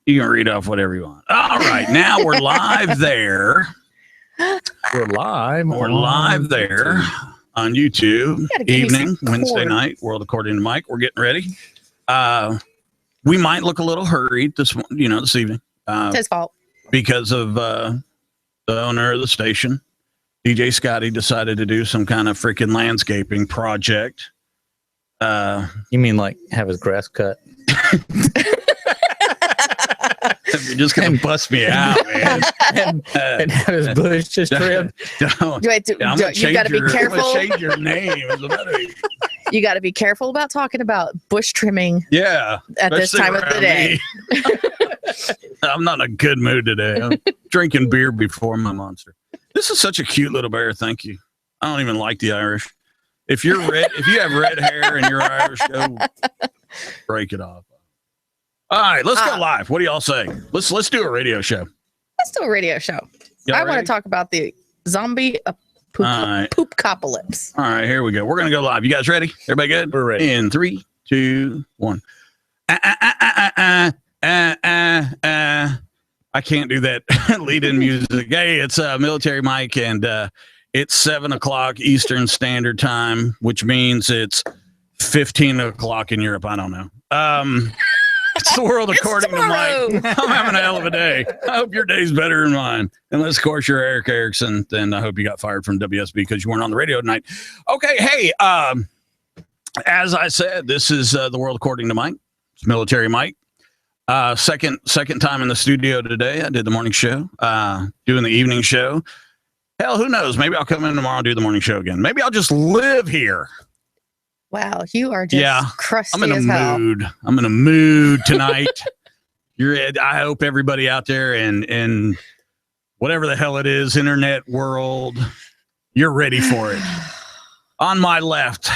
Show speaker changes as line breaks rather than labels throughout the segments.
You can read off whatever you want. All right, now we're live there.
We're live.
We're live there on YouTube. Evening, Wednesday night, World According to Mike. We're getting ready. We might look a little hurried this evening.
It's his fault.
Because of the owner of the station, DJ Scotty, decided to do some kind of freaking landscaping project.
You mean like have his grass cut?
You're just gonna bust me out, man.
and have his bush just trimmed.
You got to be careful.
Change your name.
You got to be careful about talking about bush trimming.
Yeah,
at this time of the day.
I'm not in a good mood today. I'm drinking beer before my monster. This is such a cute little bear. Thank you. I don't even like the Irish. If you have red hair and you're Irish, go break it off. All right, let's go live. What do y'all say? Let's do a radio show.
Let's do a radio show. I want to talk about the zombie poop-copalypse.
All right, here we go. We're going to go live. You guys ready? Everybody good?
We're ready.
In 3, 2, 1. I can't do that lead-in music. Hey, it's Military Mike, and it's 7 o'clock Eastern Standard Time, which means it's 15 o'clock in Europe. I don't know. It's the world according to Mike. I'm having a hell of a day. I hope your day's better than mine. Unless, of course, you're Eric Erickson, then I hope you got fired from WSB because you weren't on the radio tonight. Okay, hey, as I said, this is the world according to Mike. It's Military Mike. Second time in the studio today. I did the morning show, doing the evening show. Hell, who knows? Maybe I'll come in tomorrow and do the morning show again. Maybe I'll just live here.
Wow, you are just crusty
I'm in
as
a
hell.
mood. I'm in a mood tonight. I hope everybody out there and whatever the hell it is, internet world, you're ready for it. On my left,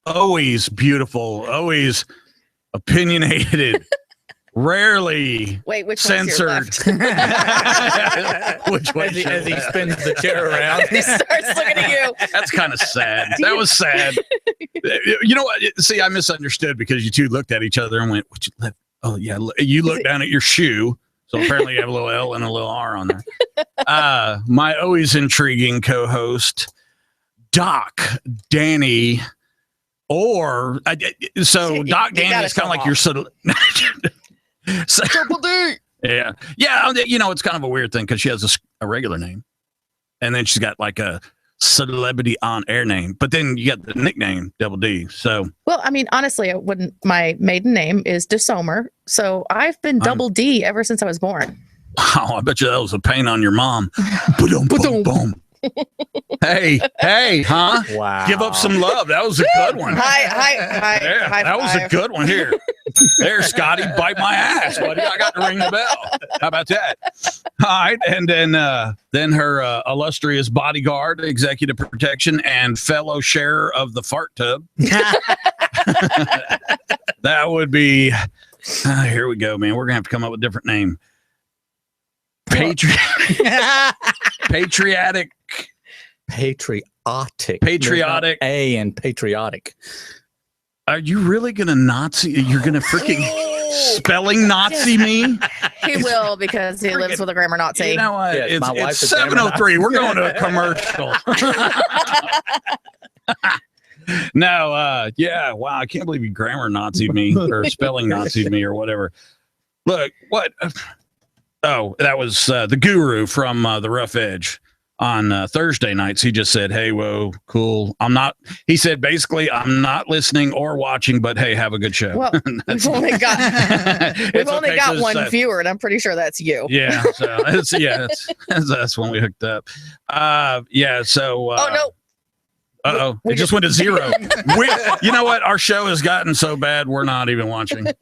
always beautiful, always opinionated, rarely censored.
Which way as he spins the chair around,
he starts looking at you.
That's kind of sad. That was sad. You know what? See, I misunderstood because you two looked at each other and went, "Would you let?" Oh yeah, you looked down at your shoe. So apparently you have a little L and a little R on there. My always intriguing co-host, Doc Danny, or Doc Danny is kind of like your sort of.
Triple D.
Yeah. You know, it's kind of a weird thing because she has a regular name, and then she's got like a celebrity on air name, but then you got the nickname Double D. So,
well, I mean, honestly, my maiden name is DeSomer, so I've been Double D ever since I was born.
Wow, I bet you that was a pain on your mom. Boom, boom, boom. Hey, huh?
Wow.
Give up some love. That was a good one.
Hi.
Yeah, that was a good one here. There, Scotty, bite my ass, buddy. I got to ring the bell. How about that? All right, and then her illustrious bodyguard, executive protection, and fellow sharer of the fart tub. That would be. Here we go, man. We're gonna have to come up with a different name. Patriotic. A
and patriotic.
Are you really gonna Nazi? You're gonna freaking spelling Nazi me?
He will because he lives with a grammar Nazi.
You know what?
Yes,
it's 7:03. We're going to a commercial. No, wow, I can't believe you grammar Nazi'd me or spelling Nazi'd me or whatever. Look, what? Oh, that was the guru from the Rough Edge. On Thursday nights, he just said, "Hey, whoa, cool. He said, basically, I'm not listening or watching, but hey, have a good show."
Well, we've only got one viewer, and I'm pretty sure that's you.
Yeah, so that's when we hooked up. Oh
no.
Uh-oh. It just went to 0. You know what? Our show has gotten so bad, we're not even watching. That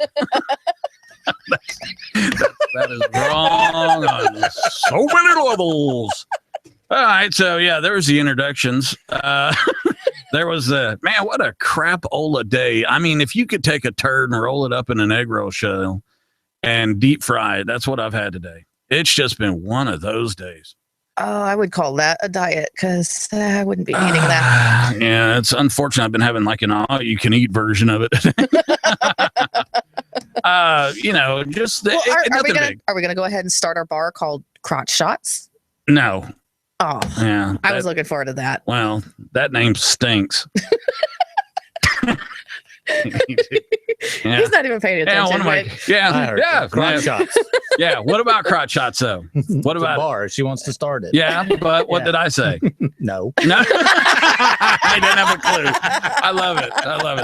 is wrong on so many levels. All right, so there was the introductions. There was man, what a crapola day. I mean, if you could take a turd and roll it up in an egg roll shell and deep fry it, that's what I've had today. It's just been one of those days.
Oh, I would call that a diet because I wouldn't be eating that.
Yeah, it's unfortunate. I've been having like an all-you-can-eat version of it. Just
Well, are
nothing
we
big.
gonna go ahead and start our bar called Crotch Shots?
No.
Oh,
Yeah.
I was looking forward to that.
Well, that name stinks. Yeah.
He's not even paying
Yeah,
attention.
I heard
I heard crotch shots.
yeah. What about crotch shots though? What
It's a
about?
bar? She wants to start it.
Yeah, but what
Yeah.
did I say?
No.
No, I didn't have a clue. I love it.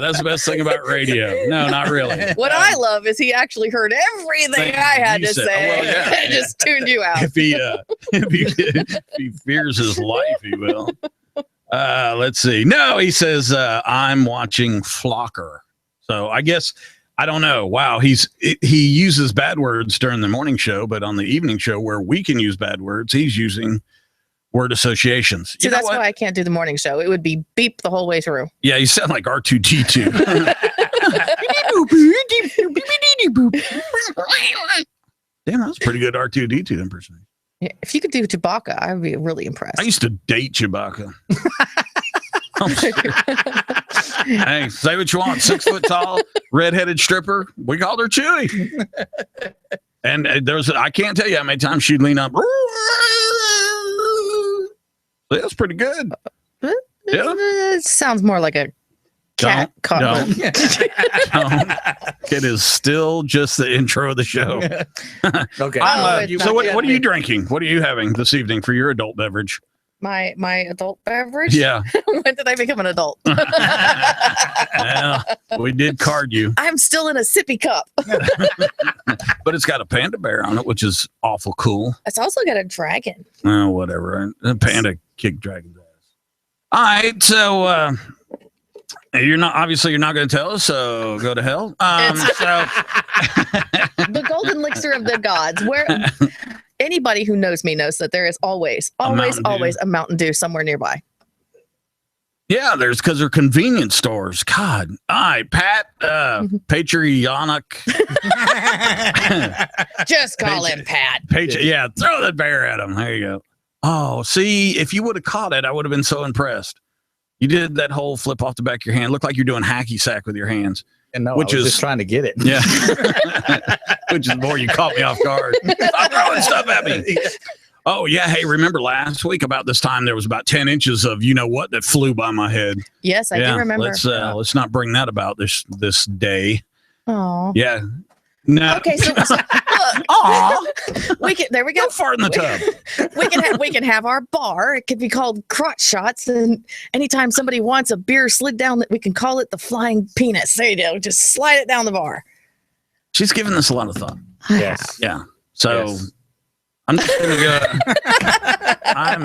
That's the best thing about radio. No, not really.
What I love is he actually heard everything I had
You
to
said-
say
well, yeah,
and just tuned you out.
If he fears his life, he will. Let's see. No, he says I'm watching Flocker. So I guess I don't know. Wow, he uses bad words during the morning show, but on the evening show where we can use bad words, he's using word associations.
So that's why I can't do the morning show. It would be beep the whole way through.
Yeah, you sound like R2D2. Damn, that was pretty good R2D2 impersonation.
Yeah, if you could do Chewbacca, I would be really impressed.
I used to date Chewbacca. I'm serious. Hey, say what you want. 6 foot tall, redheaded stripper. We called her Chewy. And I can't tell you how many times she'd lean up. That's pretty good. Yeah.
It sounds more like a cat caught.
Don't. It is still just the intro of the show.
Okay.
it's
So
not
what
good.
are you drinking? What are you having this evening for your adult beverage?
My adult beverage?
Yeah.
When did I become an adult?
Well, we did card you,
I'm still in a sippy cup.
but it's got a panda bear on it, which is awful cool.
It's also got a dragon.
Oh, whatever. A panda kicked dragon's ass. All right, so you're not going to tell us, so go to hell.
The golden elixir of the gods. Where anybody who knows me knows that there is always
Mountain Dew.
a Mountain Dew somewhere nearby.
Yeah, because they're convenience stores. God. All right, Pat, Patrionic.
Just call him Pat.
Yeah, throw that bear at him. There you go. Oh, see, if you would have caught it, I would have been so impressed. You did that whole flip off the back of your hand. Looked like you're doing hacky sack with your hands.
And no,
Which
I was
is-
just trying to get it.
Yeah. Which is more you caught me off guard. Stop throwing stuff at me. Oh, yeah. Hey, remember last week about this time there was about 10 inches of you know what that flew by my head.
Yes, I do remember.
Let's not bring that about this day.
Oh.
Yeah. No.
Okay, so look,
Aw.
there we go.
Go fart in the tub.
We can have our bar. It could be called Crotch Shots, and anytime somebody wants a beer slid down, we can call it the Flying Penis. There you go. Just slide it down the bar.
She's giving this a lot of thought.
Yes.
Yeah. So
Yes.
I'm just gonna go. I'm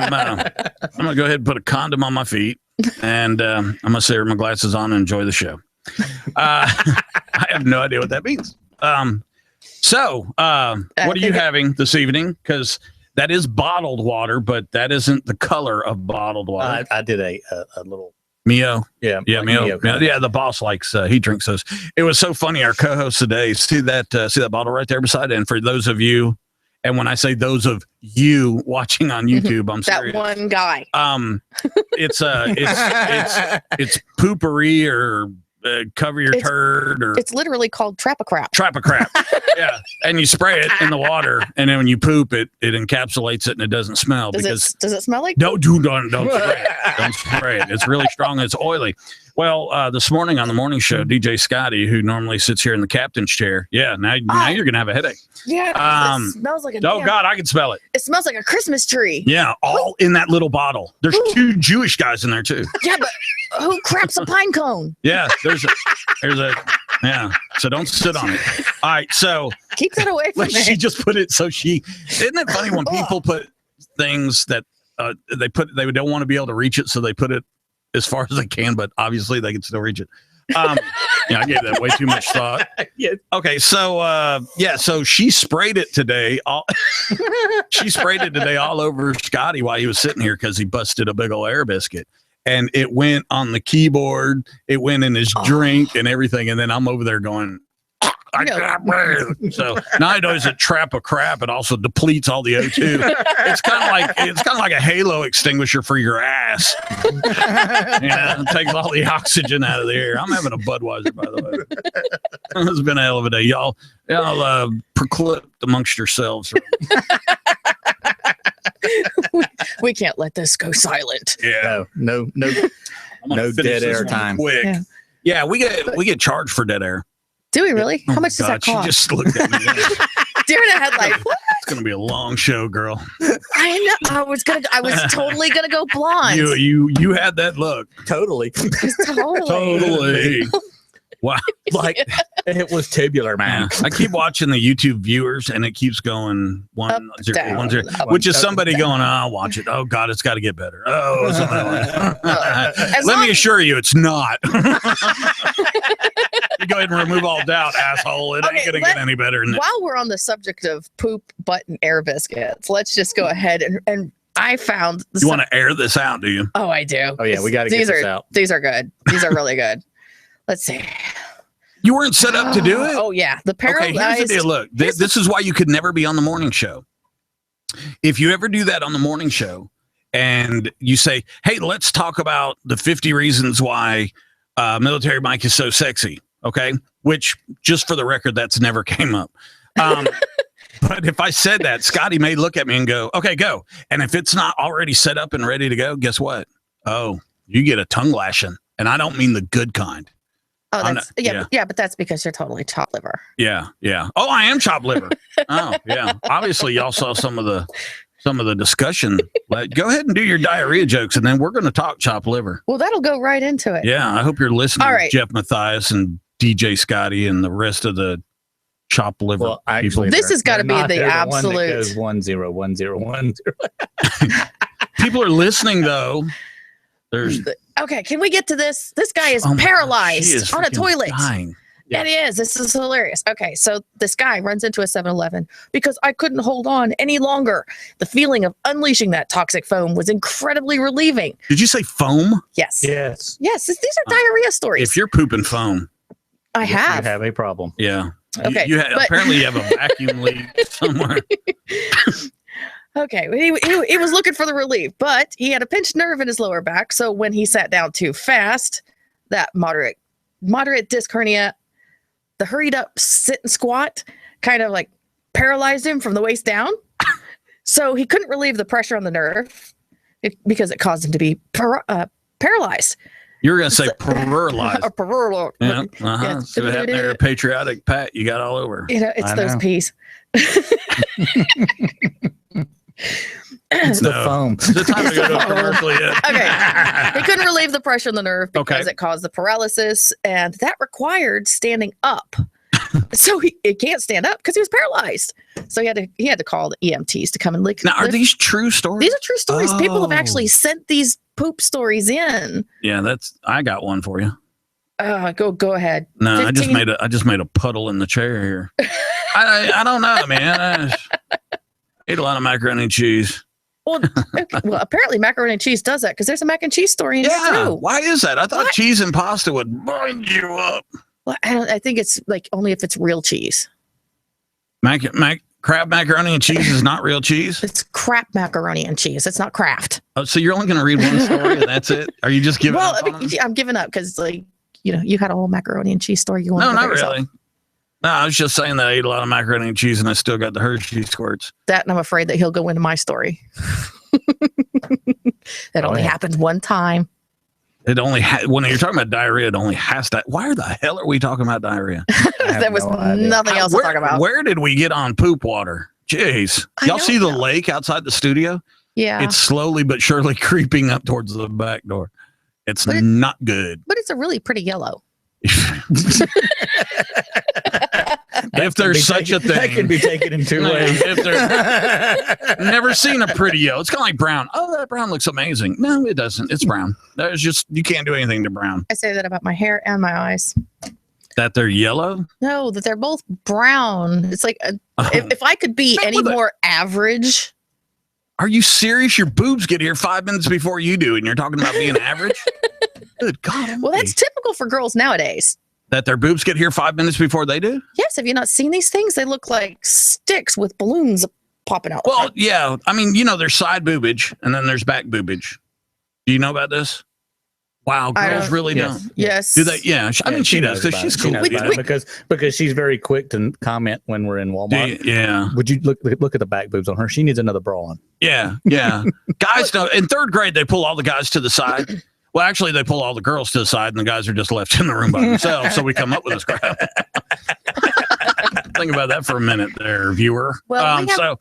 gonna go ahead and put a condom on my feet, and I'm gonna sit with my glasses on and enjoy the show. I have no idea what that means. So what are you having this evening? Because that is bottled water, but that isn't the color of bottled water.
I did a little.
Mio.
Yeah.
Yeah,
like
Mio.
kind of-
Yeah, the boss likes he drinks those. It was so funny. Our co-host today, see that bottle right there beside it. And for those of you, and when I say those of you watching on YouTube, I'm
That
serious.
one guy.
It's poopery or cover your
It's-
turd or
It's literally called Trap a Crap.
trap a crap. Yeah, and you spray it in the water, and then when you poop it, it encapsulates it and it doesn't smell
Does it smell like?
don't spray it. Don't spray it. It's really strong. It's oily. Well, this morning on the morning show, DJ Scotty, who normally sits here in the captain's chair, now you're gonna have a headache.
Yeah. It smells like a.
Oh
damn-
God, I can smell it.
It smells like a Christmas tree.
Yeah, all in that little bottle. There's 2 Jewish guys in there too.
Yeah, but who craps a pine cone?
Yeah, there's a so don't sit on it. All right, so
Keep that away from
she
me.
just put it so isn't it funny when people put things that they don't want to be able to reach it, so they put it as far as they can, but obviously they can still reach it. I gave that way too much thought.
Yeah.
Okay, so so she sprayed it today. She sprayed it today all over Scotty while he was sitting here because he busted a big old air biscuit. And it went on the keyboard, it went in his drink and everything. And then I'm over there going, so not only does it trap a crap, it also depletes all the O2. It's kind of like a halo extinguisher for your ass. It takes all the oxygen out of the air. I'm having a Budweiser, by the way. It's been a hell of a day, y'all. Y'all proclip amongst yourselves.
We can't let this go silent.
Yeah.
No.
I'm gonna
No
finish
dead
this
air
one
time.
Quick.
Yeah.
Yeah, we get charged for dead air.
Do we really?
Oh
How
my
much does that
God,
cost?
She just looked at me.
Deer in the headlight. What?
It's gonna be a long show, girl.
I know. I was totally gonna go blonde.
You had that look.
Totally.
Totally.
Wow.
Like it was tubular, man.
I keep watching the YouTube viewers, and it keeps going 1 0
down,
1 0,
up,
which is
up,
somebody
down.
going, "Oh, I'll watch it. Oh God, it's got to get better." Oh,
As
let
long
me
as-
assure you, it's not. You go ahead and remove all doubt, asshole. It
Okay,
ain't gonna get any better than that.
While we're on the subject of poop, butt, and air biscuits, let's just go ahead and I found.
You want to air this out, do you?
Oh, I do.
Oh yeah, we got to get
These
this
are
out.
these are good. These are really good. Let's see.
You weren't set up to do it.
Oh yeah, the
Okay, here's the
paralyzed.
deal. Look, this is why you could never be on the morning show. If you ever do that on the morning show and you say, "Hey, let's talk about the 50 reasons why Military Mike is so sexy," okay? Which, just for the record, that's never came up. But if I said that, Scotty may look at me and go, "Okay, go." And if it's not already set up and ready to go, guess what? Oh, you get a tongue lashing, and I don't mean the good kind.
Oh,
I'm
that's
not-
yeah, but that's because you're totally chopped liver.
Yeah, yeah. Oh, I am chopped liver. Oh, yeah. Obviously, y'all saw some of the discussion. Like, go ahead and do your diarrhea jokes, and then we're going to talk chopped liver.
Well, that'll go right into it.
Yeah, I hope you're listening,
All right.
Jeff Matthias and DJ Scotty and the rest of the chopped liver
Well, actually,
This has gotta
they're
be
not.
the
They're
absolute-
one that goes 1-0-1-0-1-0.
people are listening though. There's
Okay, can we get to this? This guy is
oh my God, she
paralyzed
is
on a
freaking
toilet.
dying.
Yeah.
It is. This is hilarious. Okay, so this guy runs into a 7-Eleven because I couldn't hold on any longer. The feeling of unleashing that toxic foam was incredibly relieving.
Did you say foam?
Yes.
Yes.
Yes, these are diarrhea stories.
If you're pooping foam,
I
You
have.
have a problem.
yeah.
Okay,
You
but-
apparently you have a vacuum leak somewhere.
Okay, he was looking for the relief, but he had a pinched nerve in his lower back. So when he sat down too fast, that moderate disc hernia, the hurried up sit and squat kind of like paralyzed him from the waist down. So he couldn't relieve the pressure on the nerve because it caused him to be paralyzed.
You're gonna say paralyzed.
Or paralyzed.
Yeah. Uh-huh.
Yeah.
See what happened there? Patriotic Pat, you got all over.
You know, it's
I
those
know.
peas.
It's the
No.
foam.
It's the time to go to a commercial yet.
Okay. He couldn't relieve the pressure on the nerve because
Okay.
it caused the paralysis, and that required standing up. So he can't stand up because he was paralyzed. So he had to call the EMTs to come and lick.
Now, are these true stories?
These are true stories. People have
Oh.
actually sent these poop stories in.
Yeah, I got one for you.
Go ahead.
No,
15
I just made a puddle in the chair here. I don't know, man. I just ate a lot of macaroni and cheese.
Well, okay. Well, apparently macaroni and cheese does that because there's a mac and cheese story in here
Yeah.
too.
Why is that? I thought
What?
cheese and pasta would bind you up.
Well, I think it's like only if it's real cheese.
Crab macaroni and cheese is not real cheese.
It's crap macaroni and cheese. It's not Kraft.
Oh, so you're only going to read one story and that's it? Are you just giving
Well,
up
I
on
mean,
them?
I'm giving up because you had a whole macaroni and cheese story you want
No,
to
not really. No, I was just saying that I ate a lot of macaroni and cheese and I still got the Hershey squirts.
That, and I'm afraid that he'll go into my story. That only
yeah.
happened one time.
It only when you're talking about diarrhea, it only has to. Why the hell are we talking about diarrhea?
There was
no idea.
nothing else to talk about.
Where did we get on poop water? Jeez.
I
Y'all
don't
see the
know.
lake outside the studio?
Yeah,
It's slowly but surely creeping up towards the back door. It's
But it-
not good.
but it's a really pretty yellow.
If there's such a
That can
thing.
be taken in two
No,
ways.
if there's never seen a pretty yellow. It's kind of like brown. Oh, that brown looks amazing. No, it doesn't. It's brown. There's just you can't do anything to brown.
I say that about my hair and my eyes.
That they're yellow.
No, that they're both brown. It's like if I could be
Not
any
with a-
more average.
Are you serious? Your boobs get here 5 minutes before you do, and you're talking about being average? Good God.
Well, that's
almighty.
typical for girls nowadays.
That their boobs get here 5 minutes before they do?
Yes, have you not seen these things? They look like sticks with balloons popping out.
Well, yeah. I mean, there's side boobage and then there's back boobage. Do you know about this? Wow,
I
girls
don't-
really
Yes.
don't.
Yes.
Do they? Yeah, I mean, she does
knows
because
about
she's
it.
cool.
She knows
Yeah.
about it because she's very quick to comment when we're in Walmart.
Yeah.
Would you look at the back boobs on her? She needs another bra on.
Yeah, yeah. Guys know in third grade they pull all the guys to the side. Well, actually, they pull all the girls to the side, and the guys are just left in the room by themselves. So we come up with this crap. Think about that for a minute, there, viewer.
Well, we have-
so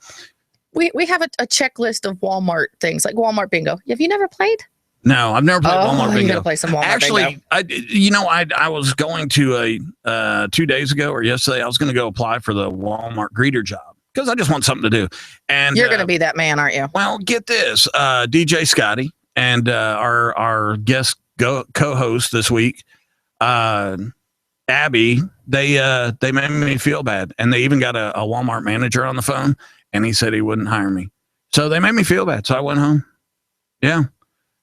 We have a checklist of Walmart things, like Walmart bingo. Have you never played?
no, I've never played Walmart
you
bingo.
gotta play some Walmart
Actually,
bingo.
I was going to a 2 days ago or yesterday. I was going to go apply for the Walmart greeter job because I just want something to do. And
You're gonna be that man, aren't you?
well, get this, DJ Scotty and our guest co-host this week, Abby. They made me feel bad, and they even got a Walmart manager on the phone, and he said he wouldn't hire me. So they made me feel bad. So I went home. Yeah.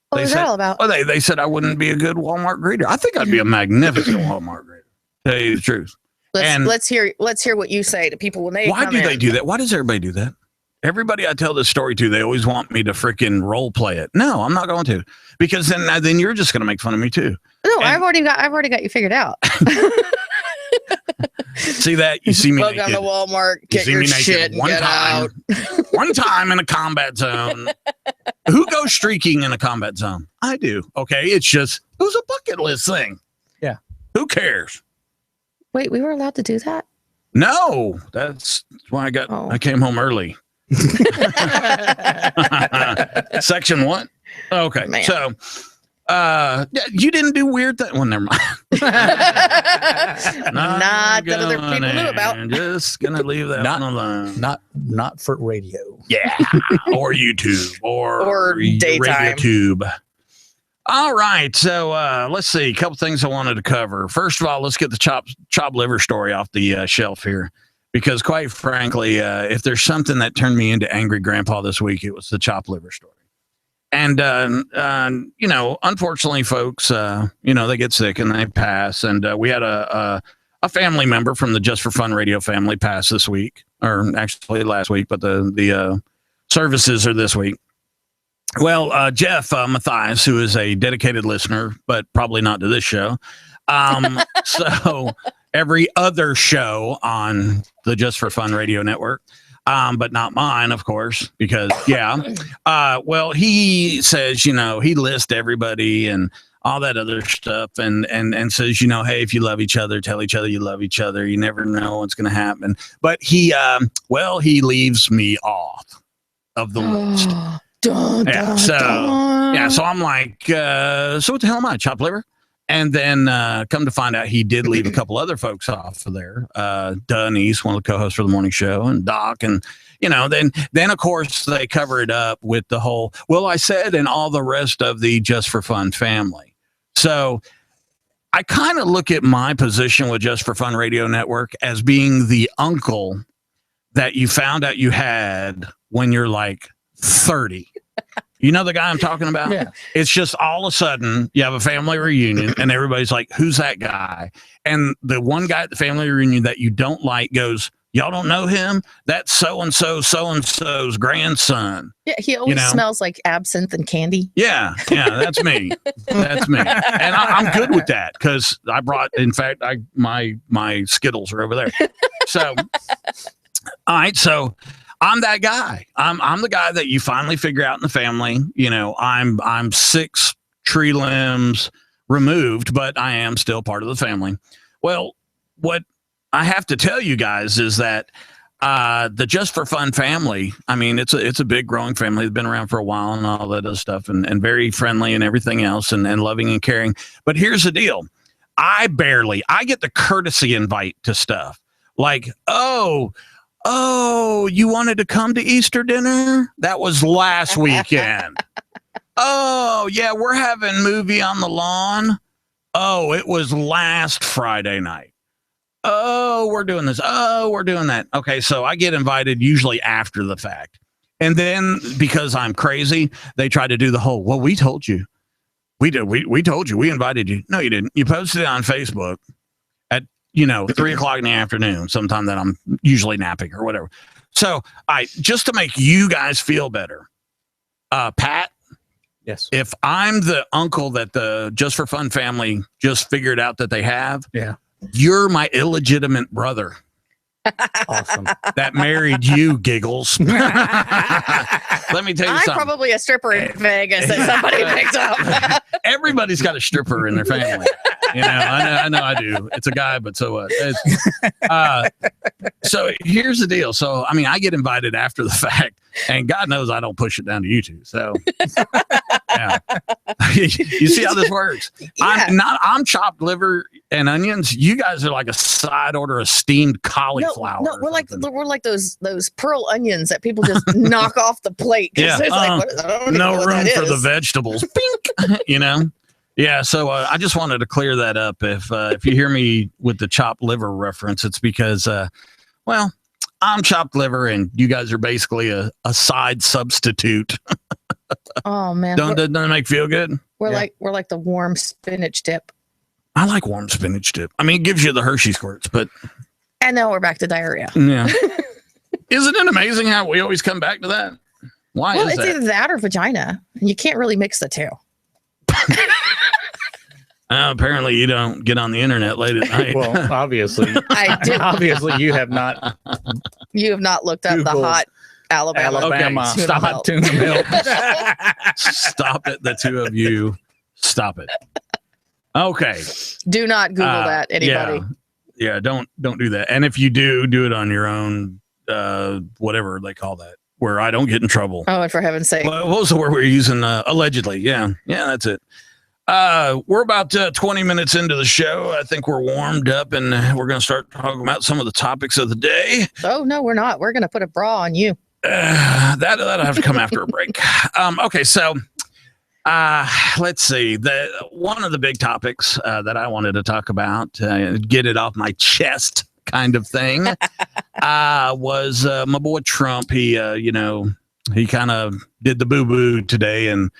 What
They
was
said-
that all about?
Well, they said I wouldn't be a good Walmart greeter. I think I'd be a magnificent Walmart greeter. Tell you the truth. and-
Let's hear what you say to people when they
Why
come
do
in.
they do that? Why does everybody do that? Everybody I tell this story to, they always want me to freaking role play it. No, I'm not going to, because then you're just going to make fun of me too.
No,
and-
I've already got you figured out.
See that? You see me
Welcome
naked.
to Walmart.
You
Get
see
your
me naked
shit and
one
get
time.
out.
One time in a combat zone. Who goes streaking in a combat zone? I do. Okay, it's just it was a bucket list thing.
Yeah.
Who cares?
Wait, we were allowed to do that?
No, that's why
Oh.
I came home early. Section what? Okay.
Man.
So you didn't do weird thing. Well, never mind.
Not that other people knew about.
I'm just gonna leave that
Not-
one alone.
Not for radio.
Yeah. Or YouTube
Or
your
daytime.
RadioTube. All right. So let's see. A couple things I wanted to cover. First of all, let's get the chopped liver story off the shelf here. Because quite frankly, if there's something that turned me into angry grandpa this week, it was the chopped liver story. And, unfortunately, folks, they get sick and they pass. And we had a family member from the Just for Fun radio family pass this week, or actually last week, but the services are this week. Well, Jeff Matthias, who is a dedicated listener, but probably not to this show. So every other show on the Just for Fun radio network, but not mine, of course, because well, he says, he lists everybody and all that other stuff and says, hey, if you love each other, tell each other you love each other. You never know what's going to happen. But he leaves me off of the list.
Dun,
Yeah,
dun,
so-
dun.
Yeah, so I'm like, so what the hell am I, chopped liver? And then come to find out he did leave a couple other folks off of there. Dunn East, one of the co-hosts for the morning show, and Doc, and then of course they cover it up with the whole, well, I said, and all the rest of the Just for Fun family. So I kind of look at my position with Just for Fun Radio Network as being the uncle that you found out you had when you're like 30. You know the guy I'm talking about?
Yeah.
It's just all of a sudden you have a family reunion and everybody's like, who's that guy? And the one guy at the family reunion that you don't like goes, y'all don't know him? That's so-and-so's grandson.
Yeah, he always smells like absinthe and candy.
Yeah, that's me. That's me. And I'm good with that because I brought, in fact, my Skittles are over there. So, all right, so I'm that guy. I'm the guy that you finally figure out in the family. I'm 6 tree limbs removed, but I am still part of the family. Well, what I have to tell you guys is that the Just for Fun family, I mean, it's a big growing family. It's been around for a while and all that other stuff and very friendly and everything else and loving and caring. But here's the deal. I get the courtesy invite to stuff like, oh, you wanted to come to Easter dinner? That was last weekend. Oh, yeah, we're having movie on the lawn. Oh, it was last Friday night. Oh, we're doing this. Oh, we're doing that. Okay, so I get invited usually after the fact. And then because I'm crazy, they try to do the whole, well, we told you. We did. We told you. We invited you. No, you didn't. You posted it on Facebook at 3:00 in the afternoon, sometime that I'm usually napping or whatever. So just to make you guys feel better, Pat,
Yes.
If I'm the uncle that the Just for Fun family just figured out that they have,
Yeah.
you're my illegitimate brother
Awesome.
that married you, Giggles. Let me tell you
I'm
something.
probably a stripper in Vegas that somebody picked up.
Everybody's got a stripper in their family. I know I do. It's a guy, but so what? So here's the deal. So, I mean, I get invited after the fact, and God knows I don't push it down to you two. So, yeah. You see how this works?
Yeah.
I'm chopped liver and onions. You guys are like a side order of steamed cauliflower.
No,
or something.
we're like those pearl onions that people just knock off the plate. 'Cause
Yeah,
it's like, I don't even know
no
what
room
that
for the
is.
vegetables. Pink, Yeah, so I just wanted to clear that up. If you hear me with the chopped liver reference, it's because, well, I'm chopped liver, and you guys are basically a side substitute.
Oh man,
Doesn't that make you feel good?
we're
Yeah.
like the warm spinach dip.
I like warm spinach dip. I mean, it gives you the Hershey squirts, but
And now we're back to diarrhea.
yeah, isn't it amazing how we always come back to that? Why
Well,
is
it's
that?
either that or vagina. You can't really mix the two.
Apparently, you don't get on the internet late at night.
Well, obviously,
I do.
obviously, you have not
You have not looked up the
Googled
hot Alabama.
Alabama
tuna
stop
milk.
tuna milk.
Stop it, the two of you. Stop it. Okay.
Do not Google that, anybody.
Yeah, don't do that. And if you do it on your own, whatever they call that, where I don't get in trouble.
Oh, and for heaven's sake.
What was the word we were using? Allegedly. Yeah, that's it. We're about 20 minutes into the show. I think we're warmed up, and we're going to start talking about some of the topics of the day.
Oh, no, we're not. We're going to put a bra on you.
That'll have to come after a break. Okay, so let's see. One of the big topics that I wanted to talk about, get it off my chest, kind of thing, was my boy Trump. He kind of did the boo boo today, and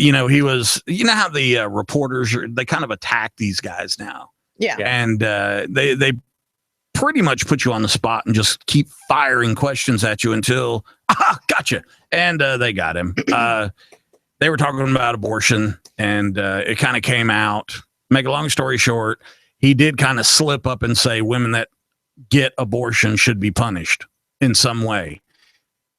he was. You know how the reporters they kind of attack these guys now,
Yeah.
and they pretty much put you on the spot and just keep firing questions at you until gotcha, and they got him. They were talking about abortion, and it kind of came out. Make a long story short, he did kind of slip up and say women that get abortion should be punished in some way.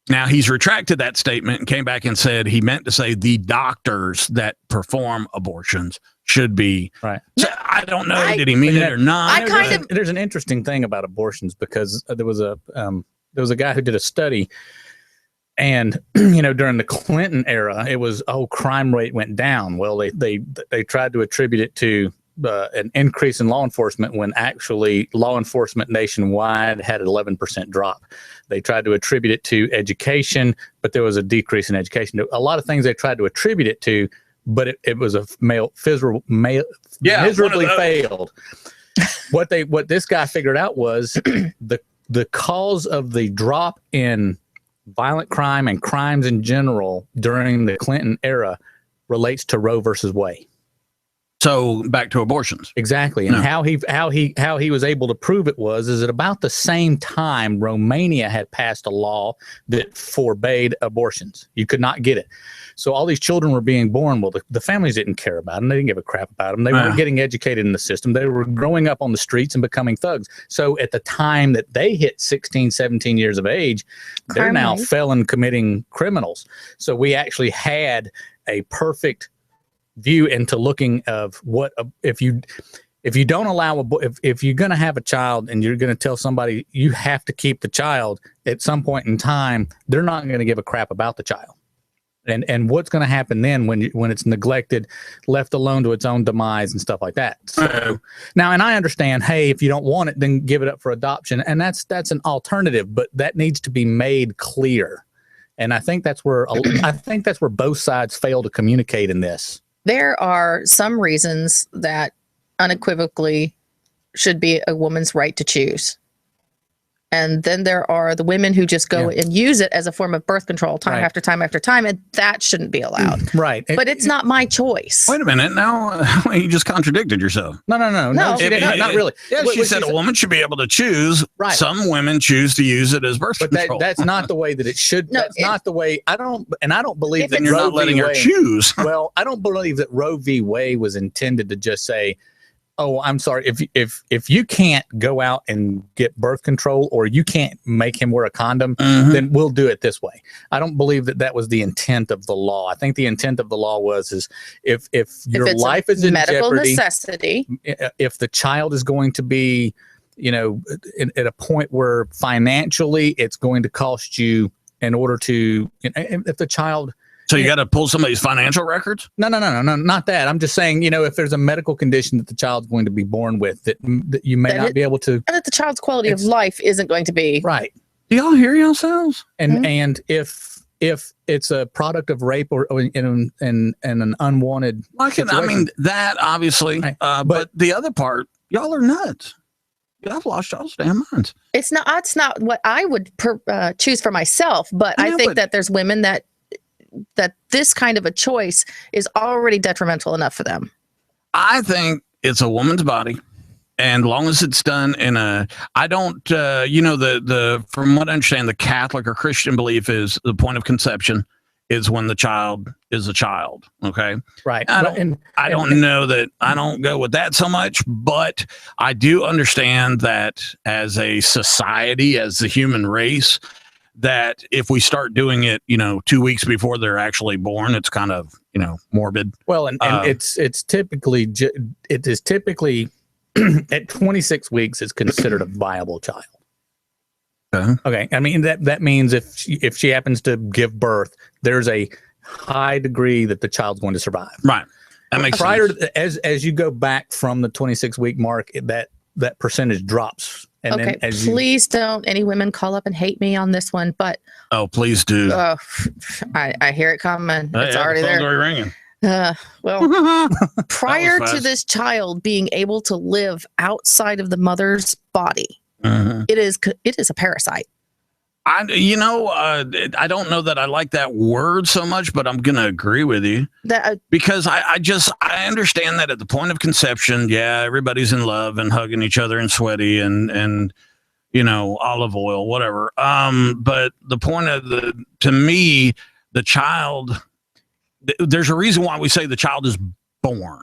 Now, he's retracted that statement and came back and said he meant to say the doctors that perform abortions should be.
Right.
So I don't know. Did he mean it or not?
I kind of-
There's an interesting thing about abortions because there was a guy who did a study, and during the Clinton era, it was crime rate went down. Well, they tried to attribute it to an increase in law enforcement when actually law enforcement nationwide had an 11% drop. They tried to attribute it to education, but there was a decrease in education. A lot of things they tried to attribute it to, but it was a miserably failed. What this guy figured out was the cause of the drop in violent crime and crimes in general during the Clinton era relates to Roe versus Wade.
So back to abortions.
Exactly. And
No.
how he was able to prove it is at about the same time Romania had passed a law that forbade abortions. You could not get it. So all these children were being born. Well, the families didn't care about them. They didn't give a crap about them. They weren't getting educated in the system. They were growing up on the streets and becoming thugs. So at the time that they hit 16, 17 years of age, they're now
Crime rate.
felon committing criminals. So we actually had a perfect view into looking of what if you don't allow if you're going to have a child and you're going to tell somebody you have to keep the child at some point in time, they're not going to give a crap about the child. And what's going to happen then when it's neglected, left alone to its own demise and stuff like that. So now, and I understand, hey, if you don't want it, then give it up for adoption, and that's an alternative, but that needs to be made clear. And I think that's where both sides fail to communicate in this.
There are some reasons that unequivocally should be a woman's right to choose. And then there are the women who just go and use it as a form of birth control time after time after time. And that shouldn't be allowed.
Right.
But it's not my choice.
Wait a minute. Now you just contradicted yourself.
No. She didn't, not really.
Yeah, she said a woman should be able to choose.
Right.
Some women choose to use it as birth control.
But that's not the way that it should.
No,
that's not the way. I don't believe that
Then you're
Roe
not letting
v.
her
Wade-
choose.
Well, I don't believe that Roe v. Wade was intended to just say, "Oh, I'm sorry. If you can't go out and get birth control, or you can't make him wear a condom,
Mhm.
then we'll do it this way." I don't believe that was the intent of the law. I think the intent of the law is if your
it's
life
a
is in
medical
jeopardy,
necessity.
if the child is going to be, at a point where financially it's going to cost you in order to, if the child.
So you got to pull somebody's financial records?
No, not that. I'm just saying, if there's a medical condition that the child's going to be born with that you may not be able to.
And that the child's quality of life isn't going to be.
Right.
Do y'all hear yourselves?
And and if it's a product of rape or in an unwanted situation,
that obviously,
Right.
but the other part, y'all are nuts. Y'all lost y'all's damn minds.
It's not what I would choose for myself, but I think that there's women that this kind of a choice is already detrimental enough for them.
I think it's a woman's body, and long as it's done in I don't, the from what I understand, the Catholic or Christian belief is the point of conception is when the child is a child. Okay.
right.
I don't know that I don't go with that so much, but I do understand that as a society, as the human race, that if we start doing it, 2 weeks before they're actually born, it's kind of, morbid.
Well, and it's typically at 26 weeks it's considered a viable child. Okay. I mean that means if she happens to give birth, there's a high degree that the child's going to survive.
Right. That makes
Prior
sense.
As you go back from the 26 week mark, that percentage drops. And
Okay,
then
please don't any women call up and hate me on this one, but
Oh, please do.
I hear it coming. It's
Yeah,
already
the phone's
there.
already ringing.
Well, prior to
fast.
this child being able to live outside of the mother's body,
Mhm.
it is a parasite.
I don't know that I like that word so much, but I'm going to agree with you
That
because I understand that at the point of conception, yeah, everybody's in love and hugging each other and sweaty and olive oil, whatever. But the point of to me, the child, there's a reason why we say the child is born.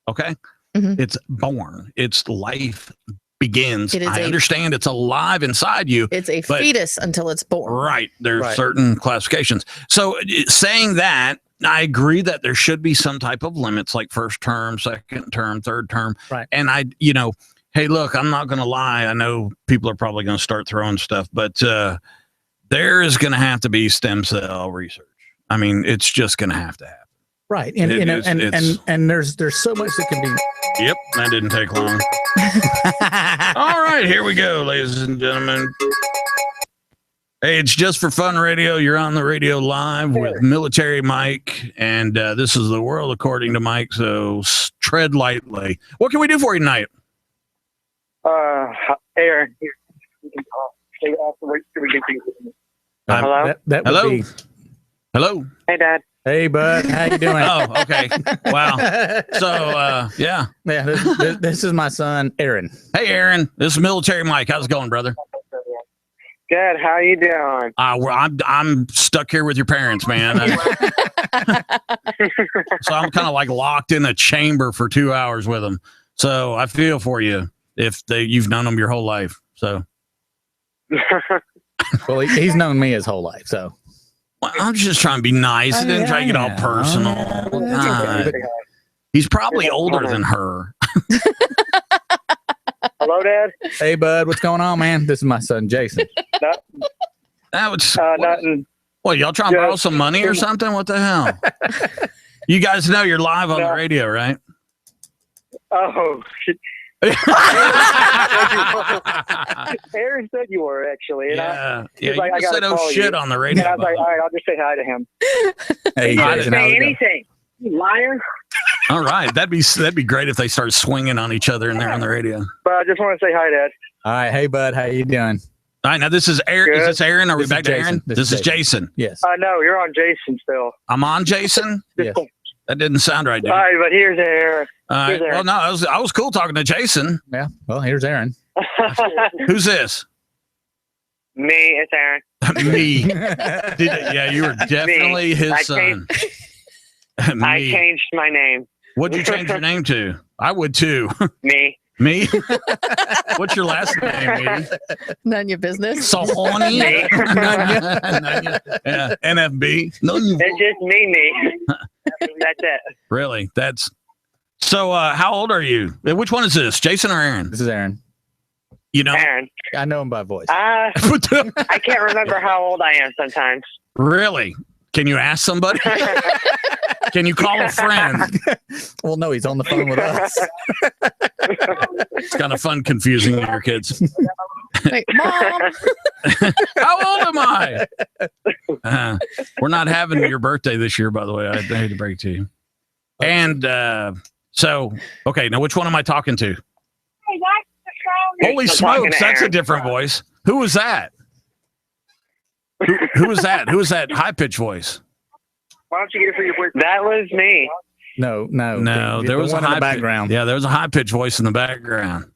Okay.
Mhm.
It's born. It's life begins.
It is
I understand it's alive inside you.
it's a
But-
fetus until it's born.
Right. There's
Right.
certain classifications. So saying that, I agree that there should be some type of limits like first term, second term, third term.
Right.
And hey, look, I'm not going to lie. I know people are probably going to start throwing stuff, but there is going to have to be stem cell research. I mean, it's just going to have to happen.
right. And and there's so much that can be.
Yep. That didn't take long. All right, here we go, ladies and gentlemen. Hey, it's Just for Fun Radio. You're on the radio live with Military Mike, and this is the world according to Mike. So tread lightly. What can we do for you tonight?
Aaron, here. You can talk. Stay off the way so we can see you. Hello?
That would
Hello?
be.
Hello.
Hey, Dad.
Hey, bud. How you doing?
Oh, okay. Wow. So, yeah.
Yeah, this is my son, Aaron.
Hey, Aaron. This is Military Mike. How's it going, brother?
Good. How you doing?
I'm stuck here with your parents, man. So I'm kind of like locked in a chamber for 2 hours with them. So I feel for you if you've known them your whole life. So
Well, he's known me his whole life, so.
well, I'm just trying to be nice. I didn't try to get all personal. God. He's probably older than her.
Hello, Dad.
Hey, bud, what's going on, man? This is my son, Jason.
That was
Nothing.
what y'all trying to borrow some money or something? What the hell? You guys know you're live on the radio, right?
Oh, Aaron said you were actually. And
yeah,
he's
you
like, I
just said
gotta
oh
call
shit
you.
on the
and
radio.
I was like, all right, I'll just say hi to him.
Hey,
He
Jason,
didn't
how's
say
it going?
anything. You liar.
All right, that'd be great if they start swinging on each other and they're on the radio.
But I just want to say hi, Dad.
All right, hey, bud, how you doing?
All right, now this is Aaron. Is
Good.
this Aaron? Are we
This is
back to
Jason.
Aaron?
This
This
is
is Jason.
Yes.
No, you're on Jason still.
I'm on Jason.
Yes.
That didn't sound right, dude.
All right, but here's Aaron.
All right.
here's Aaron.
Well, no, I was cool talking to Jason.
Yeah. Well, here's Aaron.
Who's this?
Me, it's Aaron.
Me. Yeah, you were definitely his
I
son.
I
Me.
changed my name.
What'd you change your name to? I would too.
Me.
Me? What's your last name, me?
None of your business.
So horny.
Me.
Nanya. Yeah. NFB. No, you
It's just me. That's it.
really. That's so. How old are you? Which one is this, Jason or Aaron?
This is Aaron.
You know.
Aaron.
I know him by voice.
I can't remember how old I am sometimes.
Really? Can you ask somebody? Can you call a friend?
Well, no, he's on the phone with us.
It's kind of fun confusing your kids.
Wait, Mom.
How old am I? We're not having your birthday this year, by the way. I hate to break it to you. And so, okay, now which one am I talking to? Holy
You're talking
smokes,
to
that's a
Aaron.
different voice. Who was that? Who was that? Who was that high pitched voice?
Why don't you get it for your birthday? That was me.
No.
No, there was
one
a
in
high
the background.
Yeah, there was a high pitched voice in the background.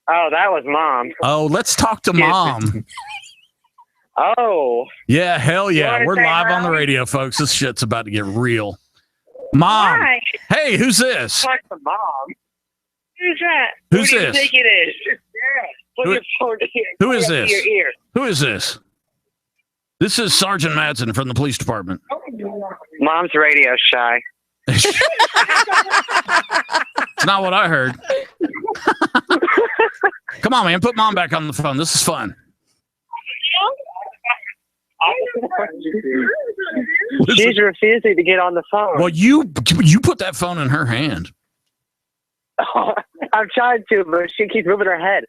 Oh, that was Mom.
Oh, let's talk to mom.
Oh.
Yeah, hell
You
yeah.
wanna
We're
say
live on the
hi?
radio, folks. This shit's about to get real. Mom.
Hi.
Hey, who's this?
Talk to Mom.
Who's that?
Who's
Who do you
this?
think it is? Put
Who-
your phone here.
who is
Up to
this?
Your ear.
Who is this? This is Sergeant Madsen from the police department.
Mom's radio shy.
It's not what I heard. Come on, man. Put mom back on the phone. This is fun.
She's refusing to get on the phone.
Well, you put that phone in her hand.
I'm trying to, but she keeps moving her head.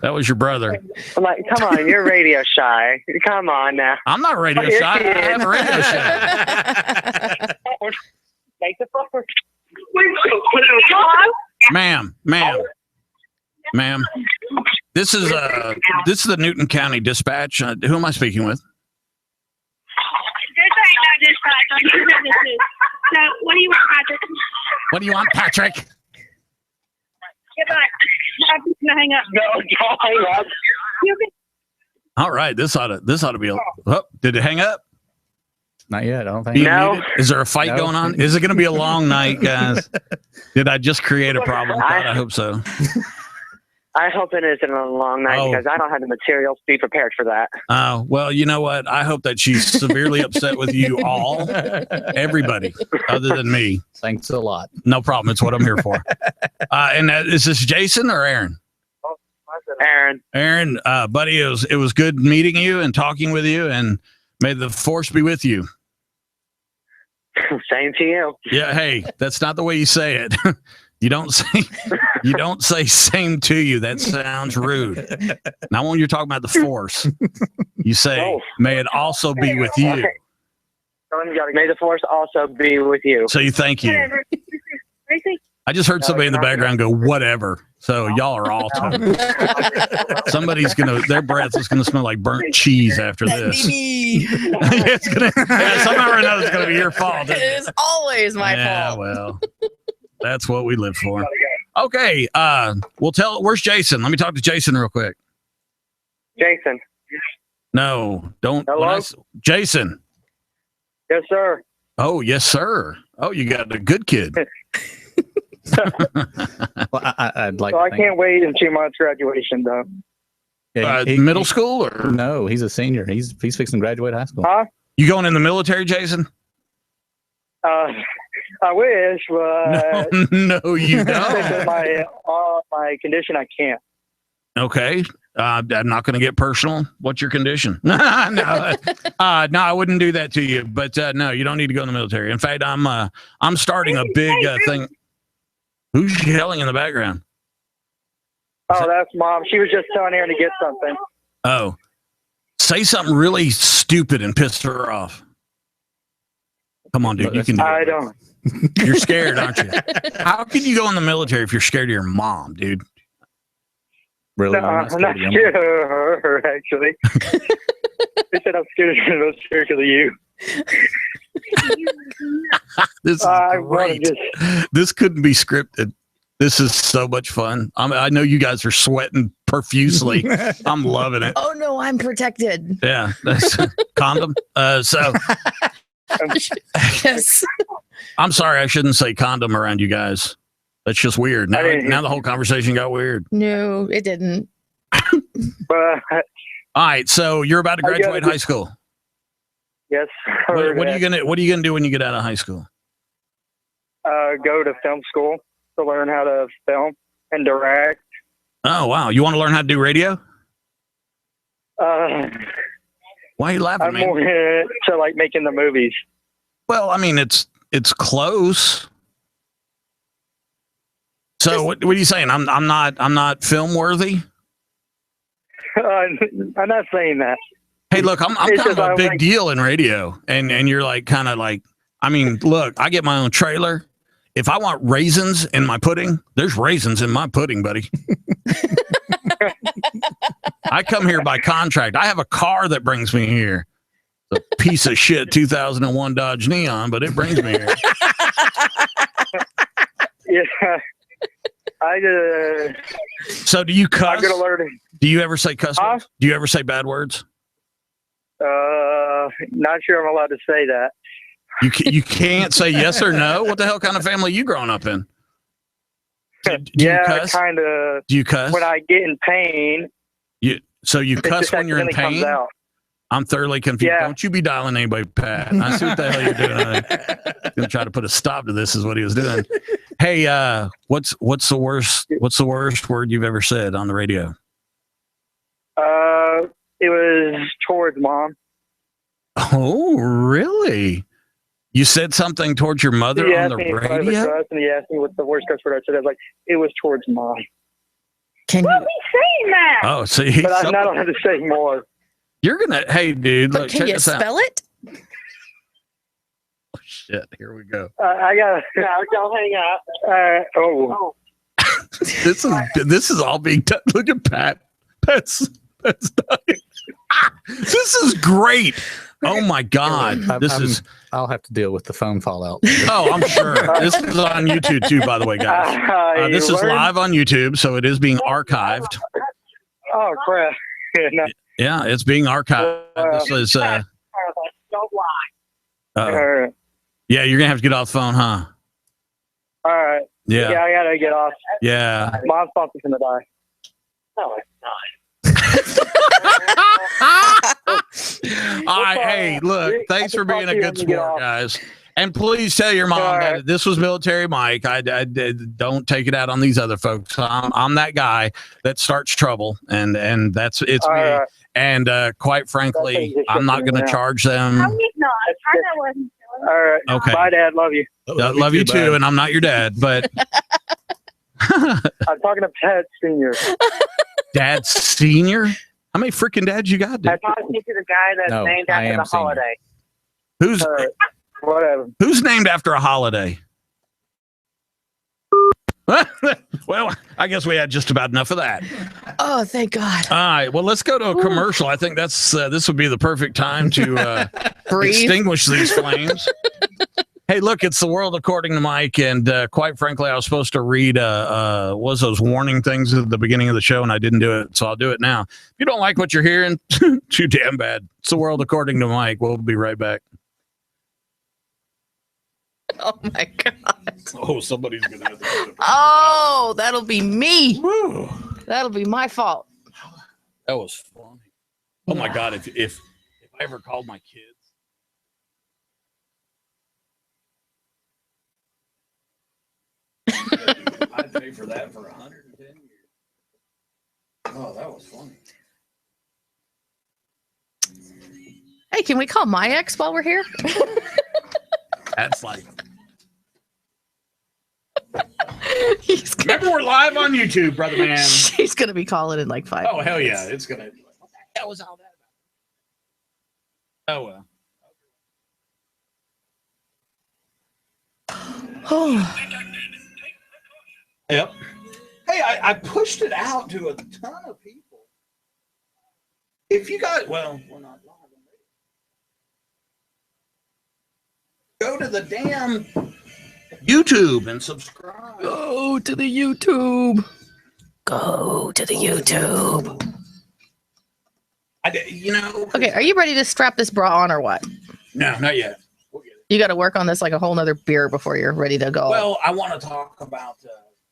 That was your brother.
I'm like, come on, you're radio shy. Come on now.
I'm not radio
Yes,
shy.
he
I have a radio
is.
shy.
Take the phone.
Ma'am. This is the Newton County Dispatch. Who am I speaking with?
This ain't no dispatch. I know who this is. So, what do you want, Patrick?
What do you want, Patrick?
Goodbye. I'm just gonna hang up.
No, don't hang up.
You can
All right, this ought to be. Oh, did it hang up?
Not yet. I don't
Are
think.
you
No.
muted? Is there a fight
No.
going on? Is it going to be a long night, guys? Did I just create a problem? God, I hope so.
I hope it isn't a long night
Oh.
because I don't have the materials to be prepared for that.
Well, you know what? I hope that she's severely upset with you all, everybody, other than me.
Thanks a lot.
No problem. It's what I'm here for. And is this Jason or Aaron?
Aaron,
Aaron, buddy, it was good meeting you and talking with you, and may the force be with you.
same to you.
Yeah, hey, that's not the way you say it. You don't say same to you. That sounds rude. Now when you're talking about the force, you say,
Oh.
may it also be with you.
May the force also be with you.
So you thank you.
whatever. Tracy?
I just heard somebody in the background go, whatever. So y'all are awesome. Their breath is gonna smell like burnt cheese after this. It's gonna, somehow or another it's gonna be your fault.
It
isn't
is always my
yeah,
fault.
well, that's what we live for. Okay, where's Jason? Let me talk to Jason real quick.
Jason.
No, don't.
Hello?
Jason.
Yes, sir.
Oh, yes, sir. Oh, you got a good kid.
Well, I'd like.
So
to
I
think-
can't wait in 2 months graduation though.
Yeah,
Middle school or
No, he's a senior. He's fixing to graduate high school.
Huh?
you going in the military, Jason?
I wish, but
No, you
because of
don't.
my condition, I can't.
Okay. I'm not going to get personal. What's your condition? No, I wouldn't do that to you. But no, you don't need to go in the military. In fact, I'm starting a big thing. Who's yelling in the background?
Oh, that's Mom. She was just telling Aaron to get something.
Oh, say something really stupid and piss her off. Come on, dude. You can do
I
it.
don't.
You're scared, aren't you? How can you go in the military if you're scared of your mom, dude?
Really?
No,
You're
I'm not
scared of women?
scared of her, actually. They said I'm scared of you.
This is
I want
great.
to just.
This couldn't be scripted. This is so much fun. I know you guys are sweating profusely. I'm loving it.
Oh no, I'm protected.
Yeah, that's condom. So
Yes.
I'm sorry, I shouldn't say condom around you guys. That's just weird. Now,
I didn't-
now the whole conversation got weird.
No, it didn't.
But
All right, so you're about to
I gotta
graduate high school.
yes.
What are you gonna do when you get out of high school?
Go to film school to learn how to film and direct.
Oh wow, you want to learn how to do radio?
Uh,
Why are you laughing,
I'm
man?
more into like making the movies.
Well, I mean, it's close. So what are you saying? I'm not film worthy.
I'm not saying that.
Hey, look, I'm
It's
kind of
just
a
I
big
like-
deal in radio, and you're like kind of like, I mean, look, I get my own trailer. If I want raisins in my pudding, there's raisins in my pudding, buddy. I come here by contract. I have a car that brings me here. It's a piece of shit 2001 Dodge Neon, but it brings me here.
Yeah.
So do you cuss?
I'm gonna learn.
Do you ever say cuss
Huh?
words? Do you ever say bad words?
Not sure I'm allowed to say that.
You can't say yes or no. What the hell kind of family you growing up in? Do you
Yeah,
cuss?
kind of.
Do you cuss?
When I get in pain,
So you
it
cuss
just
when you're in
accidentally
pain?
comes out.
I'm thoroughly confused.
Yeah.
Don't you be dialing anybody, Pat. I see what the hell you're doing. I'm gonna try to put a stop to this. Is what he was doing. Hey, what's the worst word you've ever said on the radio?
It was towards mom.
Oh, really? You said something towards your mother
He
on
asked
the
me if I was a
radio?
cuss, and he asked me what the worst cuss word I said. I was like, it was towards mom.
Can
What
you?
are we saying that?
Oh, see,
But I'm not allowed to say more.
you're gonna. Hey, dude,
But
look,
can
check
you
this out.
spell it?
Oh, shit, here we go.
I got. No, don't hang up. Oh.
This is all being done. Look at Pat. That's dying. This is great. Oh my God,
I'll have to deal with the phone fallout.
Oh, I'm sure. This is on YouTube too, by the way, guys. This is live on YouTube, so it is being archived.
Oh crap! Yeah, no.
Yeah, it's being archived. This is
Don't lie.
All right.
yeah, you're gonna have to get off the phone, huh?
All right. Yeah,
Yeah,
I gotta get off.
yeah.
Mom's probably gonna die. No, it's not.
All right, hey, look, thanks for being a good sport, guys. And please tell your mom that this was Military Mike. I don't take it out on these other folks. I'm that guy that starts trouble, and it's me.
Right.
And quite frankly, I'm not going to charge them.
No, he's not. I know what he's doing.
All right.
Okay.
Bye, Dad. Love you.
I love you too, and I'm not your dad, but
I'm talking to Pat Senior.
Dad Senior. How many freaking dads you got, dude?
I'm talking to the guy that's
No,
named
I
after
am
the
senior.
holiday.
Who's
Whatever.
who's named after a holiday? Well, I guess we had just about enough of that.
Oh, thank God.
All right. Well, let's go to a commercial. I think that's this would be the perfect time to
Breathe.
extinguish these flames. Hey, look, it's the world according to Mike, and quite frankly, I was supposed to read was those warning things at the beginning of the show, and I didn't do it, so I'll do it now. If you don't like what you're hearing, too damn bad. It's the world according to Mike. We'll be right back.
Oh my God.
Oh, somebody's gonna have to.
Oh, that'll be me.
Woo.
That'll be my fault.
That was funny. Oh my God! If I ever called my kids. I'd pay for that for 110 years. Oh, that was funny.
Hey, can we call my ex while we're here?
That's like.
He's gonna,
Remember, we're live on YouTube, brother man.
she's gonna be calling in like 5
Oh hell
minutes.
yeah! It's gonna. What the hell was all that about? Oh well.
Oh,
Yep. Hey, I pushed it out to a ton of people. If you guys, well, we're not live on radio. Go to the damn YouTube and subscribe.
Go to the YouTube.
Go to the YouTube.
You know.
Okay, are you ready to strap this bra on or what?
No, not yet. We'll get it.
You got to work on this like a whole nother beer before you're ready to go.
Well, I want to talk about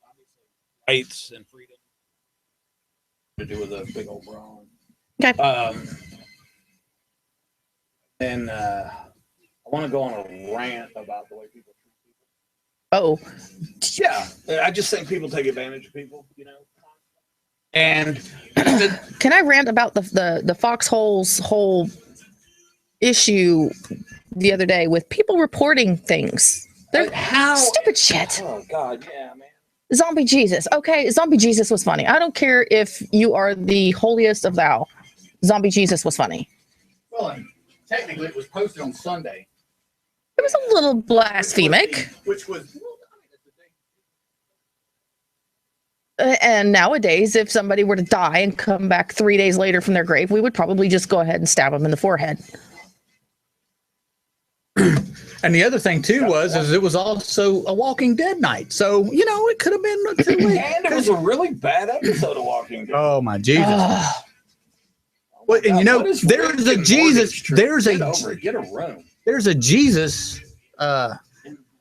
obviously rights and freedom to do with a big old bra.
Okay.
And I want to go on a rant about the way people treat people.
Oh,
Yeah, I just think people take advantage of people, you know. And
can I rant about the Foxhole's whole issue the other day with people reporting things? They're
how
stupid shit.
Oh God, yeah, man.
Zombie Jesus. Okay, Zombie Jesus was funny. I don't care if you are the holiest of thou. Zombie Jesus was funny.
Well, and technically, it was posted on Sunday,
It was a little blasphemic.
which was
And nowadays, if somebody were to die and come back 3 days later from their grave, we would probably just go ahead and stab them in the forehead.
And the other thing too is it was also a Walking Dead night, so you know it could have been.
And it was a really bad episode of Walking Dead.
Oh my Jesus!
Ugh.
Well, and you know
What is
there's
Rick
a
and
Jesus.
Morty's trick?
There's
Get over
a
it. Get a room.
there's a Jesus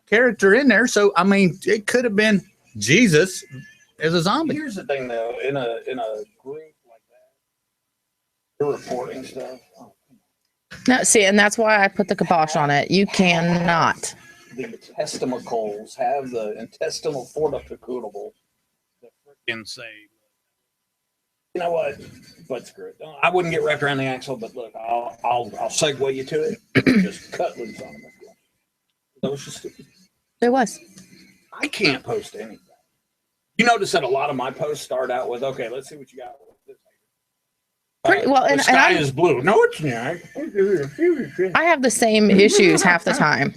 character in there, so I mean it could have been Jesus as a zombie.
Here's the thing, though. In a group like that, they're reporting stuff. Oh,
No, see, and that's why I put the kibosh on it. You cannot.
the testimacles have the intestinal fortitude to freaking say, you know what? But screw it. I wouldn't get wrapped around the axle, but look, I'll segue you to it. Just cut loose on them. That was just stupid.
It was.
I can't post anything. You notice that a lot of my posts start out with, okay, let's see what you got.
Pretty well,
the
and
sky
I-
is blue. No, it's not.
I have the same issues half the time.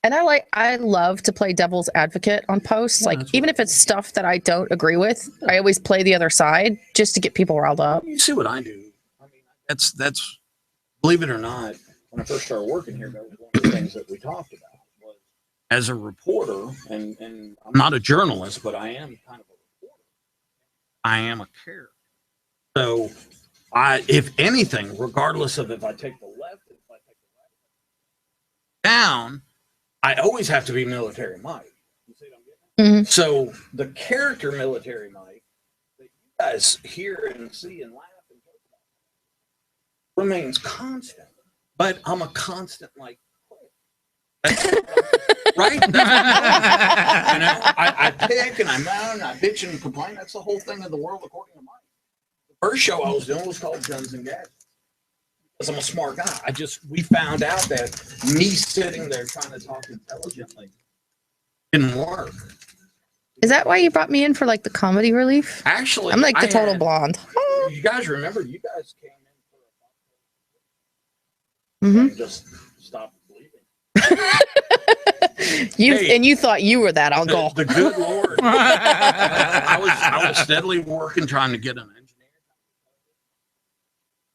And I love to play devil's advocate on posts.
Yeah,
Like,
that's
even
what-
if it's stuff that I don't agree with, I always play the other side just to get people riled up.
You see what I do? I mean, that's believe it or not. When I first started working here, that was one of the things that we talked about. Was as a reporter, and I'm not a journalist, but I am kind of a reporter. I am a character. So, if anything, regardless of if I take the left, if I take the right down, I always have to be military Mike. You see what I'm getting at?
Mhm.
So the character military Mike that you guys hear and see and laugh and joke about remains constant. But I'm a constant like right? You know, I pick and I moan, and I bitch and complain. That's the whole thing of the world according to Mike. The first show I was doing was called Guns and Gadgets. Because I'm a smart guy. We found out that me sitting there trying to talk intelligently didn't work.
Is that why you brought me in for like the comedy relief?
Actually,
I'm like the
I
total
had-
blonde.
You guys remember? You guys came in
Mhm.
and just stopped believing.
And you thought you were that uncle.
The good Lord. I was steadily working, trying to get an engineer.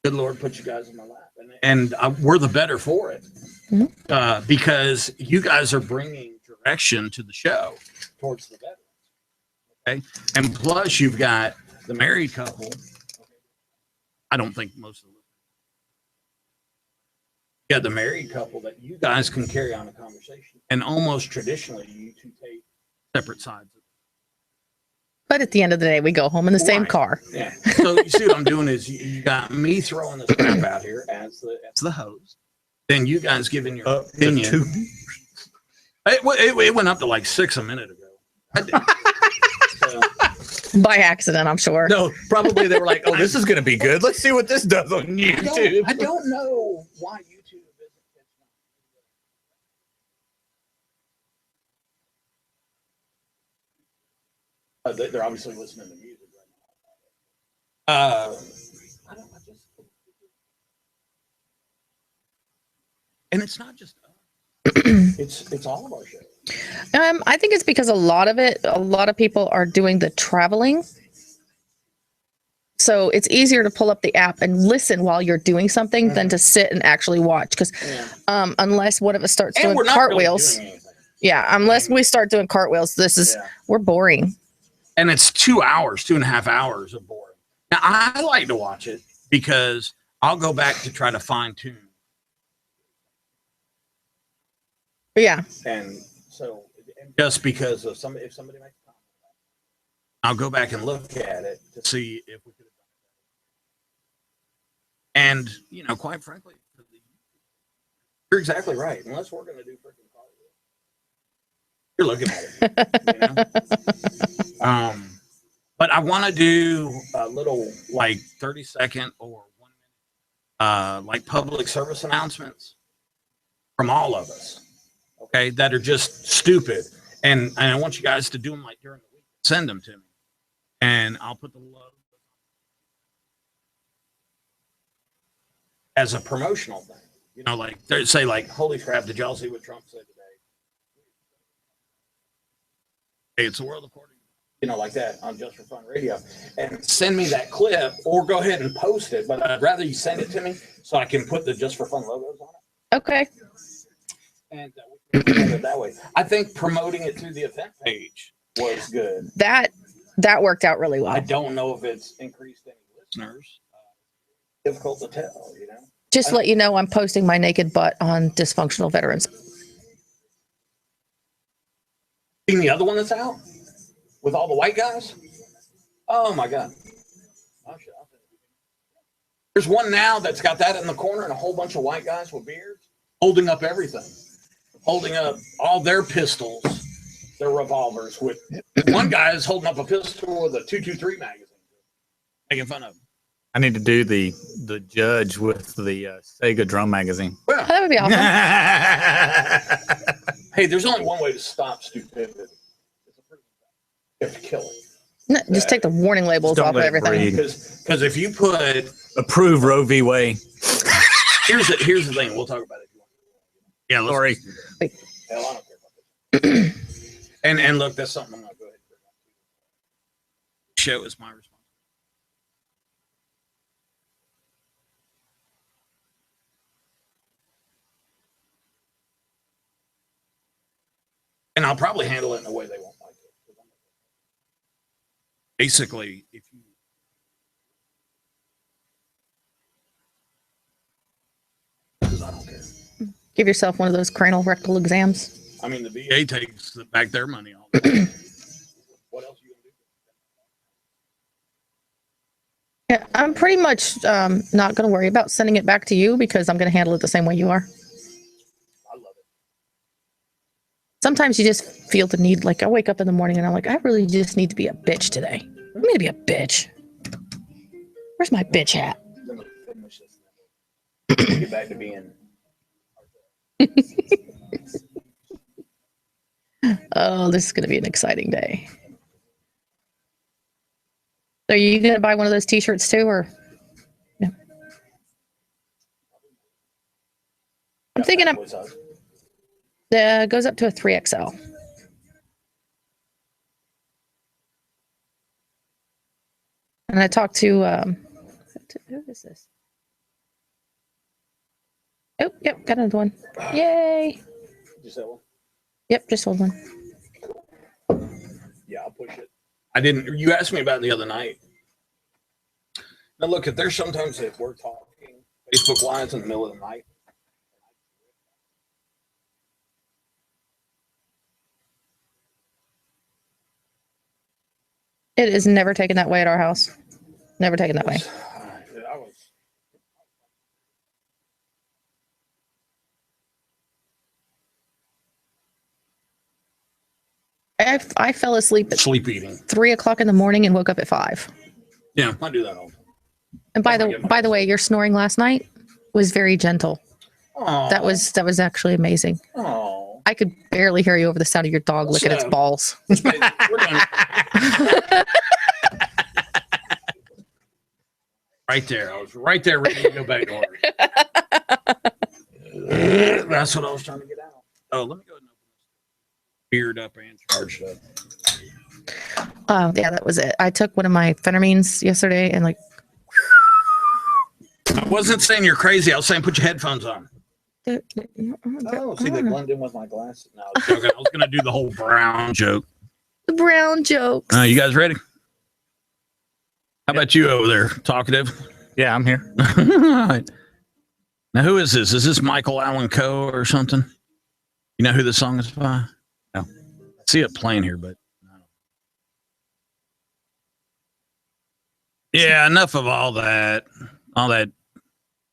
Good Lord put you guys in my lap, and we're the better for it, because you guys are bringing direction to the show towards the veterans. Okay, and plus you've got the married couple. I don't think most of them. You got the married couple that you guys can carry on a conversation, and almost traditionally you two take separate sides.
But at the end of the day, we go home in the same
Right.
car.
Yeah. So you see what I'm doing is you got me throwing this crap out here as the host. Then you guys giving your opinion. It went up to like 6 a minute ago. So,
By accident, I'm sure.
No, probably they were like, "Oh, this is going to be good. Let's see what this does on YouTube."
I don't know why YouTube isn't. They're obviously listening to music right now. I just, and it's not just us. It's all of our shows.
I think it's because a lot of people are doing the traveling. So it's easier to pull up the app and listen while you're doing something than to sit and actually watch. Because unless one of us starts doing cartwheels, unless we start doing cartwheels, we're boring.
And it's 2 hours, 2.5 hours of boring. Now I like to watch it because I'll go back to try to fine tune.
Yeah.
And so just because of if somebody makes a comment, I'll go back and look at it to see if we could have done it. And, quite frankly, you're exactly right. Unless we're going to do freaking cartwheels, you're looking at it. But I want to do a little 30-second or 1 minute public service announcements from all of us. Okay, that are just stupid, and I want you guys to do them during the week. Send them to me, and I'll put the logo as a promotional thing. Say holy crap! Did y'all see what Trump said today? Hey, it's the world according. Like that on Just for Fun Radio, and send me that clip, or go ahead and post it. But I'd rather you send it to me so I can put the Just for Fun logos on it.
Okay.
And we can do it that way. I think promoting it through the event page was good.
That worked out really well.
I don't know if it's increased any listeners. Difficult to tell,
Just to let you know, I'm posting my naked butt on Dysfunctional Veterans.
Seen the other one that's out with all the white guys? Oh my God! There's one now that's got that in the corner and a whole bunch of white guys with beards holding up everything. Holding up all their pistols, their revolvers. With one guy is holding up a pistol with a 223 magazine, making fun of him.
I need to do the judge with the Sega drum magazine.
Well,
that would be awesome.
Hey, there's only one way to stop stupidity. You have to kill it.
No, just take the warning labels off of everything.
Because if you put
approve Roe v. Wade.
Here's the thing. We'll talk about it. Yeah,
sorry.
Hell, I don't care about this. and look, that's something I'm gonna go ahead and bring up. Show is my responsibility. And I'll probably handle it in a way they won't like it. Basically, if you because I don't care.
Give yourself one of those cranial rectal exams.
I mean, the VA takes back their money all the time. What else are you
Yeah, I'm pretty much not going to worry about sending it back to you because I'm going to handle it the same way you are.
I love it.
Sometimes you just feel the need, I wake up in the morning and I'm like, I really just need to be a bitch today. I'm going to be a bitch. Where's my bitch hat?
Let me finish this. Get back to being.
Oh, this is going to be an exciting day. Are you going to buy one of those t-shirts too, or no? I'm thinking it goes up to a 3XL. And I talked to, who is this? Oh, yep, got another one. Yay.
Just that one?
Yep, just sold one.
Yeah, I'll push it. I didn't. You asked me about it the other night. Now, look, if there's sometimes if we're talking Facebook Lives in the middle of the night.
It is never taken that way at our house. Never taken that way. I fell asleep at
Sleep eating.
3 o'clock in the morning and woke up at 5.
Yeah, I do that all the time.
And by the way, your snoring last night was very gentle.
Aww.
That was actually amazing.
Oh,
I could barely hear you over the sound of your dog licking its balls.
we're done. Right there. I was right there ready to go back to work. That's what I was trying to get out. Oh, let me go ahead and open Beard up and charged up.
Yeah, that was it. I took one of my phentermines yesterday and like.
I wasn't saying you're crazy. I was saying put your headphones on.
Oh, see, they blend in with my glasses now.
Okay, I was going to do the whole brown joke.
The brown jokes.
You guys ready? How about you over there, talkative?
Yeah, I'm here.
All right. Now, who is this? Is this Michael Allen Coe or something? You know who this song is by?
No.
I see it playing here, but yeah, enough of all that. All that.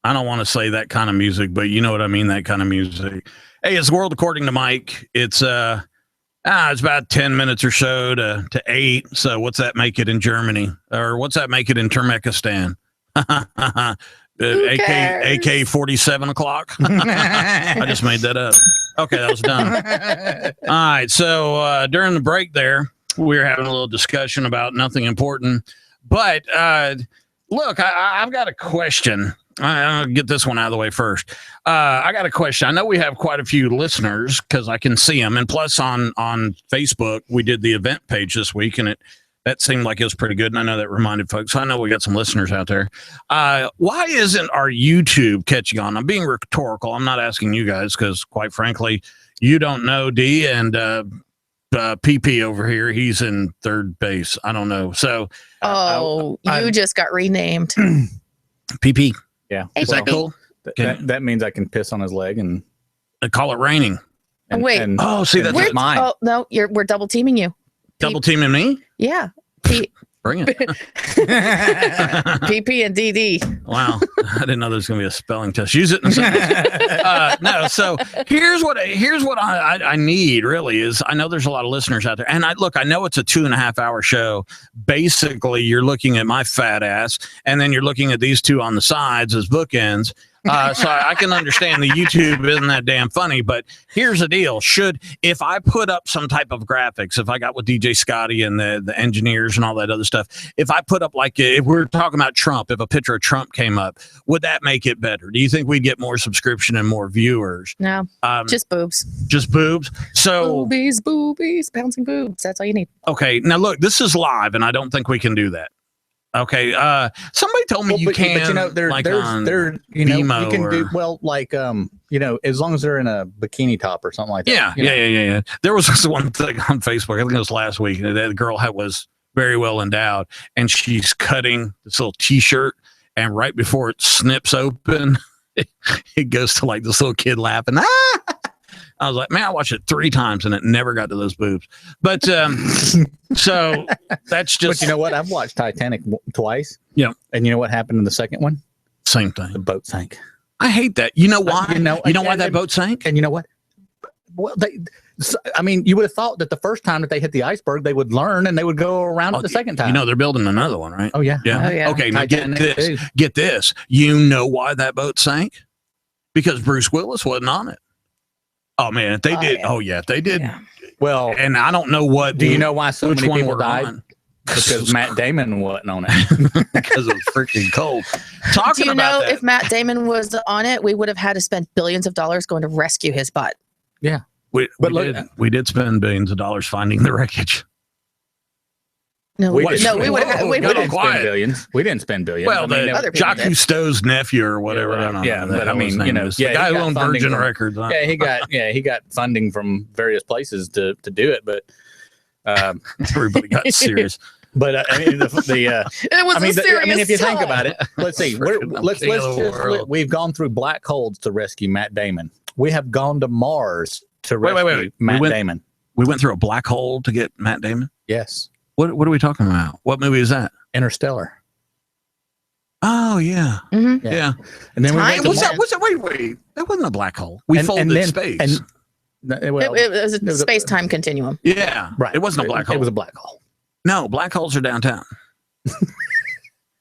I don't want to say that kind of music, but you know what I mean, that kind of music. Hey, it's World According to Mike. It's it's about 10 minutes or so to 8. So what's that make it in Germany? Or what's that make it in Turkmenistan? AK 47 o'clock. I just made that up. Okay, that was done. All right. So during the break there, we were having a little discussion about nothing important. But look, I've got a question. I'll get this one out of the way first. I got a question. I know we have quite a few listeners because I can see them. And plus on Facebook, we did the event page this week, and that seemed like it was pretty good. And I know that reminded folks. I know we got some listeners out there. Why isn't our YouTube catching on? I'm being rhetorical. I'm not asking you guys because, quite frankly, you don't know D and PP over here. He's in third base. I don't know. So,
you just got renamed.
PP.
Yeah.
Hey,
Is that cool?
That means I can piss on his leg and
Call it raining.
Wait.
See, that's
We're,
mine.
oh no, we're double teaming you.
Double teaming me.
Yeah.
Bring it.
PP and DD.
Wow, I didn't know there was going to be a spelling test. Use it in a sentence. No, so here's what I need really is I know there's a lot of listeners out there, and I know it's a 2.5 hour show. Basically, you're looking at my fat ass, and then you're looking at these two on the sides as bookends. So I can understand the YouTube isn't that damn funny, but here's the deal. If I put up some type of graphics, if I got with DJ Scotty and the engineers and all that other stuff, if I put up if we're talking about Trump, if a picture of Trump came up, would that make it better? Do you think we'd get more subscription and more viewers?
No, just boobs.
Just boobs. So
boobies, bouncing boobs. That's all you need.
Okay. Now look, this is live and I don't think we can do that. Okay. Somebody told me you can.
But you know, there you know,
Vimeo
you can do
or-
as long as they're in a bikini top or something like that.
Yeah. There was this one thing on Facebook. I think it was last week. That girl was very well endowed, and she's cutting this little T-shirt, and right before it snips open, it goes to like this little kid laughing. Ah! I was like, man, I watched it 3 times and it never got to those boobs. But so that's just.
But you know what? I've watched Titanic twice.
Yeah.
And you know what happened in the second one?
Same
The
thing.
boat sank.
I hate that. You know why?
You know
why that boat sank?
And you know what? Well, you would have thought that the first time that they hit the iceberg, they would learn and they would go around it the second time.
You know, they're building another one, right?
Oh yeah.
Yeah.
Oh, yeah.
Okay. Now
Titanic
get this.
too.
Get this. You know why that boat sank? Because Bruce Willis wasn't on it. Oh man, if they did.
Yeah.
Oh yeah, if they did.
Yeah.
Well,
And I don't know what.
do you know why so
which
many
one
people
we're
died?
on?
Because Matt Damon wasn't on it.
Because it was freaking cold.
Do
Talking
you
about
know
that.
if Matt Damon was on it, we would have had to spend billions of dollars going to rescue his butt.
we
but look-
did spend billions of dollars finding the wreckage.
No,
We
we
didn't-
would have.
Whoa,
We
got
would
didn't
have.
quiet.
spend billions. We didn't spend billions.
Well,
I mean,
other people
Jacques
did.
Cousteau's nephew or whatever.
Yeah,
I don't
yeah,
know.
but I
That
mean,
his name
you know,
is.
yeah,
the
he
guy who
got
owned
funding
Virgin
from-
Records. Huh?
he got funding from various places to do it, but
Everybody got serious.
but I mean
It was a serious
if you think
time.
about it, let's see.
Freaking king of the world.
We've gone through black holes to rescue Matt Damon. We have gone to Mars to
Wait,
rescue
wait.
Matt
We went-
Damon.
We went through a black hole to get Matt Damon.
Yes,
What are we talking about? What movie is that?
Interstellar.
Oh yeah,
Mhm.
yeah.
And then we
Time
went to
What's
was
that? What's that? Wait. That wasn't a black hole. We
And-
folded
and then-
space.
well,
It was
it
a
was a-
space-time continuum.
yeah,
right.
It wasn't a black hole.
It was a black hole.
No, black holes are downtown.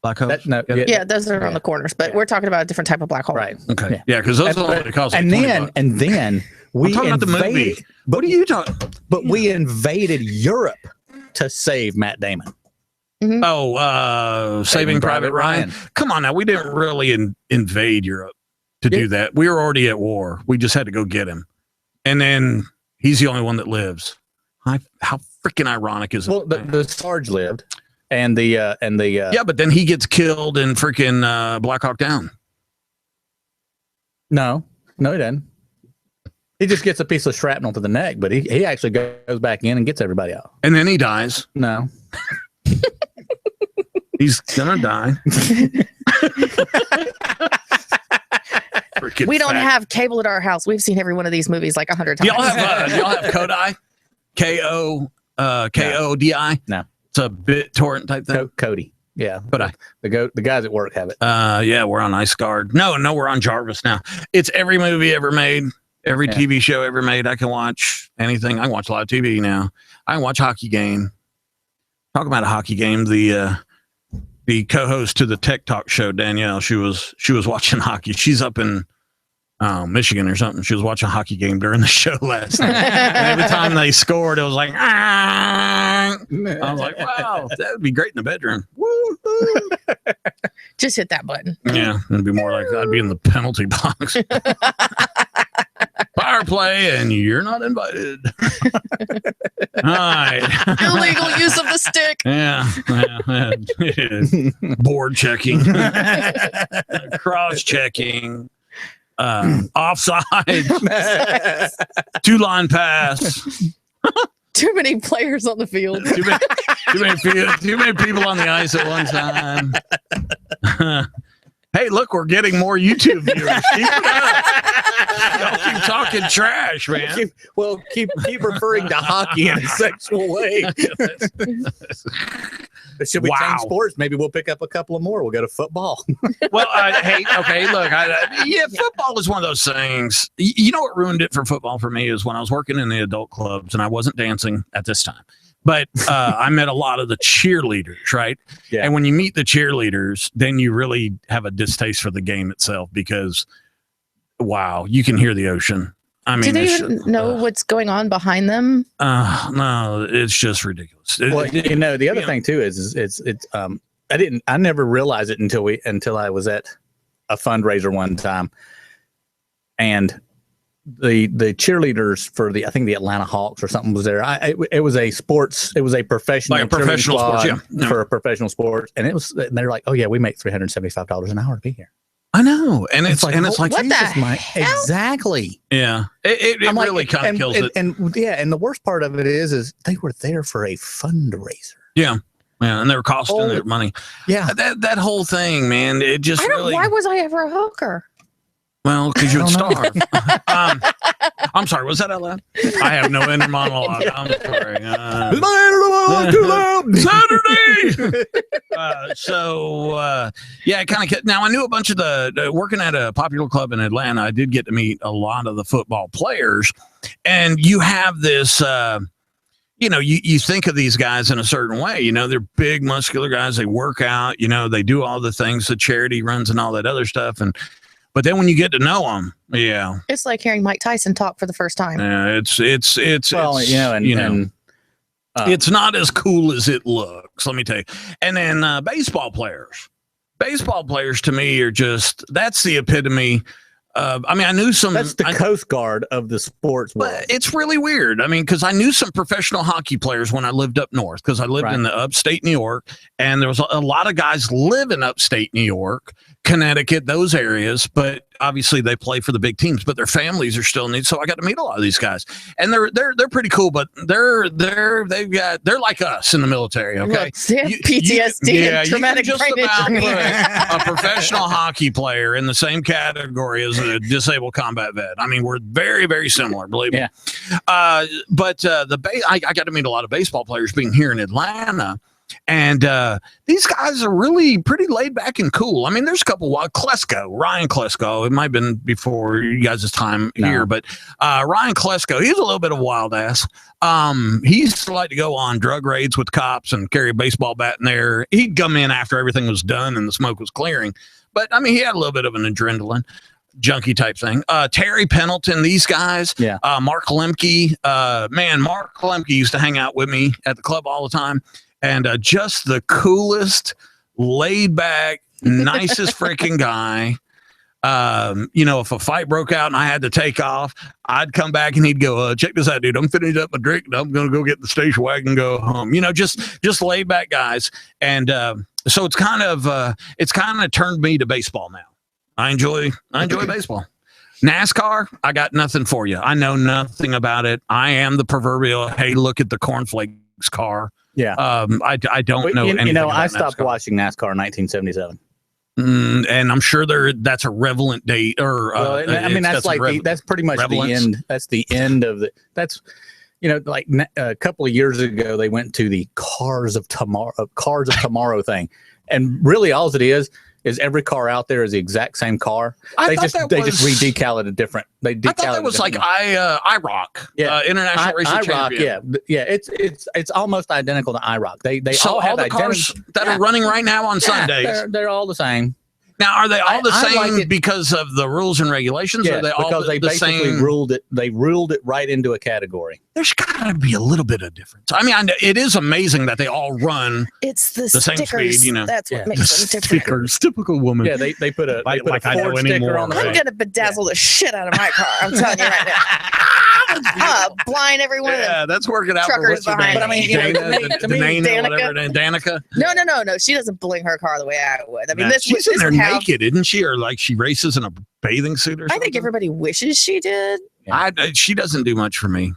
Black holes.
Yeah, those are on the corners, but we're talking about a different type of black hole.
Right.
Okay. Yeah, because those
And-
only cost like
And
20
then
bucks.
we
I'm talking about the movie.
invaded.
What are you talking?
But we invaded Europe to save Matt Damon.
Oh, Saving Private Ryan. Come on now, we didn't really invade Europe to do that. We were already at war. We just had to go get him, and then he's the only one that lives. How freaking ironic is it?
Well, the Sarge lived, and the
yeah, but then he gets killed in freaking Black Hawk Down.
no, he doesn't. He just gets a piece of shrapnel to the neck, but he actually goes back in and gets everybody out.
And then he dies.
No,
He's gonna die.
We don't have cable at our house. We've seen every one of these movies like 100 times.
Y'all have Kodai? Kodi?
No.
It's a BitTorrent type thing.
Cody. Yeah,
Kodai.
the guys at work have it.
Yeah, we're on Ice Guard. No, we're on Jarvis now. It's every movie ever made, every TV show ever made. I can watch anything. I can watch live TV now. I can watch hockey game. Talk about a hockey game. The co-host to the Tech Talk show, Danielle, she was watching hockey. She's up in Michigan or something. She was watching a hockey game during the show last night. And every time they scored, it was like, I was like, wow, that would be great in the bedroom. Woo-hoo.
Just hit that button.
Yeah, it'd be more like I'd be in the penalty box. Power play, and you're not invited. All right.
Illegal use of the stick.
Yeah. Board checking, cross checking, offside, 2-line pass.
Too many players on the field.
Too many people on the ice at one time. Hey, look, we're getting more YouTube viewers. Keep it up. Don't keep talking trash, man.
Keep referring to hockey in a sexual way. But should we change sports? Maybe we'll pick up a couple of more. We'll go to football.
Well, look, football is one of those things. You know what ruined it for football for me is when I was working in the adult clubs and I wasn't dancing at this time. But I met a lot of the cheerleaders, right?
Yeah.
And when you meet the cheerleaders, then you really have a distaste for the game itself because, wow, you can hear the ocean. I mean,
do they even know what's going on behind them?
No, it's just ridiculous.
Well, the other thing too is it's I never realized it until I was at a fundraiser one time, and the cheerleaders for I think the Atlanta Hawks or something was there. It was a professional,
like a professional sport,
for a professional sport, and they're like, oh yeah, we make $375 an hour to be here.
I know, and it's like
what the hell?
Exactly.
Yeah, it really kind of kills it.
And the worst part of it is they were there for a fundraiser.
Yeah, and they were costing their money.
Yeah,
that whole thing, man. It just
Why was I ever a hooker?
Well, because you would starve. I'm sorry. Was that out loud? I have no inner monologue. I'm sorry. Saturday. It kind of. Now I knew a bunch of the working at a popular club in Atlanta. I did get to meet a lot of the football players, and you have this. You think of these guys in a certain way. They're big, muscular guys. They work out. They do all the things, the charity runs, and all that other stuff, But then when you get to know them,
it's like hearing Mike Tyson talk for the first time.
Yeah, it's it's not as cool as it looks. Let me tell you. And then baseball players to me are that's the epitome. I knew some.
That's the Coast Guard of the sports world.
But it's really weird. Because I knew some professional hockey players when I lived up north, because I lived in the upstate New York, and there was a lot of guys live in upstate New York, Connecticut, those areas. But obviously they play for the big teams, but their families are still neat. So I got to meet a lot of these guys, and they're pretty cool. But they're like us in the military. Okay,
Look, PTSD and traumatic brain injury.
Put a professional hockey player in the same category as a disabled combat vet. We're very, very similar, believe me. I got to meet a lot of baseball players being here in Atlanta. And these guys are really pretty laid back and cool. There's a couple. Ryan Klesko. It might have been before you guys' time here, but Ryan Klesko, he's a little bit of a wild ass. He used to like to go on drug raids with cops and carry a baseball bat in there. He'd come in after everything was done and the smoke was clearing. But he had a little bit of an adrenaline junkie type thing. Terry Pendleton, these guys. Yeah. Mark Lemke. Mark Lemke used to hang out with me at the club all the time. And just the coolest, laid back, nicest freaking guy. If a fight broke out and I had to take off, I'd come back and he'd go, check this out, dude. I'm finishing up my drink and I'm going to go get the station wagon and go home. Just laid back guys. And so it's kind of turned me to baseball now. I enjoy baseball. NASCAR, I got nothing for you. I know nothing about it. I am the proverbial, hey, look at the cornflakes car.
Yeah.
I don't know anything about
I stopped
NASCAR.
watching NASCAR in 1977.
And I'm sure that's a relevant date or
that's pretty much
relevance.
the end. That's the end of a couple of years ago they went to the Cars of Tomorrow thing, and really all it is every car out there is the exact same car. They just redecal it a different. I thought
that was like IROC, International Racing Champion.
Yeah. It's almost identical to IROC. They
so
all have
the cars that are running right now on Sundays.
They're all the same.
Now, are they all the
I
same
like it
because of the rules and regulations?
Yeah,
Or are they all
because they
the
basically
same?
ruled it. They ruled it right into a category.
There's got to be a little bit of difference. I mean, it is amazing that they all run
It's the
same
stickers.
speed,
That's
Yeah.
what makes them different.
stickers. Typical woman.
Yeah, they put a
Like I know
Ford sticker
anymore,
on the
right?
I'm gonna bedazzle the shit out of my car. I'm telling you right now. Blind every one of them.
Yeah, that's working out.
Truckers
for what's her
behind
name?
But I mean,
to me,
Dana,
Danica.
whatever her name, Danica.
No. She doesn't bling her car the way I would. I mean,
Nah,
this
she's in
this
there
is how
naked, isn't she? Or like she races in a bathing suit or
I
something?
think everybody wishes she did.
She doesn't do much for me.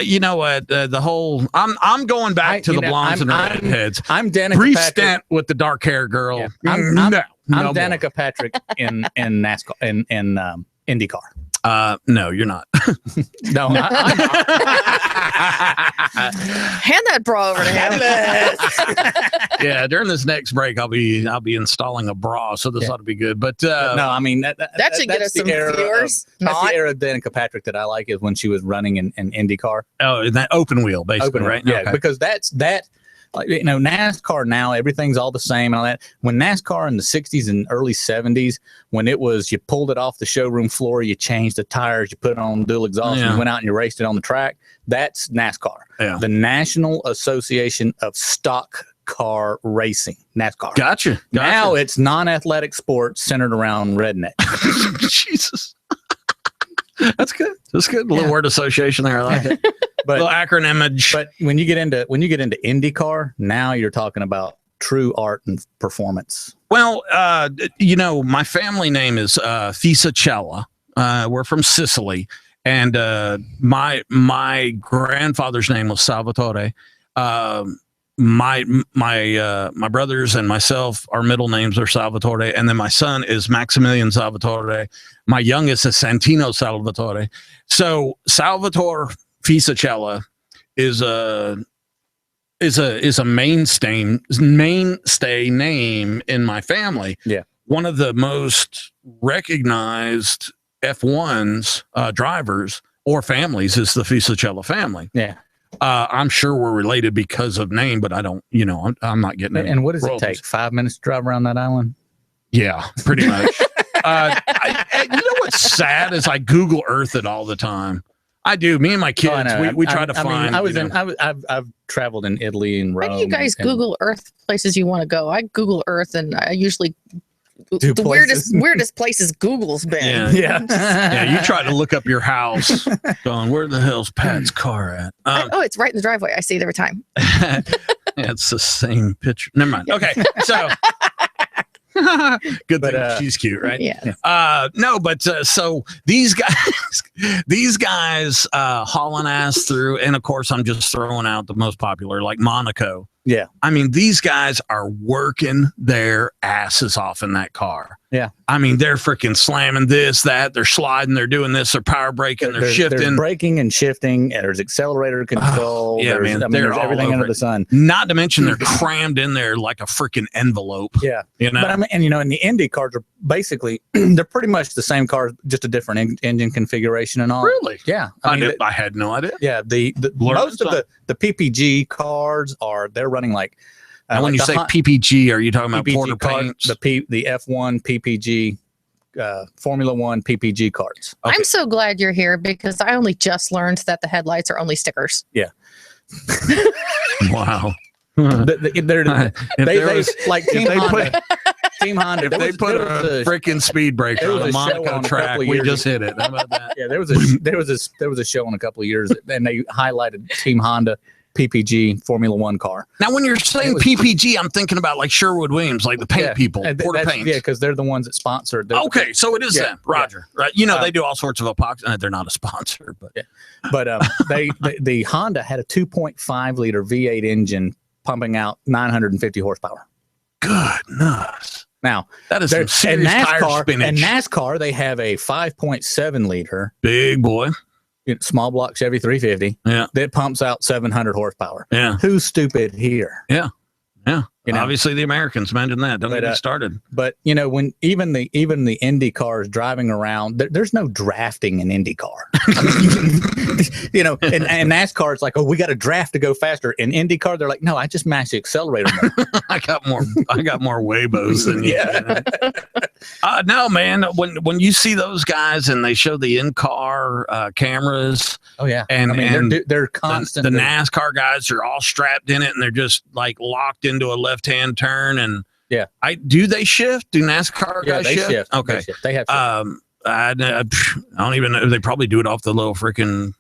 You know what? The whole I'm going back to the blondes and redheads.
I'm Danica
Brief
Patrick.
stint with the dark hair girl.
Yeah.
I'm
I'm
more.
Danica Patrick in NASCAR in IndyCar.
No, you're not.
No,
Hand that bra over to him.
Yeah, during this next break, I'll be installing a bra, so this ought to be good. But
no, I mean that
That should get
that's
us
the
some
era
viewers.
That's
Not.
the era of Danica Patrick that I like is when she was running in IndyCar.
oh, that open wheel, basically, right?
Yeah,
Okay.
because that's NASCAR now everything's all the same and all that. When NASCAR in the 60s and early 70s, when it was you pulled it off the showroom floor, you changed the tires, you put it on dual exhaust, and you went out and you raced it on the track. That's NASCAR.
Yeah.
The National Association of Stock Car Racing, NASCAR.
Gotcha.
Now it's non-athletic sports centered around redneck.
Jesus. That's good. That's good. A little word association there. I like it.
But
little acronymage.
But when you get into IndyCar, now you're talking about true art and performance.
Well, my family name is Fisichella. We're from Sicily, and my grandfather's name was Salvatore. My brothers and myself, our middle names are Salvatore, and then my son is Maximilian Salvatore. My youngest is Santino Salvatore. So Salvatore Fisichella is a mainstay name in my family.
Yeah.
One of the most recognized F1's drivers or families is the Fisichella family.
Yeah.
I'm sure we're related because of name, but I don't, I'm not getting it.
And what does it take? 5 minutes to drive around that island?
Yeah, pretty much. You know what's sad is I Google Earth it all the time. I do. Me and my kids, we try to find.
I've traveled in Italy and Rome.
Why do you guys Google Earth places you want to go? I Google Earth, and I usually
Do
the
places.
weirdest places Google's been.
Yeah. Yeah, you try to look up your house, going, where the hell's Pat's car at?
Oh, it's right in the driveway. I see it every time.
It's the same picture. Never mind. Okay, so good
But,
thing she's cute, right?
Yeah.
No, but so these guys hauling ass through, and of course I'm just throwing out the most popular, like Monaco.
Yeah.
I mean, these guys are working their asses off in that car.
Yeah.
I mean, they're freaking slamming this, that, they're sliding, they're doing this, they're power braking, they're shifting.
There's braking and shifting, and there's accelerator control.
yeah,
there's,
man,
there's
all
everything
over
under
it.
the sun.
Not to mention they're crammed in there like a freaking envelope.
Yeah.
You know?
But I mean, and in the Indy cars are basically, they're pretty much the same cars, just a different engine configuration and all.
Really?
Yeah.
I had no idea.
Yeah. The
Learn
most of the PPG cars they're running like.
And when
like
you
the
say PPG, are you talking about
PPG
Porter
cars,
paints?
the F1 PPG, Formula One PPG cards.
Okay.
I'm so glad you're here because I only just learned that the headlights are only stickers.
Wow.
They're,
If
they
there was-
like
if
Team
they
Honda. Team Honda.
If they put a freaking speed breaker
there
on
was
a
a show
Monaco
on a
track,
couple of
we
years
just hit it. How about that?
Yeah, there was a show in a couple of years, and they highlighted Team Honda PPG Formula One car.
Now, when you're saying PPG, I'm thinking about like Sherwood Williams, like the paint people,
And
Porter
that's-
Paints.
Yeah, because they're the ones that sponsored.
Okay, so it is
Yeah,
them, Roger. Right? You know, they do all sorts of epoxy. They're not a sponsor, but
But the Honda had a 2.5 liter V8 engine pumping out 950 horsepower.
goodness,
Now,
that is
they're-
some
and
serious tire
NASCAR,
spinach.
and NASCAR, they have a 5.7 liter
Big boy.
small block Chevy 350
Yeah.
that pumps out 700 horsepower.
Yeah.
Who's stupid here?
Yeah.
You know,
Obviously, the Americans. Imagine that. Don't
But,
get me started.
but you know, when even the Indy cars driving around, there's no drafting in Indy car. I mean, you know, and NASCAR, it's like, oh, we got to draft to go faster. In Indy car, they're like, no, I just mash the accelerator.
I got more Weibos than you.
Yeah.
No, man. When you see those guys and they show the in-car cameras,
Oh yeah,
And-
I mean,
and
they're
the
constant.
NASCAR guys are all strapped in it and they're just like locked into a left-hand turn. And
Yeah.
do they shift? Do NASCAR
yeah,
guys
they
shift?
shift.
Okay.
They shift. They have.
I don't even know. They probably do it off the little freaking.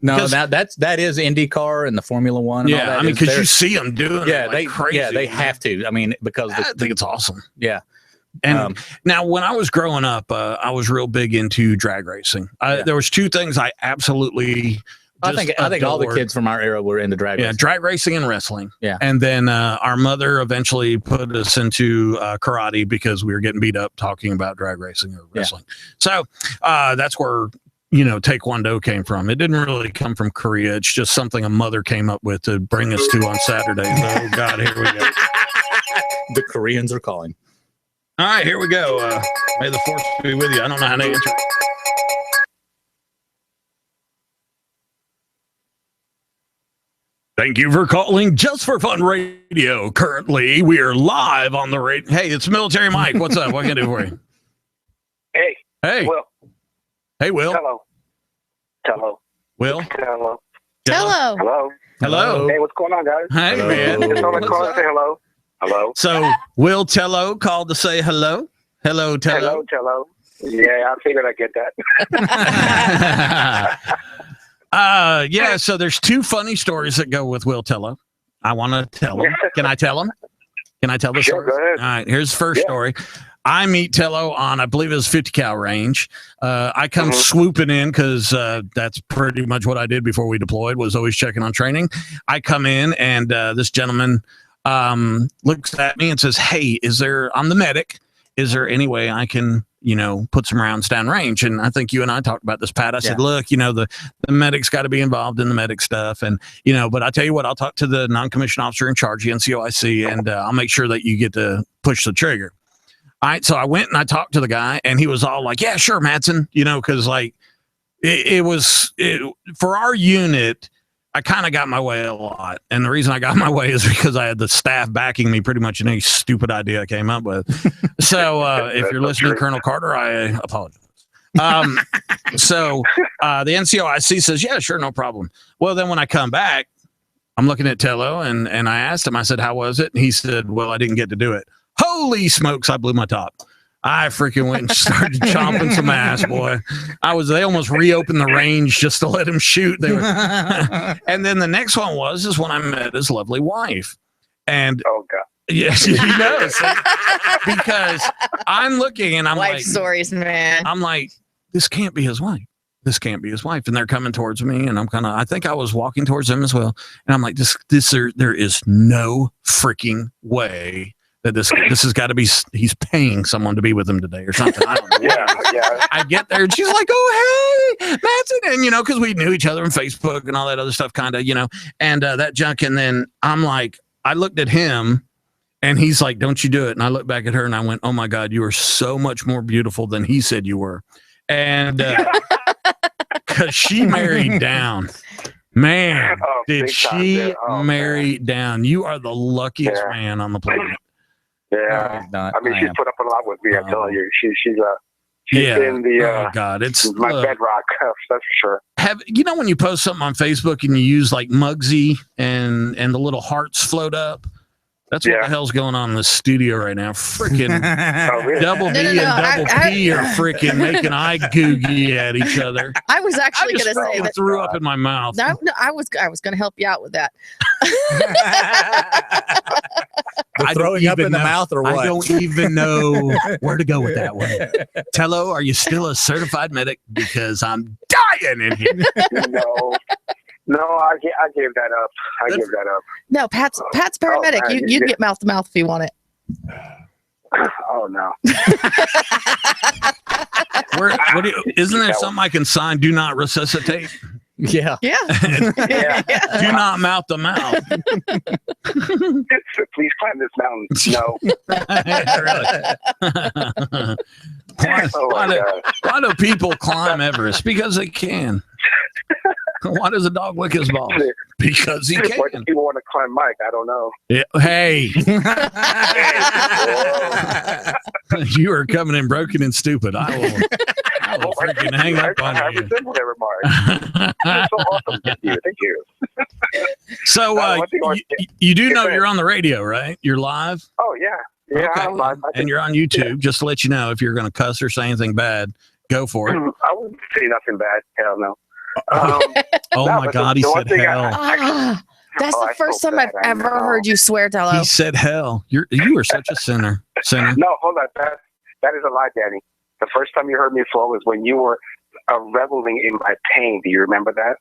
no,
because-
that is IndyCar and the Formula One. And all
Yeah,
that
I mean,
is
because
their-
you see them doing
yeah,
it like crazy.
they have to. I mean, because
I think it's awesome.
yeah.
And now, when I was growing up, I was real big into drag racing.
Yeah.
There was two things I absolutely.
I think all the
adored.
kids from our era were into drag
Yeah,
racing.
drag racing and wrestling.
Yeah.
And then our mother eventually put us into karate because we were getting beat up talking about drag racing or wrestling. So that's where, Taekwondo came from. It didn't really come from Korea. It's just something a mother came up with to bring us to on Saturdays. Oh, God, here we go.
The Koreans are calling.
All right, here we go. May the force be with you. I don't know how to answer. Thank you for calling Just for Fun Radio. Currently, we are live on the radio. Hey, it's Military Mike. What's up? What can I do for you?
Hey,
Hey,
Will.
hey, Will.
Hello. Hello.
Will.
Hello.
Hello.
Hello.
Hello.
Hey, what's going on, guys?
Hey,
Hello.
man.
Just on the
What's
call to
up?
say hello. Hello.
So, Will Tello called to say hello. Hello, Tello.
Hello. Yeah, I figured I'd get that.
Yeah, so there's two funny stories that go with Will Tello. I want to tell them. Can I tell them? Can I tell the
Sure,
story?
go ahead.
All right, here's the first
Yeah.
story. I meet Tello on, I believe it was 50 cal range. I come swooping in because that's pretty much what I did before we deployed, was always checking on training. I come in and this gentleman looks at me and says, hey, I'm the medic. Is there any way I can, put some rounds down range? And I think you and I talked about this, Pat. I said, look, the medic's got to be involved in the medic stuff. And, but I tell you what, I'll talk to the non-commissioned officer in charge, the NCOIC, and I'll make sure that you get to push the trigger. All right. So I went and I talked to the guy and he was all like, yeah, sure, Madsen, cause like it was for our unit. I kind of got my way a lot. And the reason I got my way is because I had the staff backing me pretty much in any stupid idea I came up with. So if you're listening, Colonel Carter, I apologize. So the NCOIC says, yeah, sure, no problem. Well, then when I come back, I'm looking at Tello and I asked him, I said, how was it? And he said, well, I didn't get to do it. Holy smokes, I blew my top. I freaking went and started chomping some ass, boy. They almost reopened the range just to let him shoot. They were, and then the next one is when I met his lovely wife. And
Oh, God.
yes, he knows. Because I'm looking and I'm
Life
like,
stories, man.
I'm like, this can't be his wife. This can't be his wife. And they're coming towards me. And I think I was walking towards them as well. And I'm like, there is no freaking way that this has got to be, he's paying someone to be with him today or something. I don't know.
Yeah.
I get there and she's like, oh, hey, Madsen. And, because we knew each other on Facebook and all that other stuff, kind of, and that junk. And then I'm like, I looked at him and he's like, don't you do it. And I looked back at her and I went, oh my God, you are so much more beautiful than he said you were. And because she married down. Man,
Oh,
did
big time,
she
dude. Oh,
marry down? You are the luckiest
Yeah.
man on the planet.
Yeah.
He's not.
I mean,
I
she's
am.
put up a lot with me. I'm
Oh.
telling you, she's
Yeah.
been the
Oh God, it's
my bedrock. That's for sure.
when you post something on Facebook and you use like Muggsy and the little hearts float up, That's what
Yeah.
the hell's going on in the studio right now. Freaking
Oh, really?
double
No,
B
no, no,
and double P are freaking making eye googie at each other.
I was actually
I
going
just
to say that.
threw up in my mouth.
No, I was going to help you out with that.
The
I don't
throwing up
even
in the
know.
mouth or
I
what?
don't even know where to go with that one. Tello, are you still a certified medic? Because I'm dying in here.
No, I gave that up. I gave that up.
No, Pat's paramedic.
man,
You get mouth to mouth if you want it.
Oh no.
Isn't there something I can sign? Do not resuscitate.
Yeah.
Yeah.
Yeah.
Do not mouth to mouth.
Please climb this mountain. No.
Why,
Oh
why
my
do,
God.
why do people climb Everest? Because they can. Why does a dog lick his balls? Because he
Why do
can.
people want to climb Mike? I don't know.
Yeah, hey, you are coming in broken and stupid. I will freaking hang up on
I
you.
resemble that remark. That's so awesome. Thank you. Thank you.
So
one thing I was-
you do know you're on the radio, right? You're live.
Oh yeah. Yeah.
Okay.
I'm live.
And you're on YouTube. Just to let you know, if you're going to cuss or say anything bad, go for it.
I wouldn't say nothing bad. Hell no.
Oh
No,
my
but
God, he
the one
said
thing
hell.
Ah, that's
Oh,
the
I
first
felt
time I've
bad. I
ever
know.
heard you swear, Tello.
He said hell. You are such a sinner.
No, hold on. That is a lie, Danny. The first time you heard me fall was when you were reveling in my pain. Do you remember that?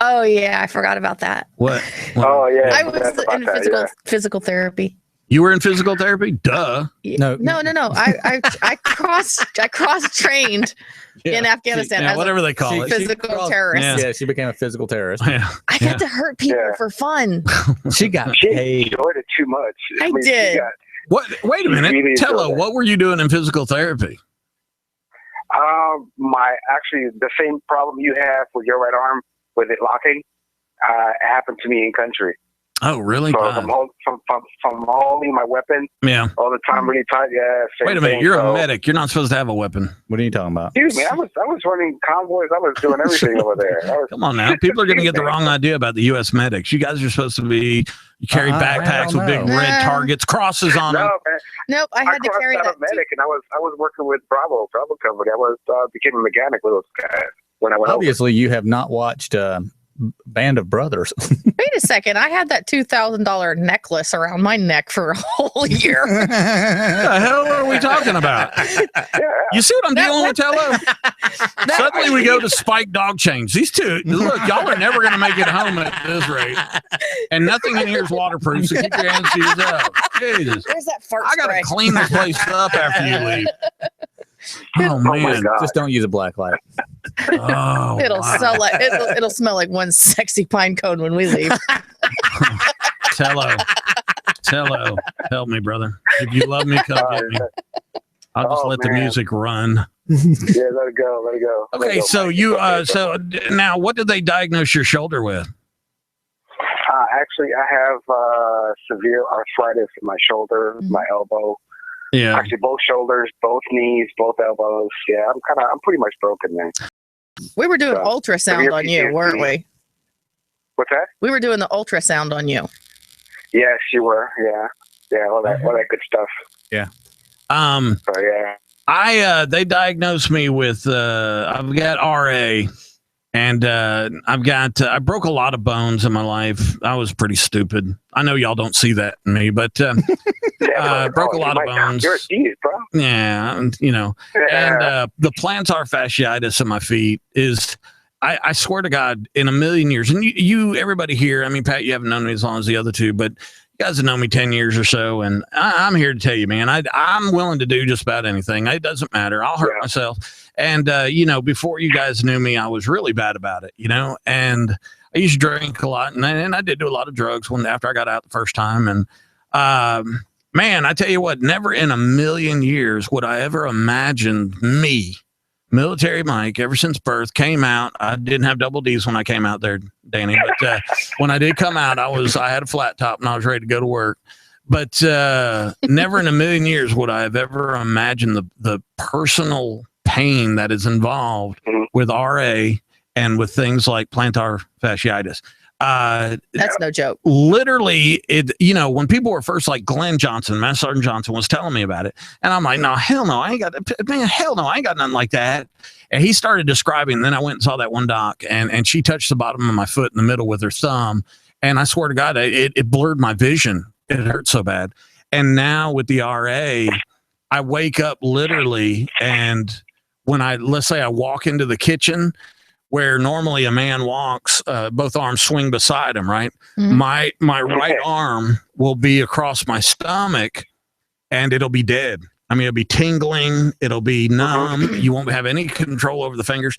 Oh yeah, I forgot about that.
What?
Oh yeah.
I was
that's about
in
that,
physical therapy.
You were in physical therapy? Duh.
No.
No. I cross trained in Afghanistan
Yeah,
as
whatever they call it.
physical terrorist.
Yeah.
Yeah, she became a physical terrorist.
Yeah.
I got to hurt people
Yeah.
for fun.
She got
She
paid.
enjoyed it too much.
I
mean, she
did.
got-
What? Wait a minute.
Really
Tello,
enjoyed it.
what were you doing in physical therapy?
Actually the same problem you have with your right arm with it locking, happened to me in country.
Oh, really?
So
God.
from holding my weapon
Yeah.
all the time really tight. Yeah. same
Wait a minute.
thing.
You're
So-
a medic. You're not supposed to have a weapon.
What are you talking about?
Excuse me, I was running convoys. I was doing everything over there.
Come on now. People are going to get the wrong idea about the U.S. medics. You guys are supposed to be, you carry
I
backpacks
don't
with big
know.
red
Nah.
targets, crosses on them.
No, man.
Nope, I had to
crossed
carry
out
that.
of medic, and I was working with Bravo Company. I was became a mechanic with those guys when I went over.
Obviously, you have not watched Band of Brothers.
Wait a second, I had that $2,000 necklace around my neck for a whole year.
What the hell are we talking about?
Yeah,
You see what I'm
That
dealing with, Tello? Suddenly we go to Spike Dog Chains. These two, look, y'all are never going to make it home at this rate. And nothing in here is waterproof, so keep your hands to yourself. Jesus.
Where's that fart
I got
spray?
to clean this place up after you leave. Oh,
my
man.
God.
Just don't use a black light.
Oh,
It'll
wow.
smell like it'll smell like one sexy pine cone when we leave.
Tello, help me, brother. If you love me, come get me. I'll just
Oh,
let the
man.
music run.
Yeah, let it go. Let it go. Let it
Okay,
go,
so
Mike.
you,
Okay,
now what did they diagnose your shoulder with?
actually, I have severe arthritis in my shoulder,
Mhm.
my elbow.
Yeah.
Actually, both shoulders, both knees, both elbows. Yeah, I'm pretty much broken, man.
We were doing
So,
ultrasound
severe
on you, weren't we?
What's that?
We were doing the ultrasound on you.
Yes, you were. Yeah, all that good stuff.
Um,
So yeah.
they diagnosed me with I've got RA, and I broke a lot of bones in my life. I was pretty stupid. I know y'all don't see that in me, but
Yeah,
broke a
you
lot of
might-
bones.
You're a genius, bro.
yeah, and, you know,
Yeah.
and the plantar fasciitis in my feet is. I swear to God, in a million years, and you, everybody here, I mean, Pat, you haven't known me as long as the other two, but you guys have known me 10 years or so, and I'm here to tell you, man, I'm willing to do just about anything. It doesn't matter. I'll hurt myself. And, you know, before you guys knew me, I was really bad about it, you know, and I used to drink a lot, and I did do a lot of drugs after I got out the first time. And, man, I tell you what, never in a million years would I ever imagine me, Military Mike, ever since birth, came out. I didn't have double D's when I came out there, Danny, but when I did come out, I had a flat top and I was ready to go to work. But never in a million years would I have ever imagined the personal pain that is involved with RA and with things like plantar fasciitis.
That's no joke.
Literally, when people were first like Glenn Johnson, Master Sergeant Johnson was telling me about it, and I'm like, no, hell no, I ain't got nothing like that. And he started describing, and then I went and saw that one doc, and she touched the bottom of my foot in the middle with her thumb, and I swear to God, it blurred my vision. It hurt so bad. And now with the RA, I wake up literally, and when let's say I walk into the kitchen, where normally a man walks, both arms swing beside him, right?
Mhm.
My right arm will be across my stomach, and it'll be dead. I mean, it'll be tingling. It'll be numb. You won't have any control over the fingers.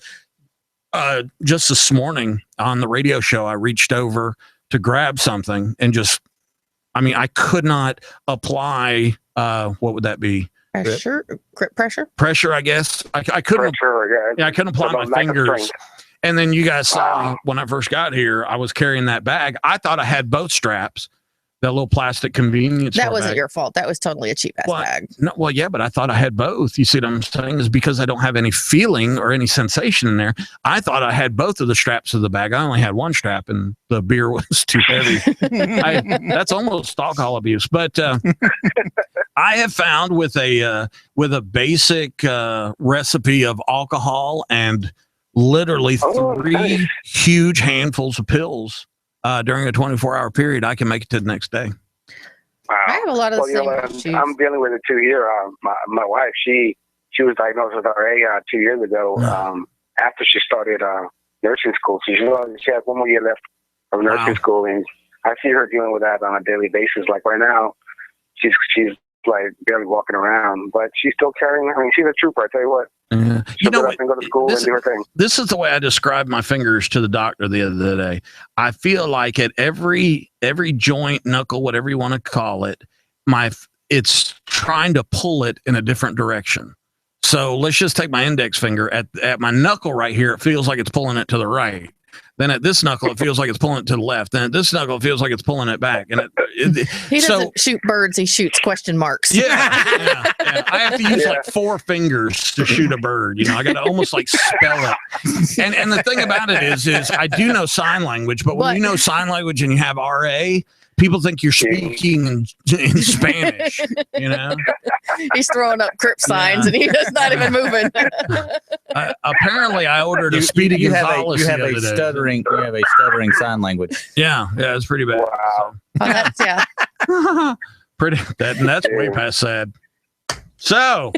Just this morning on the radio show, I reached over to grab something and I could not apply, what would that be?
Grip pressure.
Pressure, I guess. I couldn't.
Pressure,
Yeah, I couldn't apply
So
my
lack of
fingers.
strength.
And then you guys saw
Wow.
when I first got here, I was carrying that bag. I thought I had both straps, that little plastic convenience
That
store
wasn't
bag.
your fault. That was totally a cheap ass
Well,
bag.
No, well, yeah, but I thought I had both. You see what I'm saying? Is because I don't have any feeling or any sensation in there. I thought I had both of the straps of the bag. I only had one strap, and the beer was too heavy. That's almost alcohol abuse. But I have found with a basic recipe of alcohol and literally
Oh,
3
nice.
huge handfuls of pills during a 24-hour period, I can make it to the next day.
Wow.
I have a lot of the
Well, you know,
same issues.
I'm dealing with it too here. My wife, she was diagnosed with RA 2 years ago. After she started nursing school, so she has 1 more year left of nursing
Wow.
school, and I see her dealing with that on a daily basis. Like right now, she's like barely walking around, but she's still carrying. I mean, she's a trooper. I tell you what.
You
She'll
know
get
what?
up and go to school and do her thing.
This is the way I described my fingers to the doctor the other day. I feel like at every joint, knuckle, whatever you want to call it, it's trying to pull it in a different direction. So let's just take my index finger at my knuckle right here. It feels like it's pulling it to the right. Then at this knuckle, it feels like it's pulling it to the left. Then at this knuckle, it feels like it's pulling it back. And
He
so-
doesn't shoot birds. He shoots question marks.
yeah. I have to use like 4 fingers to shoot a bird. I got to almost like spell it. And the thing about it is I do know sign language, but when
What?
you know sign language and you have RA, people think you're speaking in Spanish.
He's throwing up crip signs and he's not even moving.
Apparently, I ordered a Speedy
you have
Gonzales
you have
the
a
other day.
stuttering you have a stuttering sign language.
Yeah, it's pretty bad.
Wow.
Oh,
That's way past sad. So,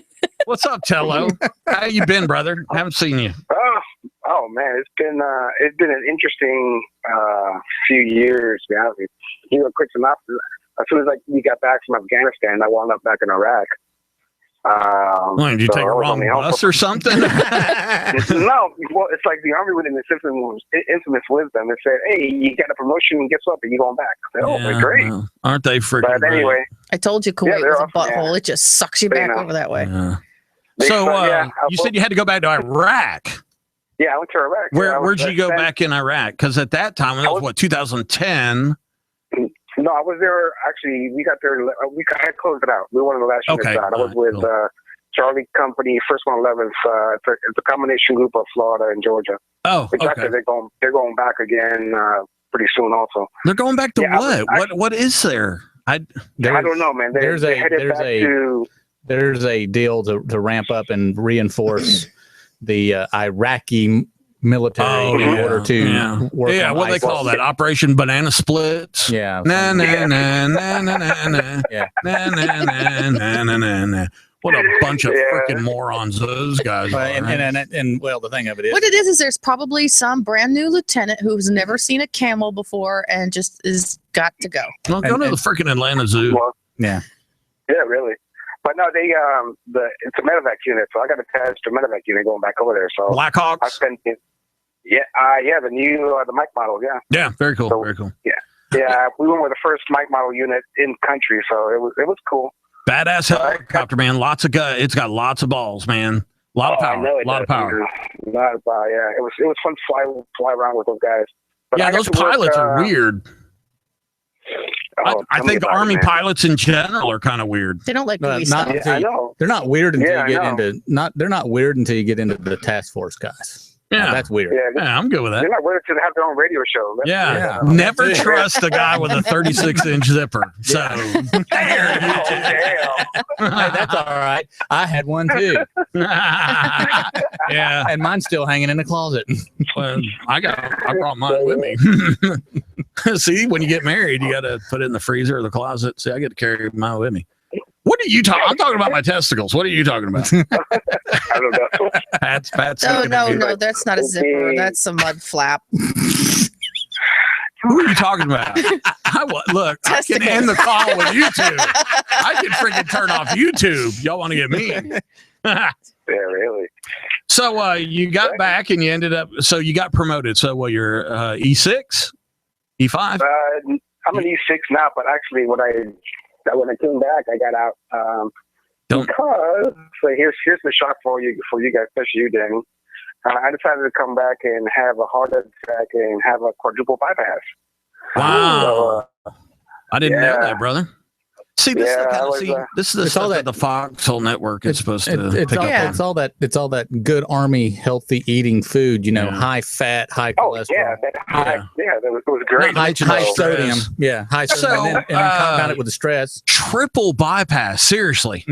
what's up, Tello? How you been, brother? Haven't seen you.
Oh man, it's been an interesting few years. To be honest with you. A quick synopsis. As soon as we got back from Afghanistan, I wound up back in Iraq.
Why, did you
so
take
I
a
was
wrong
on the Alpha-
bus or something?
No, well, it's like the Army within its infamous wisdom. It said, "Hey, you got a promotion, and guess what? But you're going back." I said,
Yeah,
great.
well, aren't they freaking
But
great?
anyway,
I told you Kuwait
they're
was a
awesome,
butthole.
yeah.
It just sucks you
They
back
know.
over that way.
Yeah.
Big
So,
fun, yeah.
you said you had to go back to Iraq.
Yeah, I went to Iraq. Yeah, I
Where'd
was-
you go
that-
back in Iraq? Because at that time, that was what, 2010?
No, I was there. Actually, we got there. I closed it out. We were one of the last units
Okay,
out. I was
alright,
with
cool.
Charlie Company, First 111th. It's a combination group of Florida and Georgia.
Oh,
Which
okay.
actually they're going back again pretty soon. Also,
They're going back to
Yeah,
what is there?
I don't know, man.
there's
They
a-
headed
there's
back
a-
to.
There's a deal to ramp up and reinforce the Iraqi military in order to work on
what they
ISIS.
call that, Operation Banana Splits.
Yeah.
Na na na na na na na.
Yeah.
Na na na na na na na. What a bunch of
Yeah.
freaking morons those guys are.
And well, the thing of it is,
What it is there's probably some brand new lieutenant who's never seen a camel before and just is got to go.
Well, go to the freaking Atlanta Zoo.
Well,
yeah.
yeah, really. But no, it's a medevac unit, so I got attached to a medevac unit going back over there. So I
Blackhawks.
spent it. Yeah, the new the Mike model. Yeah,
Yeah, very cool.
So-
Very cool.
yeah. We went with the first Mike model unit in country, so it was cool.
Badass helicopter, man. Lots of it's got lots of balls, man. A lot of
I
power.
know
A
it
lot of
does.
power.
A lot of power. Yeah, it was fun to fly around with those guys. But
Yeah,
I got
those
to work,
pilots are weird. I
tell me
think
about it,
Army
man.
pilots in general are kind of weird.
They don't like
No,
gooey
not-
stuff.
Yeah, I know.
They're not weird until
Yeah,
you get
I know.
into they're not weird until you get into the task force guys.
Yeah.
That's weird.
Yeah,
Yeah, I'm good with that.
they're not willing to have their own radio show.
Yeah.
Yeah.
Never trust a guy with a 36-inch zipper. So,
Damn.
Hey, that's all right. I had one too,
yeah.
and mine's still hanging in the closet.
Well, I brought mine with me. See, when you get married, you got to put it in the freezer or the closet. See, I get to carry mine with me. What are you talking? I'm talking about my testicles. What are you talking about?
I don't know.
Pat's.
No,
looking
no,
at you.
no, that's not a zipper. That's a mud flap.
Who are you talking about? Look, I can end the call with YouTube. I can freaking turn off YouTube. Y'all want to get mean?
Yeah, really.
So you got back and you ended up. So you got promoted. So you're E6, E5.
I'm an E6 now, but actually, when I came back, I got out
Don't-
because. So here's the shock for you guys, especially you, Danny. I decided to come back and have a heart attack and have a quadruple bypass.
Wow.
So,
I didn't know
yeah.
that, brother. See, this is the
Yeah,
kind
I
of,
was,
see, this is the
It's all
stuff that
that-
the Foxhole Network is supposed to
It's
pick
all,
up
Yeah.
on.
it's all that good army healthy eating food. You know,
Yeah.
high fat, high
oh
cholesterol.
yeah, that was great.
Not
High,
mention
high
the
sodium,
stress.
yeah, high
So,
sodium, and then compound it with the stress.
Triple bypass, seriously.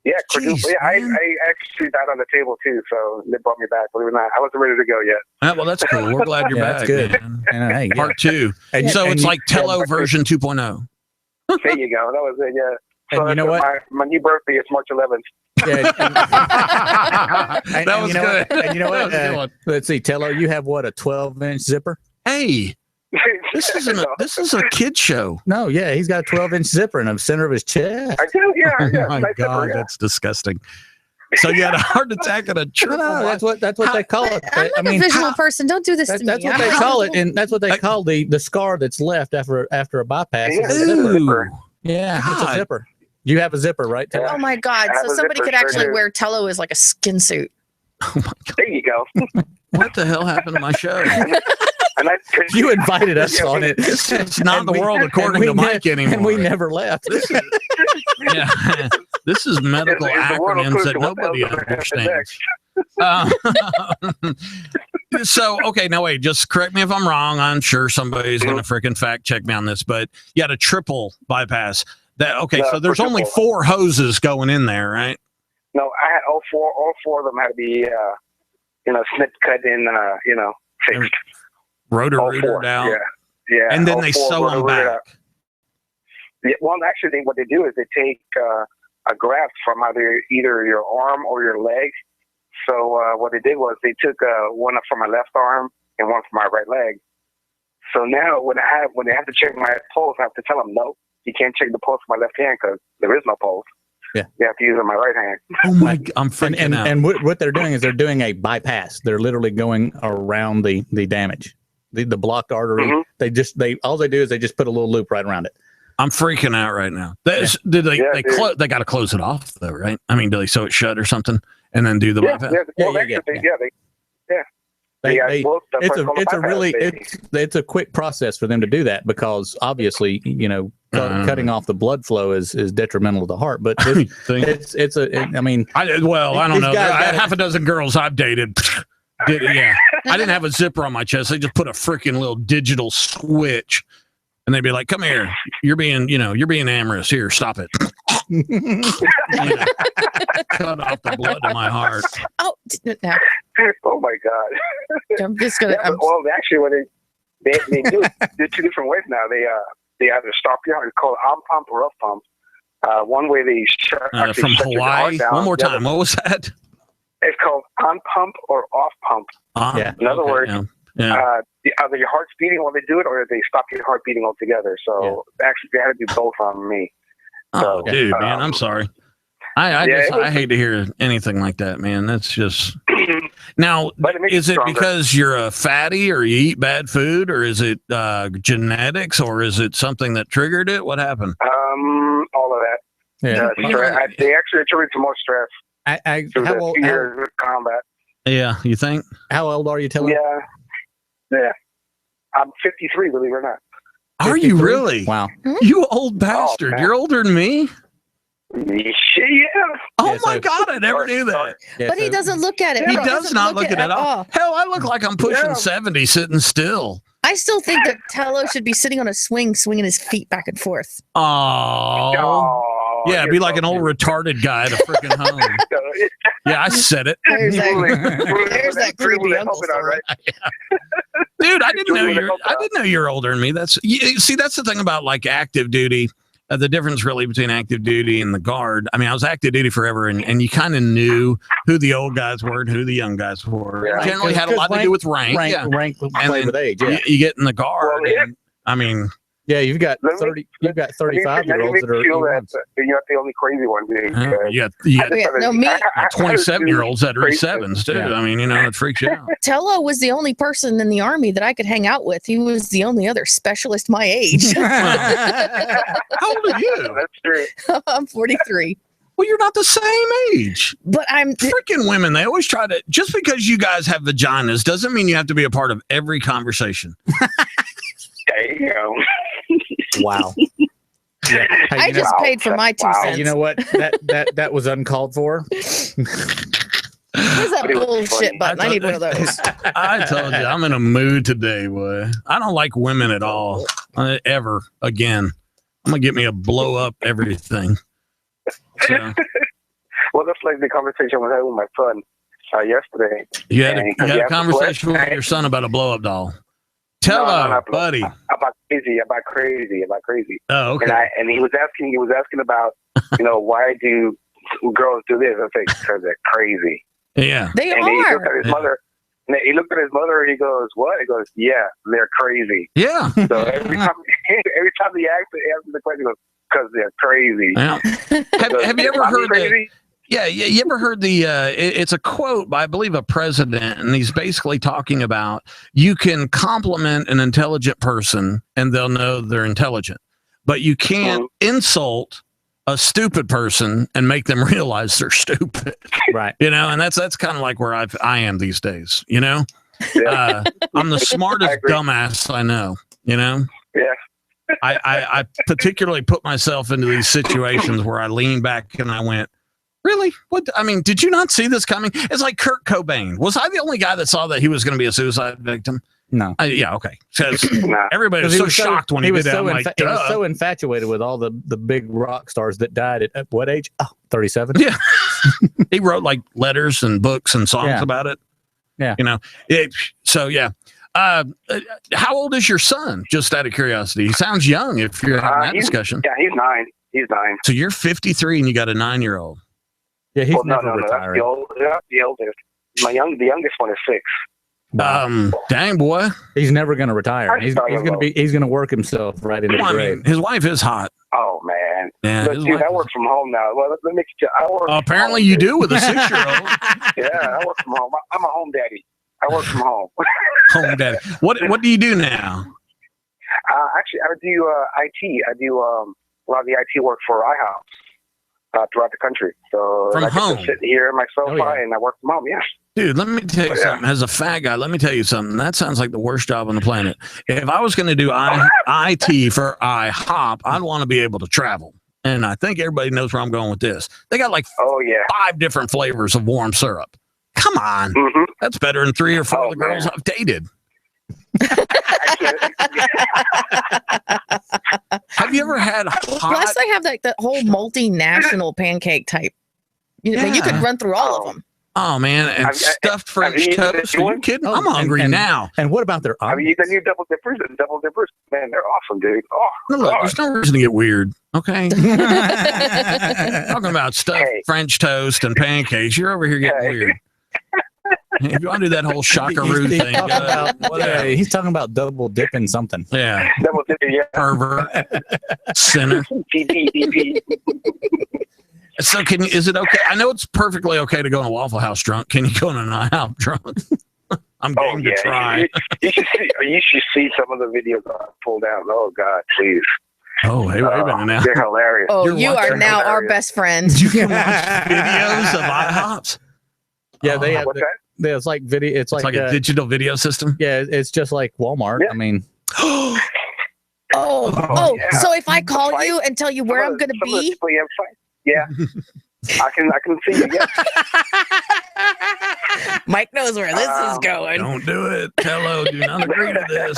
Yeah, quadruple.
Jeez,
Yeah, I
man.
actually died on the table too, so they brought me back. Believe it or not, I wasn't ready to go yet.
Well, that's cool. We're glad you're
Yeah,
back.
that's good.
Man.
And, hey, yeah.
Part 2.
And-
So
and
it's
you-
like Tello version 2.0.
There you go. That was it. Yeah.
And
So
you know
that's
what?
My new birthday is March 11th.
Yeah, and-
That was
you know
good.
what? And you know
That
what?
was a good one.
Let's see, Tello, you have what, a 12-inch zipper?
Hey, this is a kid show.
No, yeah, he's got a 12-inch zipper in the center of his chest.
I do. Yeah. Yeah.
Oh my
Nice
God,
zipper, yeah.
that's disgusting. So you had a heart attack and a triple.
No, that's what they call it.
I'm not
I mean,
a visual person. Don't do this to me.
that's what they call it, and that's what they call the scar that's left after a bypass.
Yeah.
It's a zipper.
Ooh.
Yeah, it's
God.
a zipper. You have a zipper, right? Tello?
Oh my God.
I have
So
a
somebody
zipper
could actually
shirt.
wear Tello as like a skin suit.
Oh my God.
There you go.
What the hell happened to my show?
And I,
You invited us
Yeah,
on it.
It's not
And
the
we-
world according
and
to
we
Mike anymore.
And we never left.
Yeah. This is medical
It's the world
acronyms
according
that
to what the
nobody
hell's gonna happen
understands. So, okay, now wait, just correct me if I'm wrong. I'm sure somebody's going to freaking fact check me on this, but you had a triple bypass. So there's only
quadruple.
4 hoses going in there, right?
No, I had all four of them had to be, snipped, cut, and fixed. All
Rotor-rooted
four.
out.
Yeah. Yeah.
And then
all
they
four
sew them
rotor-rooted
back.
out. Yeah, well, actually, what they do is they take a graft from either your arm or your leg. So what they did was they took one from my left arm and one from my right leg. So now when they have to check my pulse, I have to tell them, no, you can't check the pulse with my left hand because there is no pulse.
Yeah.
You have to use it with my right hand.
Oh my! I'm freaking
and
out.
and what they're doing is they're doing a bypass. They're literally going around the damage, the blocked artery.
Mhm.
All they do is they just put a little loop right around it.
I'm freaking out right now. Did they?
Yeah,
they
dude.
they got to close it off though, right? I mean, do they sew it shut or something and then do the
Yeah,
bypass?
yeah, well,
Yeah,
actually,
yeah.
they got
They-
both the
it's
first
a
one
it's a
bypass,
really
they-
it's a quick process for them to do that because obviously cutting off the blood flow is detrimental to the heart. But
Think-
I mean,
I don't
These
know.
guys got it.
Half a dozen girls I've dated. Yeah, I didn't have a zipper on my chest. They just put a freaking little digital switch, and they'd be like, "Come here, you're being amorous. Here, stop it." Cut off the blood to my heart.
Oh, no.
Oh my God!
I'm just gonna.
Yeah, well, actually, when they do it 2 different ways now. They either stop your heart. It's called on pump or off pump. One way they actually
From
shut your heart
Hawaii.
down.
One more
The other-
time. What was that?
It's called on pump or off pump.
Yeah.
In other words,
yeah.
Either your heart's beating while they do it, or they stop your heart beating altogether. So actually, they had to do both on me.
Oh,
So,
dude, man, I'm sorry. I
yeah,
just I hate to hear anything like that, man. That's just now.
But it makes
Is
you
it
stronger.
because you're a fatty, or you eat bad food, or is it genetics, or is it something that triggered it? What happened?
All of that.
yeah.
They actually attribute to more stress through
How
the
old?
2 years of combat.
Yeah, you think?
How old are you, Tello?
Yeah. I'm 53, believe it or not.
Are you
53?
really?
Wow.
You old bastard!
man.
You're older than me.
Yeah.
Oh
Yeah,
my
so-
God, I never knew that.
Yeah,
But he
so-
doesn't look at it.
He
He
does
doesn't
not look at it at all. Hell, I look like I'm pushing
Yeah.
70 sitting still.
I still think that Tello should be sitting on a swing, swinging his feet back and forth.
Oh.
Oh,
Yeah, be like an old retarded guy at a freaking home. Yeah, I said it.
There's that, there's that creepy uncle
Helping out,
story.
right?
Dude, I didn't know
Julie,
you're
help
I
out.
didn't know you're older than me. See, that's the thing about like active duty. The difference really between active duty and the guard. I mean, I was active duty forever, and you kind of knew who the old guys were and who the young guys were.
Yeah.
It generally had a lot to do with rank. Yeah.
rank play
then
with age. Yeah,
You get in the guard.
Well, yeah.
And, I mean,
yeah. You've got
Let me-
30. You've got
Let me
35-year-olds that are
feel that
E1s.
you're not the only crazy one, dude.
you got
Oh, yeah. No, me,
27-years that are
Crazy.
E7s too.
Yeah.
I mean, it freaks you out.
Tello was the only person in the army that I could hang out with. He was the only other specialist my age.
How old are you?
That's true.
I'm 43.
Well, you're not the same age.
But I'm
Freaking women, they always try to, just because you guys have vaginas doesn't mean you have to be a part of every conversation.
There you go.
Wow. Yeah. Hey,
I
you know-
just paid for my 2
Wow.
cents.
you know what? That was uncalled for.
Where's that bullshit button? I need one of those.
I told you, I'm in a mood today, boy. I don't like women at all, ever again. I'm going to get me a blow up everything. So,
Well, that's like the conversation I was having with my son yesterday.
you had
And
a,
he
you had a
asked the
conversation with
question-
your son about a blow up doll. Tell
No,
her, buddy.
About crazy.
Oh, okay.
And he was asking about, why do girls do this? I say, because they're crazy.
Yeah.
They
And he looked
are.
at his mother. And he looked at his mother and he goes, "What?" He goes, "Yeah, they're crazy."
Yeah.
So every time he asks the question, he goes, "Because they're crazy."
Yeah. Have you ever
I'm
heard the,
crazy?
Yeah, you ever heard the? It's a quote by, I believe, a president, and he's basically talking about you can compliment an intelligent person, and they'll know they're intelligent, but you can't insult a stupid person and make them realize they're stupid.
Right.
And that's kind of like where I am these days.
Yeah.
I'm the
I
smartest
agree.
dumbass I know.
Yeah.
I particularly put myself into these situations where I lean back and I went, really? What? I mean, did you not see this coming? It's like Kurt Cobain. Was I the only guy that saw that he was going to be a suicide victim?
No.
Yeah, okay. Because
Nah.
everybody was so shocked when he did that. I'm like,
he was
duh.
so infatuated with all the big rock stars that died at what age? Oh, 37.
Yeah. He wrote like letters and books and songs
Yeah.
about it.
Yeah.
So, yeah. How old is your son? Just out of curiosity. He sounds young if you're having that discussion.
Yeah, he's 9. He's 9.
So you're 53 and you got a 9-year-old.
Yeah, he's
Well,
never
no, that's
retiring.
the oldest. The youngest one is 6.
Dang, boy.
He's never going to retire.
I
He's
thought
going to
about-
be. He's going to work himself right into the
Well, I
grave.
mean, his wife is hot.
Oh man.
Yeah.
But
his
dude,
wife
I
is-
work from home now. Well, let me. I work. from
Apparently
home,
you
dude.
do with a 6-year-old.
Yeah, I work from home. I'm a home daddy. I work from home.
Home daddy. What do you do now?
Actually, I do IT. I do a lot of the IT work for IHOP throughout the country. So
From
I get to
home?
sit here in my sofa
Oh, yeah.
and I work from home. Yeah.
Dude, let me tell you
Yeah.
something. As a fat guy, let me tell you something. That sounds like the worst job on the planet. If I was going to do IT for IHOP, I'd want to be able to travel. And I think everybody knows where I'm going with this. They got like
Oh yeah.
5 different flavors of warm syrup. Come on.
Mm-hmm.
That's better than 3 or 4
Oh,
of the girls
man.
I've dated. Have you ever had hot?
Plus, they have that whole multinational pancake type. You
Yeah.
could run through all of them.
Oh, man. And
Have-
stuffed French
you eaten
toast.
this
Are you
one?
kidding?
Oh,
I'm hungry
and-
now.
And what about their
Have you eaten new double dippers? The double dippers, man, they're awesome, dude. Oh,
No, look,
God.
there's no reason to get weird. Okay. Talking about stuffed
Hey.
French toast and pancakes. You're over here getting
Hey.
weird. If you want to do that whole shockaroo
He's
thing,
talking about,
whatever.
he's talking about double dipping something.
Yeah.
double dipper, yeah.
Pervert. Sinner.
DP.
So is it okay? I know it's perfectly okay to go in a Waffle House drunk. Can you go in an IHOP drunk? I'm
Oh
game
yeah.
to try.
You should see some of the videos I pulled out. Oh God, please.
Oh, hey, wait a minute now.
They're hilarious.
Oh,
You're
you are
watching
now our
hilarious.
best friend.
You can watch videos of IHOPs.
Yeah, they
Oh,
have.
What's that?
It's like video. It's
It's like a digital video system.
yeah. It's just like Walmart.
Yeah.
I mean,
Oh,
yeah.
so if I call
Fight.
you and tell you where I'm going to
Some of the
be,
people you have fight. Yeah. I can see you. Yeah.
Mike knows where this is going.
Don't do it. Hello, do not agree to this.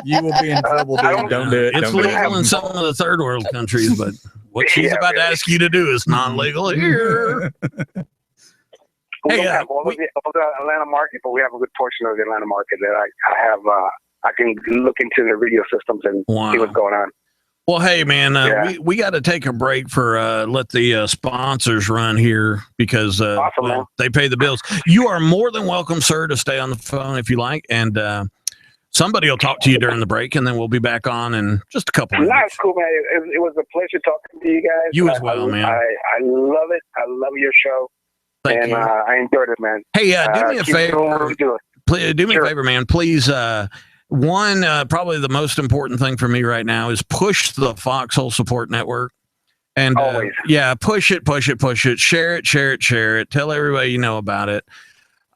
You will be in trouble,
I
dude. Don't do it.
It's
Don't do it.
legal in some of the third world countries, but what she's
Yeah,
about to
really.
ask you to do is non-legal here.
We
Hey,
don't have all of the Atlanta market, but we have a good portion of the Atlanta market that I have. I can look into the radio systems and see what's going on.
Well, hey, man,
Yeah.
we got to take a break for let the sponsors run here because
Awesome,
well,
man.
they pay the bills. You are more than welcome, sir, to stay on the phone if you like, and somebody will talk to you during the break, and then we'll be back on in just a couple of
Nice,
minutes.
cool, man. It was a pleasure talking to you guys.
You as well, man.
I love it. I love your show,
Thank
and
you.
I enjoyed it, man.
Hey, do me a
keep doing what
favor.
you're doing.
Please, do me
Sure.
a favor, man. Please, probably the most important thing for me right now is push the Foxhole Support Network. And
Always.
yeah, push it. Share it. Tell everybody you know about it.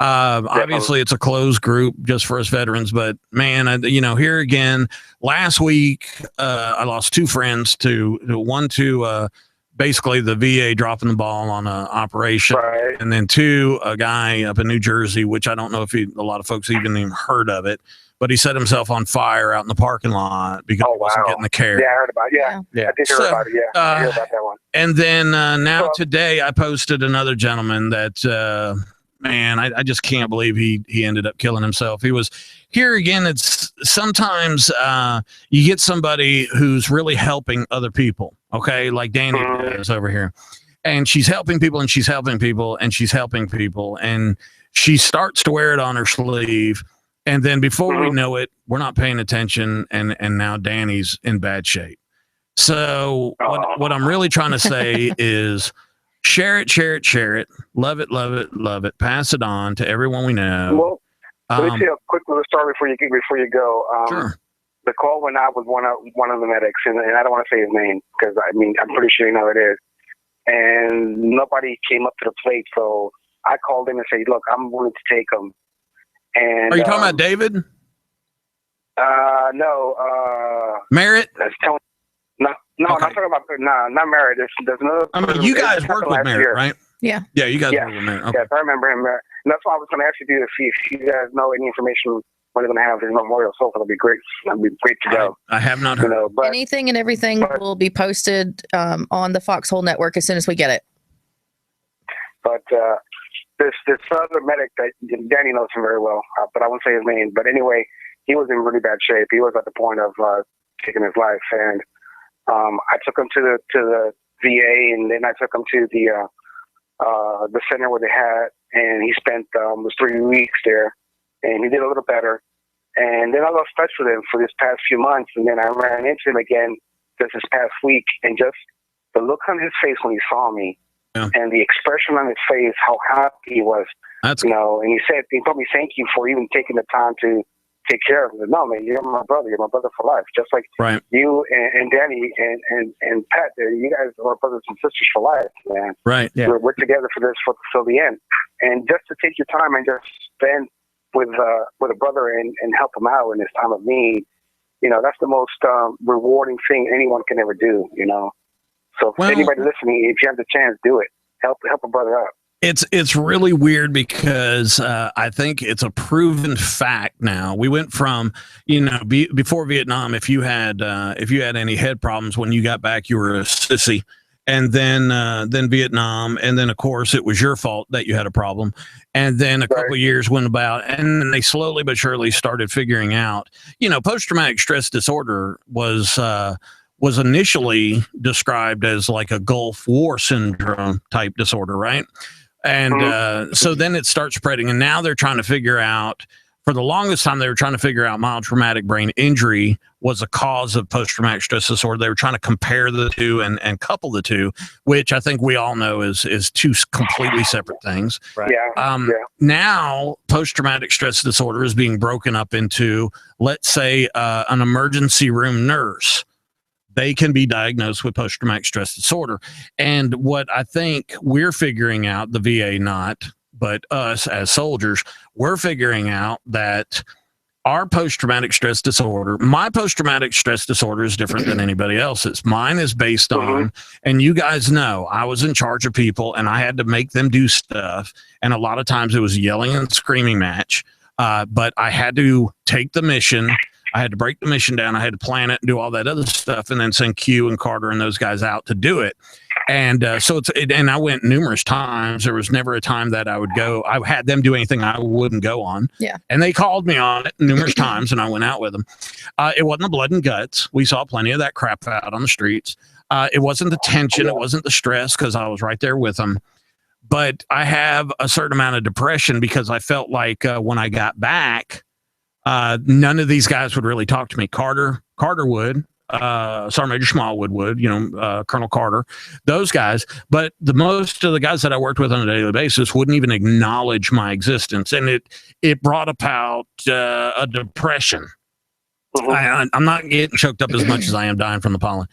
Obviously, it's a closed group just for us veterans, but man, here again, last week, I lost two friends to basically the VA dropping the ball on an operation.
Right.
And then two, a guy up in New Jersey, which I don't know if a lot of folks even heard of it, but he set himself on fire out in the parking lot because
Oh,
he wasn't
wow.
getting the care.
Yeah, I heard about it. Yeah.
Yeah.
I did hear
So,
about it. Yeah. I heard about that one.
And then now
So-
today I posted another gentleman that, man, I just can't believe he ended up killing himself. He was here again. It's sometimes you get somebody who's really helping other people. Okay. Like Danny is over here, and she's helping people and she's helping people and she's helping people. And she starts to wear it on her sleeve. And then before we know it, we're not paying attention. And now Danny's in bad shape. So what I'm really trying to say is share it. Love it. Pass it on to everyone we know.
Well, let me tell you a quick little story before you go.
Sure.
The call went out with one of the medics, and I don't want to say his name because I'm pretty sure you know who it is. And nobody came up to the plate, so I called him and said, "Look, I'm willing to take him." And
Are you talking about David
No.
Merritt?
That's Tony. No,
Okay.
I'm talking about not Merritt. There's another.
I mean, you guys work with Merritt, right?
Yeah.
Yeah, you guys
Yeah.
work with Merritt. Okay.
Yes, I remember him. And that's why I was going to ask you to see if you guys know any information when they're going to have his memorial sofa. That'd be great. That'd be great to go.
I have not
You
heard.
know, but
Anything and everything will be posted on the Foxhole Network as soon as we get it.
this other medic that Danny knows him very well, but I won't say his name. But anyway, he was in really bad shape. He was at the point of taking his life, and I took him to the VA, and then I took him to the center where they had, and he spent was 3 weeks there, and he did a little better. And then I lost touch with him for this past few months, and then I ran into him again just this past week, and just the look on his face when he saw me, and the expression on his face, how happy he was.
That's
and he told me thank you for even taking the time to take care of him. No, man, you're my brother for life. Just like
right.
You and Danny and Pat, you guys are brothers and sisters for life, man.
Right.
Yeah.
We're together for this till the end. And just to take your time and just spend with a brother and help him out in this time of need, that's the most rewarding thing anyone can ever do, So if anybody listening, if you have the chance, do it. Help a brother out.
It's really weird because I think it's a proven fact now. We went from, before Vietnam, if you had any head problems when you got back, you were a sissy. And then Vietnam, and then of course it was your fault that you had a problem. And then a couple of years went about, and then they slowly but surely started figuring out. Post-traumatic stress disorder was initially described as like a Gulf War syndrome type disorder, right? And so then it starts spreading, and now they're trying to figure out. For the longest time, they were trying to figure out mild traumatic brain injury was a cause of post-traumatic stress disorder. They were trying to compare the two and couple the two, which I think we all know is two completely separate things.
Right.
Now, post-traumatic stress disorder is being broken up into, let's say, an emergency room nurse. They can be diagnosed with post-traumatic stress disorder. And what I think we're figuring out, the VA not, but us as soldiers, we're figuring out that our post-traumatic stress disorder, my post-traumatic stress disorder is different than anybody else's. Mine is based on, and you guys know, I was in charge of people and I had to make them do stuff. And a lot of times it was yelling and screaming match. But I had to take the mission. I had to break the mission down. I had to plan it and do all that other stuff and then send Q and Carter and those guys out to do it. And and I went numerous times. There was never a time that I would go. I had them do anything I wouldn't go on.
Yeah.
And they called me on it numerous times and I went out with them. It wasn't the blood and guts. We saw plenty of that crap out on the streets. It wasn't the tension. It wasn't the stress because I was right there with them. But I have a certain amount of depression because I felt like when I got back, none of these guys would really talk to me. Carter would. Sergeant Major Smallwood would, Colonel Carter, those guys. But the most of the guys that I worked with on a daily basis wouldn't even acknowledge my existence. And it brought about a depression. I'm not getting choked up as much as I am dying from the pollen.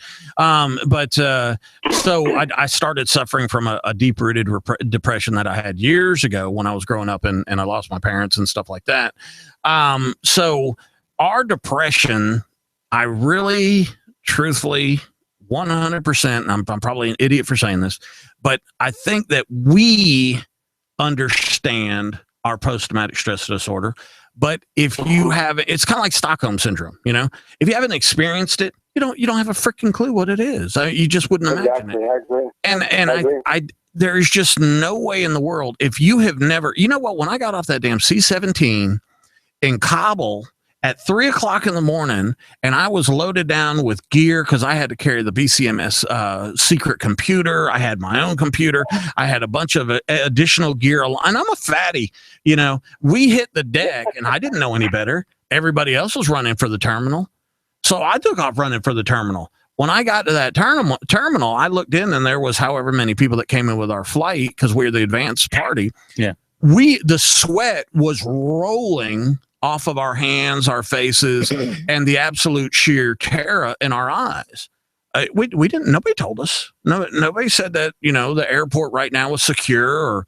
So I started suffering from a deep-rooted depression that I had years ago when I was growing up and I lost my parents and stuff like that. So our depression, I really, truthfully, 100%, and I'm probably an idiot for saying this, but I think that we understand our post-traumatic stress disorder. But if you have, it's kind of like Stockholm syndrome, if you haven't experienced it, you don't have a freaking clue what it is. You just wouldn't imagine it.
I agree.
And I there is just no way in the world, if you have never, when I got off that damn C-17 in Kabul at 3:00 in the morning, and I was loaded down with gear because I had to carry the BCMS secret computer. I had my own computer. I had a bunch of additional gear, and I'm a fatty. We hit the deck, and I didn't know any better. Everybody else was running for the terminal, so I took off running for the terminal. When I got to that terminal, I looked in, and there was however many people that came in with our flight because we were the advanced party.
Yeah,
the sweat was rolling off of our hands, our faces, and the absolute sheer terror in our eyes. We didn't. Nobody told us. Nobody said that. The airport right now was secure, or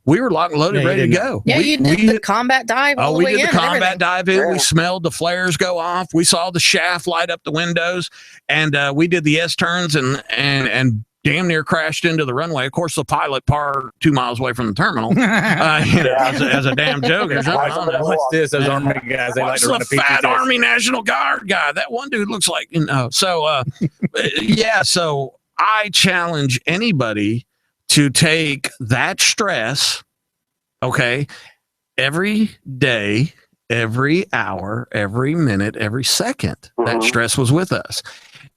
we were locked and loaded, ready to go.
Yeah, you did the combat dive. All the way
we did
in
the combat
everything.
dive in.
Yeah.
We smelled the flares go off. We saw the shaft light up the windows, and we did the S turns and damn near crashed into the runway. Of course, the pilot parked 2 miles away from the terminal. As a damn joke. Or something. I don't know.
what's this? Those Army guys, they like
What's
to run
the
a PT
fat
test.
Army National Guard guy? That one dude looks like, So, so I challenge anybody to take that stress, okay, every day, every hour, every minute, every second. That stress was with us.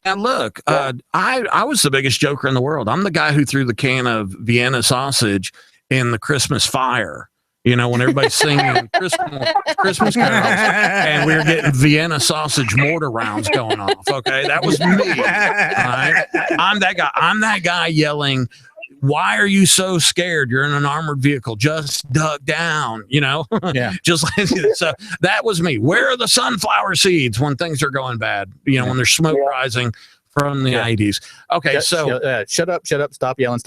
And look, I was the biggest joker in the world. I'm the guy who threw the can of Vienna sausage in the Christmas fire. When everybody's singing Christmas carols, and we were getting Vienna sausage mortar rounds going off. Okay, that was me. All right? I'm that guy. I'm that guy yelling, "Why are you so scared? You're in an armored vehicle. Just duck down."
Yeah.
Just so that was me. Where are the sunflower seeds when things are going bad? When there's smoke rising from the IEDs. Okay,
shut up, stop yelling,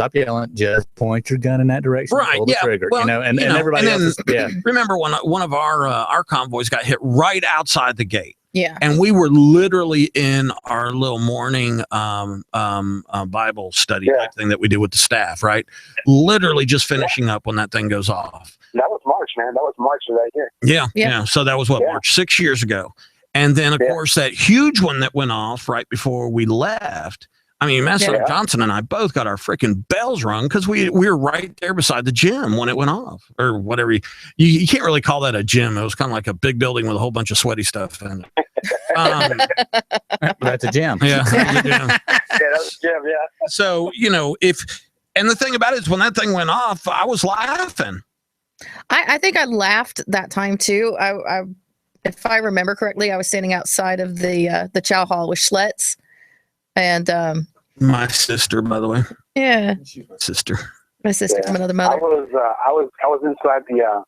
just point your gun in that direction,
right?
pull the trigger,
well,
and everybody else
remember when one of our convoys got hit right outside the gate.
Yeah.
And we were literally in our little morning Bible study type thing that we do with the staff, right? Literally just finishing up when that thing goes off.
That was March, man. That was March of that year.
Yeah. So that was March, 6 years ago. And then, of course, that huge one that went off right before we left. I mean, Master Johnson and I both got our freaking bells rung because we were right there beside the gym when it went off, or whatever. You can't really call that a gym. It was kind of like a big building with a whole bunch of sweaty stuff in it.
That's a gym.
Yeah.
That was a gym, yeah.
So, and the thing about it is when that thing went off, I was laughing.
I think I laughed that time too. I if I remember correctly, I was standing outside of the chow hall with Schlitz, and
my sister, by the way.
Yeah,
sister.
My sister from another mother.
I was inside the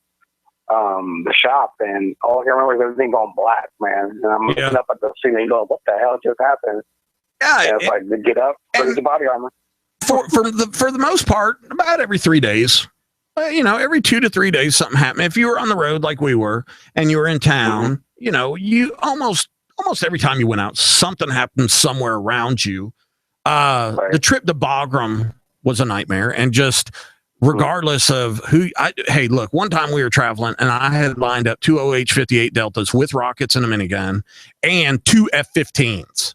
shop, and all I remember is everything going black, man. And I'm looking up at the ceiling, going, "What the hell just happened?"
Yeah,
and it's like to get up, put the body armor.
For the most part, about every 3 days. Every 2 to 3 days, something happened. If you were on the road like we were, and you were in town, you almost every time you went out, something happened somewhere around you. The trip to Bagram was a nightmare, and just regardless of hey, look, one time we were traveling and I had lined up 2 OH-58 Deltas with rockets and a minigun and 2 F-15s.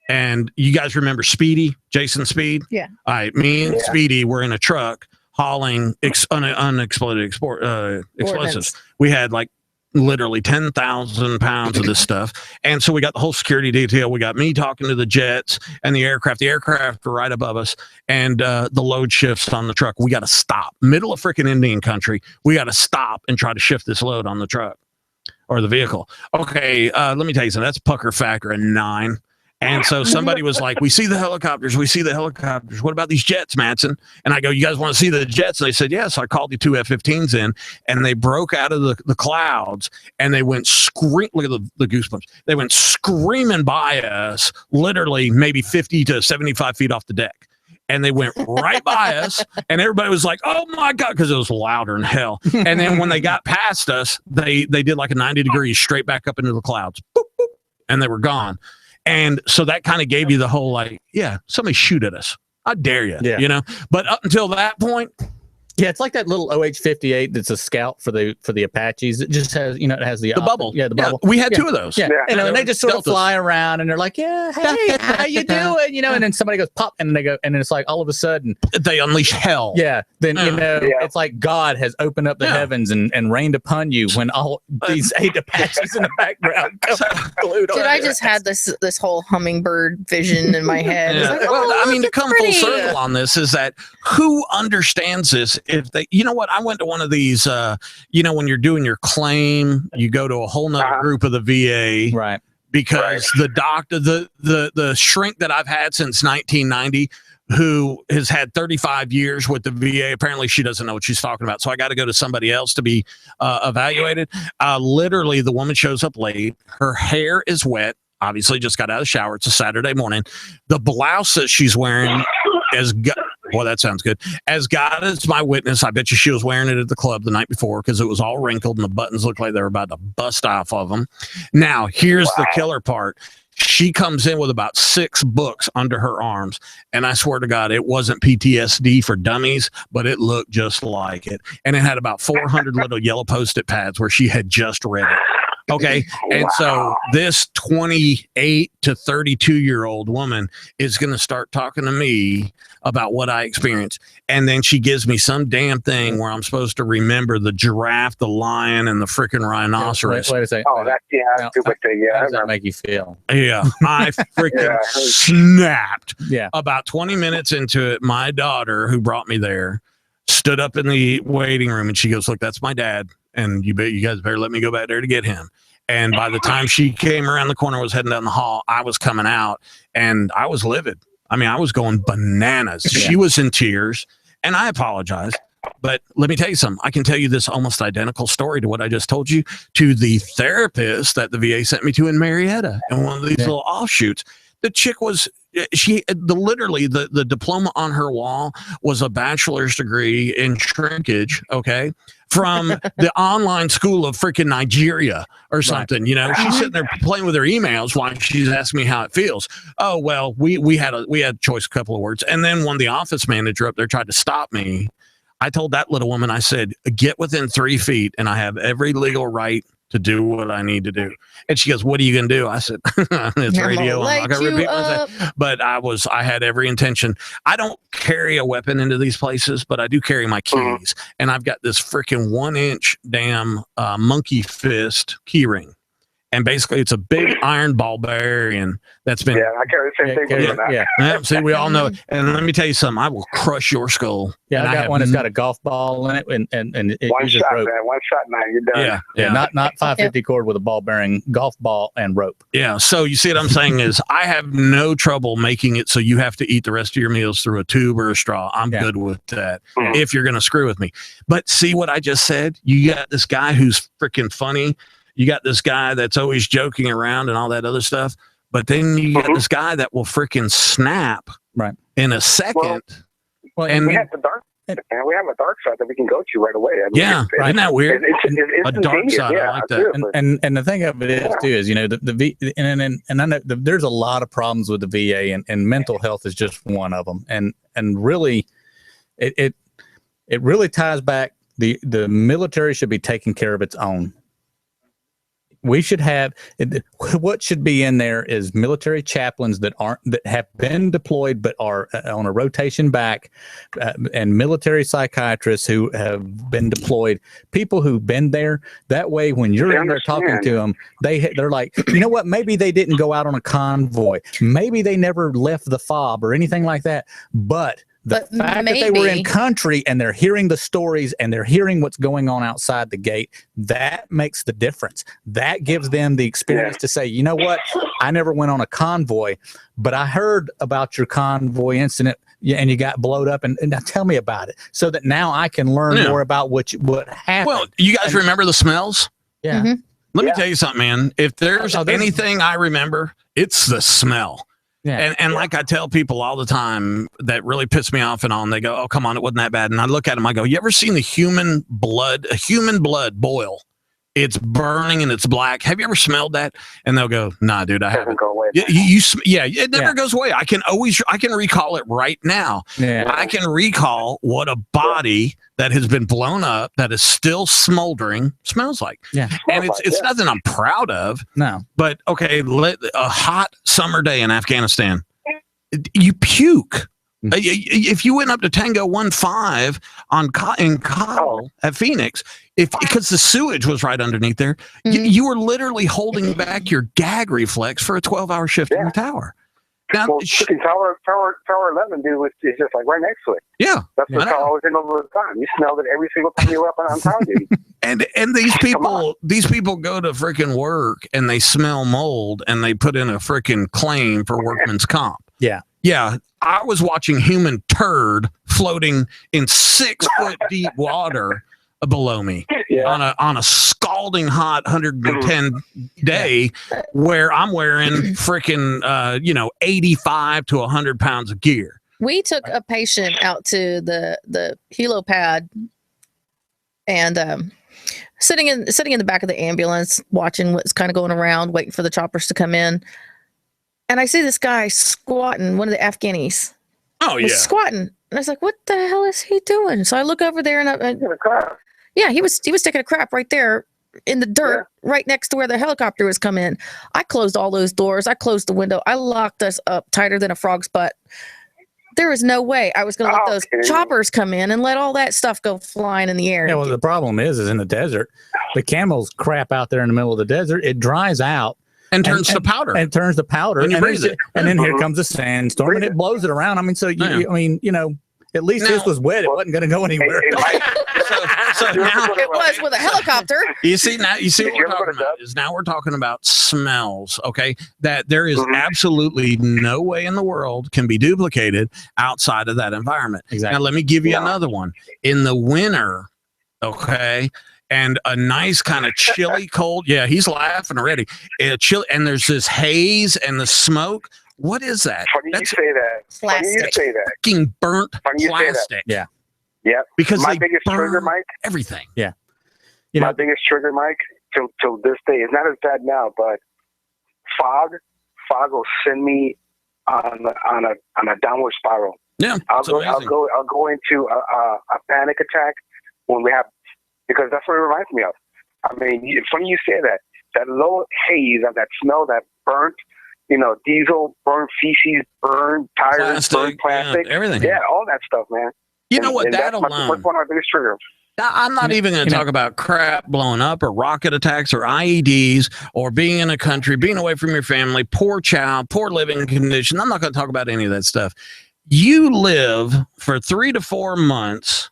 And you guys remember Speedy, Jason Speed?
Yeah.
All right, me and Speedy were in a truck hauling unexploded explosives. We had like literally 10,000 pounds of this stuff. And so we got the whole security detail. We got me talking to the jets and the aircraft. The aircraft were right above us, and the load shifts on the truck. We got to stop. Middle of freaking Indian country. We got to stop and try to shift this load on the truck or the vehicle. Okay, let me tell you something. That's pucker factor a 9. And so somebody was like, we see the helicopters. What about these jets, Matson? And I go, you guys want to see the jets? And they said, yes. So I called the 2 F-15s in, and they broke out of the clouds, and they went look at the goosebumps. They went screaming by us, literally maybe 50 to 75 feet off the deck. And they went right by us, and everybody was like, oh my God, because it was louder than hell. And then when they got past us, they did like a 90 degrees straight back up into the clouds. Boop, boop, and they were gone. And so that kind of gave you the whole, like, yeah, somebody shoot at us. I dare you, But up until that point.
Yeah, it's like that little OH-58 that's a scout for the Apaches. It just has, it has the
bubble.
Yeah, the bubble.
We had 2 of those.
Yeah. And they just sort of fly around, and they're like, yeah, hey, how you doing? And then somebody goes pop, and they go, and it's like all of a sudden
they unleash hell.
Yeah. Then it's like God has opened up the heavens and rained upon you when all these 8 Apaches in the background come glued on.
Dude, I just had this whole hummingbird vision in my head.
Yeah.
Like,
well, I mean, to come full circle on this is that who understands this? If they, I went to one of these, when you're doing your claim, you go to a whole nother group of the VA,
right?
Because the doctor, the shrink that I've had since 1990, who has had 35 years with the VA, apparently she doesn't know what she's talking about. So I got to go to somebody else to be evaluated. Literally, the woman shows up late. Her hair is wet. Obviously, just got out of the shower. It's a Saturday morning. The blouse that she's wearing is. Well, that sounds good. As God is my witness, I bet you she was wearing it at the club the night before because it was all wrinkled and the buttons looked like they were about to bust off of them. Now, here's the killer part. She comes in with about 6 books under her arms, and I swear to God, it wasn't PTSD for dummies, but it looked just like it. And it had about 400 little yellow Post-it pads where she had just read it. Okay. And so this 28 to 32-year-old woman is going to start talking to me about what I experienced. And then she gives me some damn thing where I'm supposed to remember the giraffe, the lion, and the freaking rhinoceros.
Wait a second.
Oh, that's stupid thing. Yeah.
How does that make you feel?
Yeah. I freaking snapped.
Yeah.
About 20 minutes into it, my daughter, who brought me there, stood up in the waiting room and she goes, look, that's my dad. And you guys better let me go back there to get him. And by the time she came around the corner, was heading down the hall, I was coming out and I was livid. I mean, I was going bananas.
Yeah.
She was in tears, and I apologize. But let me tell you something. I can tell you this almost identical story to what I just told you to the therapist that the VA sent me to in Marietta and one of these little offshoots. The chick was, literally the diploma on her wall was a bachelor's degree in shrinkage, okay, from the online school of freaking Nigeria or something. Right. She's sitting there playing with her emails while she's asking me how it feels. Oh, well, we had choice a couple of words. And then when the office manager up there tried to stop me, I told that little woman, I said, get within 3 feet and I have every legal right to do what I need to do. And she goes, what are you going to do? I said, it's radio. I'm not going to repeat myself. But I had every intention. I don't carry a weapon into these places, but I do carry my keys. And I've got this freaking 1-inch damn monkey fist key ring. And basically, it's a big iron ball bearing that's been.
Yeah, I carry the same thing.
Yeah. See, we all know it. And let me tell you something. I will crush your skull.
Yeah, I got one that's got a golf ball in it, and it
one
uses
shot,
rope.
man. One shot, now you're done.
Yeah. Not 550 cord with a ball bearing, golf ball and rope.
Yeah. So you see what I'm saying is I have no trouble making it so you have to eat the rest of your meals through a tube or a straw. I'm good with that if you're going to screw with me. But see what I just said? You got this guy who's freaking funny. You got this guy that's always joking around and all that other stuff. But then you got this guy that will freaking snap in a second.
Well,
and
we have the dark. and we have a dark side that we can go to right away. I mean,
Yeah, isn't that weird?
It's
A dark
instantaneous,
side, I
yeah,
like that.
absolutely.
And the thing of it is too is, you know, and I know there's a lot of problems with the VA, and mental health is just one of them. And really, it really ties back. The military should be taking care of its own. We should have what should be in there is military chaplains that have been deployed but are on a rotation back, and military psychiatrists who have been deployed. People who've been there. That way, when you're in there talking to them, they're like, you know what? Maybe they didn't go out on a convoy. Maybe they never left the FOB or anything like that. But the fact that they were in country and they're hearing the stories and they're hearing what's going on outside the gate, that makes the difference. That gives them the experience to say, you know what? I never went on a convoy, but I heard about your convoy incident and you got blowed up, and now tell me about it, so that now I can learn more about what happened.
Well, you guys remember the smells?
Yeah.
Mm-hmm.
Let me tell you something, man. If there's anything I remember, it's the smell.
Yeah.
And like I tell people all the time that really piss me off and all, and they go, oh, come on, it wasn't that bad. And I look at them, I go, you ever seen a human blood boil? It's burning and it's black. Have you ever smelled that? And they'll go, nah, dude, I haven't.
Go away.
It never goes away. I can recall it right now.
Yeah.
I can recall what a body that has been blown up, that is still smoldering, smells like.
Yeah.
And it's nothing I'm proud of.
No.
But okay, a hot summer day in Afghanistan, you puke. If you went up to Tango 15 in Kabul at Phoenix, because the sewage was right underneath there, you were literally holding back your gag reflex for a 12-hour shift in the tower. Now,
well, Tower 11, dude, is just like right next to it.
Yeah,
that's the tower I was in over the time. You smelled it every single time you were up on tower duty.
And these people go to freaking work and they smell mold and they put in a freaking claim for workman's comp.
Yeah.
Yeah, I was watching human turd floating in 6 foot deep water below me on a scalding hot 110 day where I'm wearing freaking 85 to 100 pounds of gear.
We took a patient out to the helipad and sitting in the back of the ambulance, watching what's kind of going around, waiting for the choppers to come in. And I see this guy squatting, one of the Afghanis.
Oh, yeah.
Squatting. And I was like, what the hell is he doing? So I look over there and he was taking a crap right there in the dirt, right next to where the helicopter was coming in. I closed all those doors. I closed the window. I locked us up tighter than a frog's butt. There was no way I was going to let those choppers come in and let all that stuff go flying in the air.
Yeah, well, the problem is in the desert, the camels crap out there in the middle of the desert. It dries out.
And turns to powder.
And turns to powder.
And
then here comes a sandstorm and it blows it around. I mean, so at least this was wet. It wasn't going to go anywhere.
So now
it was with a helicopter.
You see what we're talking about is now we're talking about smells. Okay, that there is absolutely no way in the world can be duplicated outside of that environment.
Exactly.
Now let me give you another one. In the winter, okay. And a nice kind of chilly cold. Yeah, he's laughing already. Chill, and there's this haze and the smoke. What is that?
Funny you say that.
Plastic.
Funny you say that.
Fucking burnt
Funny
plastic.
Yeah.
Yeah.
Because
my biggest trigger, Mike.
Everything.
Yeah.
My biggest trigger, Mike, till this day, it's not as bad now, but fog will send me on a downward spiral.
Yeah.
I'll go into a panic attack when we have. Because that's what it reminds me of. I mean, funny you say that. That low haze of that smell, that burnt, diesel, burnt feces, burnt tires, burnt plastic.
Everything.
Yeah, all that stuff, man.
You know what? That alone.
That's one of my biggest triggers.
I'm not even going to talk about crap blowing up or rocket attacks or IEDs or being in a country, being away from your family, poor child, poor living condition. I'm not going to talk about any of that stuff. You live for 3 to 4 months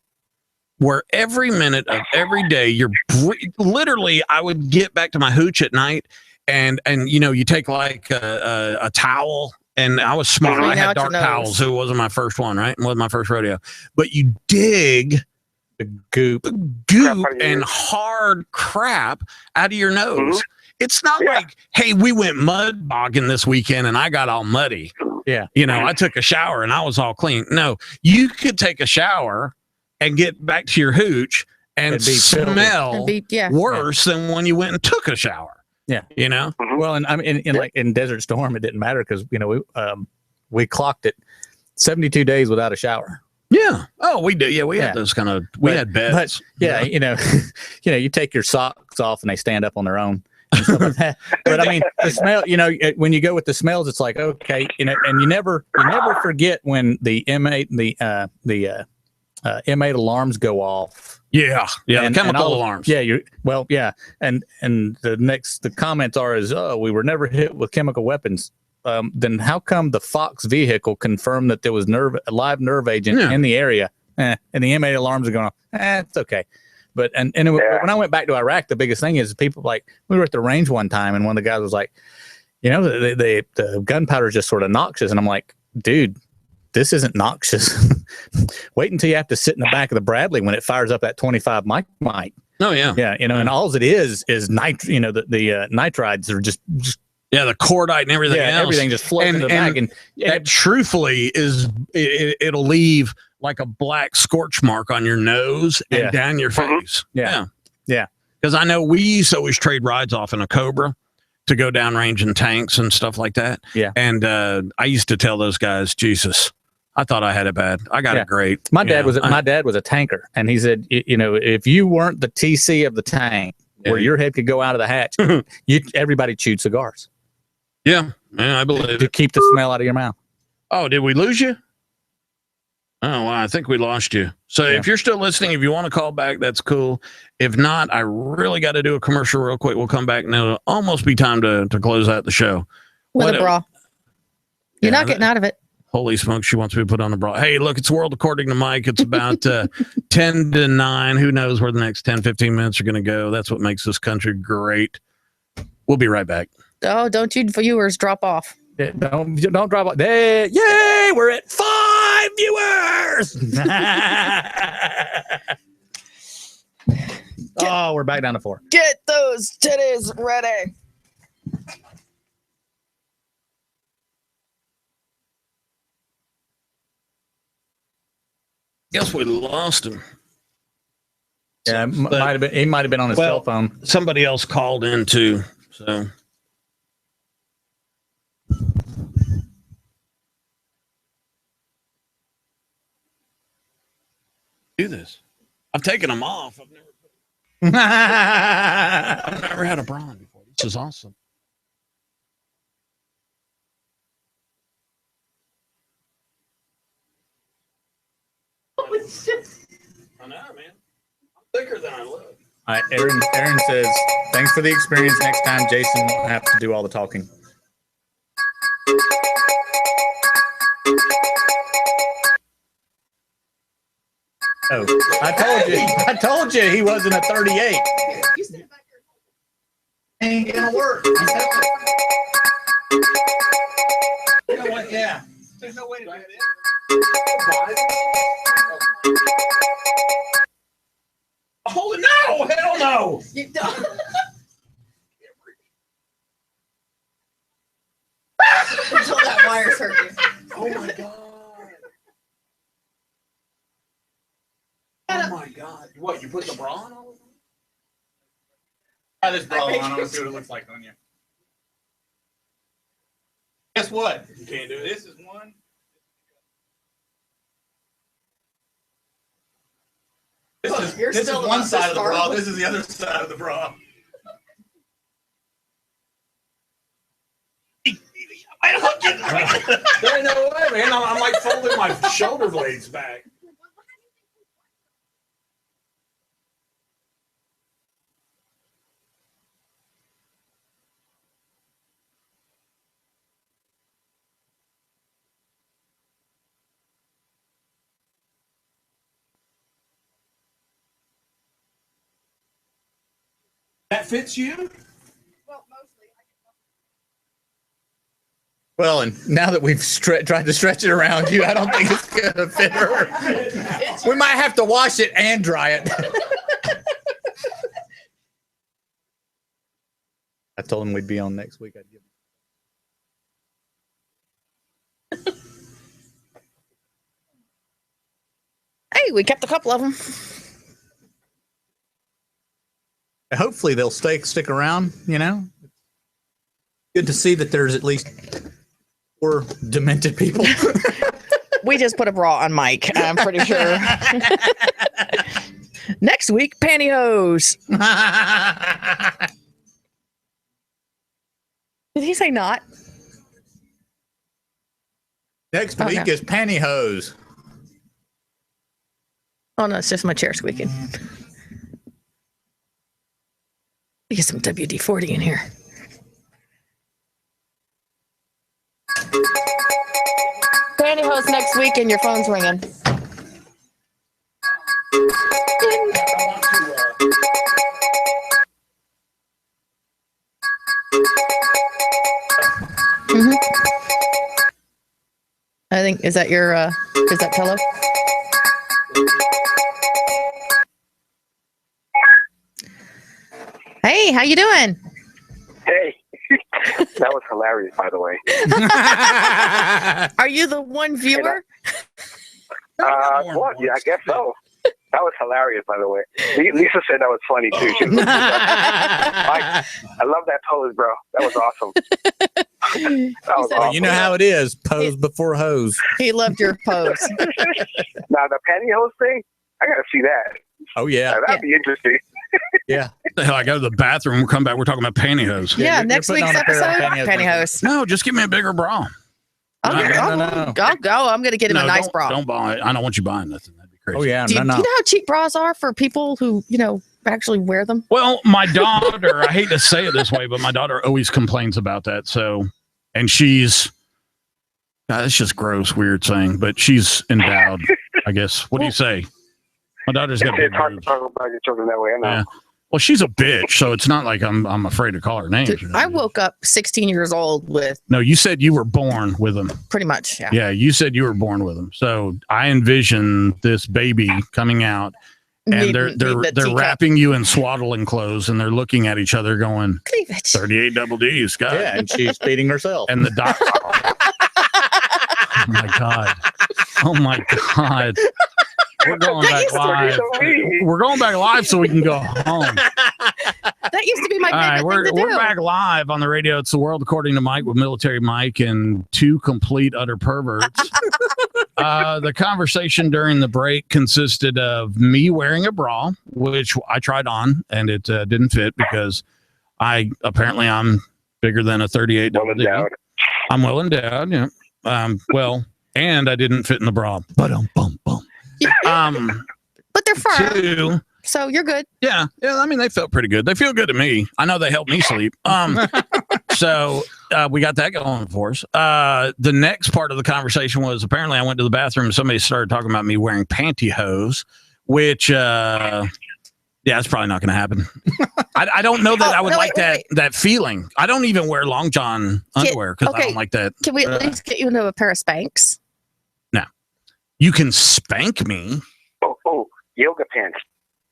where every minute of every day you're literally, I would get back to my hooch at night and you take like a towel, and I was smart. I had dark towels. So it wasn't my first one, right? It wasn't my first rodeo, but you dig the goop and hard crap out of your nose. Mm-hmm. It's not like, hey, we went mud bogging this weekend and I got all muddy.
Yeah.
I took a shower and I was all clean. No, you could take a shower and get back to your hooch and
It'd be filthy.
smell
And be, yeah.
worse than when you went and took a shower.
Yeah.
You know?
Well, and I mean, in Desert Storm, it didn't matter because we clocked it 72 days without a shower.
Yeah. Oh, we do. Yeah, we
Yeah.
had those kind of. We
But-
had beds.
Yeah, you take your socks off and they stand up on their own. And stuff like that. But I mean, the smell. When you go with the smells, it's like okay, and you never forget when the M8 the M8 alarms go off.
Yeah. Yeah.
And-
the chemical
and all-
alarms.
Yeah, and the comments are we were never hit with chemical weapons. Then how come the Fox vehicle confirmed that there was a live nerve agent
Yeah.
in the area, and the M8 alarms are going off? It's okay. But when I went back to Iraq, the biggest thing is people we were at the range one time, and one of the guys was like, the gunpowder is just sort of noxious, and I'm like, dude, this isn't noxious. Wait until you have to sit in the back of the Bradley when it fires up that 25 mic.
Oh yeah.
Yeah, and all it is the nitrides are just
Yeah. The cordite and everything else.
everything just floats in the back, and
That truthfully is it'll leave like a black scorch mark on your nose and
Yeah.
down your face.
Yeah.
Because I know we used to always trade rides off in a Cobra to go downrange in tanks and stuff like that.
Yeah.
And I used to tell those guys, Jesus, I thought I had it bad. I got
Yeah.
it great.
My
You
dad
know,
my dad was a tanker, and he said, if you weren't the TC of the tank, where
Yeah.
your head could go out of the hatch, everybody chewed cigars
Yeah, I believe
to
it.
keep the smell out of your mouth.
Oh, did we lose you? Oh, wow. I think we lost you. So
Yeah.
if you're still listening, if you want to call back, that's cool. If not, I really got to do a commercial real quick. We'll come back and it'll almost be time to close out the show.
With
What
a
a-
bra. You're
Yeah,
not getting out of it.
Holy smoke, she wants me to put on a bra. Hey, look, it's World According to Mike. It's about 10 to 9. Who knows where the next 10, 15 minutes are going to go. That's what makes this country great. We'll be right back.
Oh, don't you viewers drop off.
Yeah, don't drop off. There, yay! We're at 5 viewers. Oh, we're back down to 4.
Get those titties ready.
Guess we lost him.
Yeah,
But-
might have been. He might have been on his
Well-
cell phone.
Somebody else called in too. So do this. I've taken them off. I've never had a bra on before. This is awesome. I know, man. I'm thicker than I look.
All right, Aaron says, thanks for the experience. Next time, Jason won't have to do all the talking. Oh, I told you he wasn't a 38. Ain't gonna work. You know what? Yeah. There's no way to do it.
Oh no! Hell no!
You don't. Until that wire's hurt you.
Oh my god! Oh my god! What? You put the bra on? All of them?
Try this bra on. I want to see what it looks like on you. Guess what?
You can't do it.
This is one.
You're
This is
still
one
about
side
this
of the
far.
bra. This is the other side of the bra.
There ain't no way, man. I'm like folding my shoulder blades back. That fits you?
Well, and now that we've tried to stretch it around you, I don't think it's gonna fit her. We might have to wash it and dry it. I told him we'd be on next week. I'd give
Hey, Hey, we kept a couple of them.
Hopefully they'll stick around. Good to see that there's at least 4 demented people.
We just put a bra on Mike, I'm pretty sure. Next week, pantyhose. Did he say not?
Next week is pantyhose.
Oh, no, it's just my chair squeaking. Get some WD-40 in here. Pantyhose next week and your phone's ringing. Mm-hmm. I think, is that pillow? Hey, how you doing?
Hey, that was hilarious, by the way.
Are you the one viewer?
Well, yeah, I guess so. That was hilarious, by the way. Lisa said that was funny too. She was Mike, I love that pose, bro. That was awesome. That was awesome.
You know how it is. Pose before hose.
He loved your pose.
Now the pantyhose thing, I gotta see that.
Oh yeah.
Now, that'd be interesting.
Yeah.
The hell, I go to the bathroom. We'll come back. We're talking about pantyhose.
Yeah,
you're
next
putting
week's
on a pair of
episode, pantyhose.
No, just give me a bigger bra.
I'll go. I'm going to get him a nice bra.
Don't buy it. I don't want you buying nothing. That'd be crazy.
Oh yeah.
Do you know how cheap bras are for people who, actually wear them?
Well, my daughter, I hate to say it this way, but my daughter always complains about that. So, and she's, God, it's just gross, weird saying, but she's endowed, I guess. What do you say? My daughter's got big
It's hard to
boobs.
talk about your children that way. I know.
Yeah. Well, she's a bitch, so it's not like I'm afraid to call her names.
Dude, I woke up 16 years old with
No, you said you were born with them.
pretty much, yeah.
Yeah, you said you were born with them. So I envision this baby coming out, and they're wrapping you in swaddling clothes, and they're looking at each other, going,
cleavage.
38 double D's, God.
Yeah, and she's feeding herself.
And the doctor. Oh my God. Oh my God. We're going back live. We're going back live so we can go home.
That used to be my
All right,
favorite thing to
we're
do.
back live on the radio. It's The World According to Mike with Military Mike and 2 complete utter perverts. The conversation during the break consisted of me wearing a bra, which I tried on, and it didn't fit because I'm bigger than a 38
Well
double D.
endowed.
I'm well endowed, yeah. And I didn't fit in the bra. Bum.
But they're fur,
2,
so you're good.
yeah. I mean, they felt pretty good. They feel good to me. I know they help me sleep. So we got that going for us. The next part of the conversation was apparently I went to the bathroom and somebody started talking about me wearing pantyhose, which, it's probably not going to happen. I don't know that I would like that feeling. I don't even wear long john underwear because I don't like that.
Can we at least get you into a pair of Spanx?
You can spank me.
Oh, yoga pants.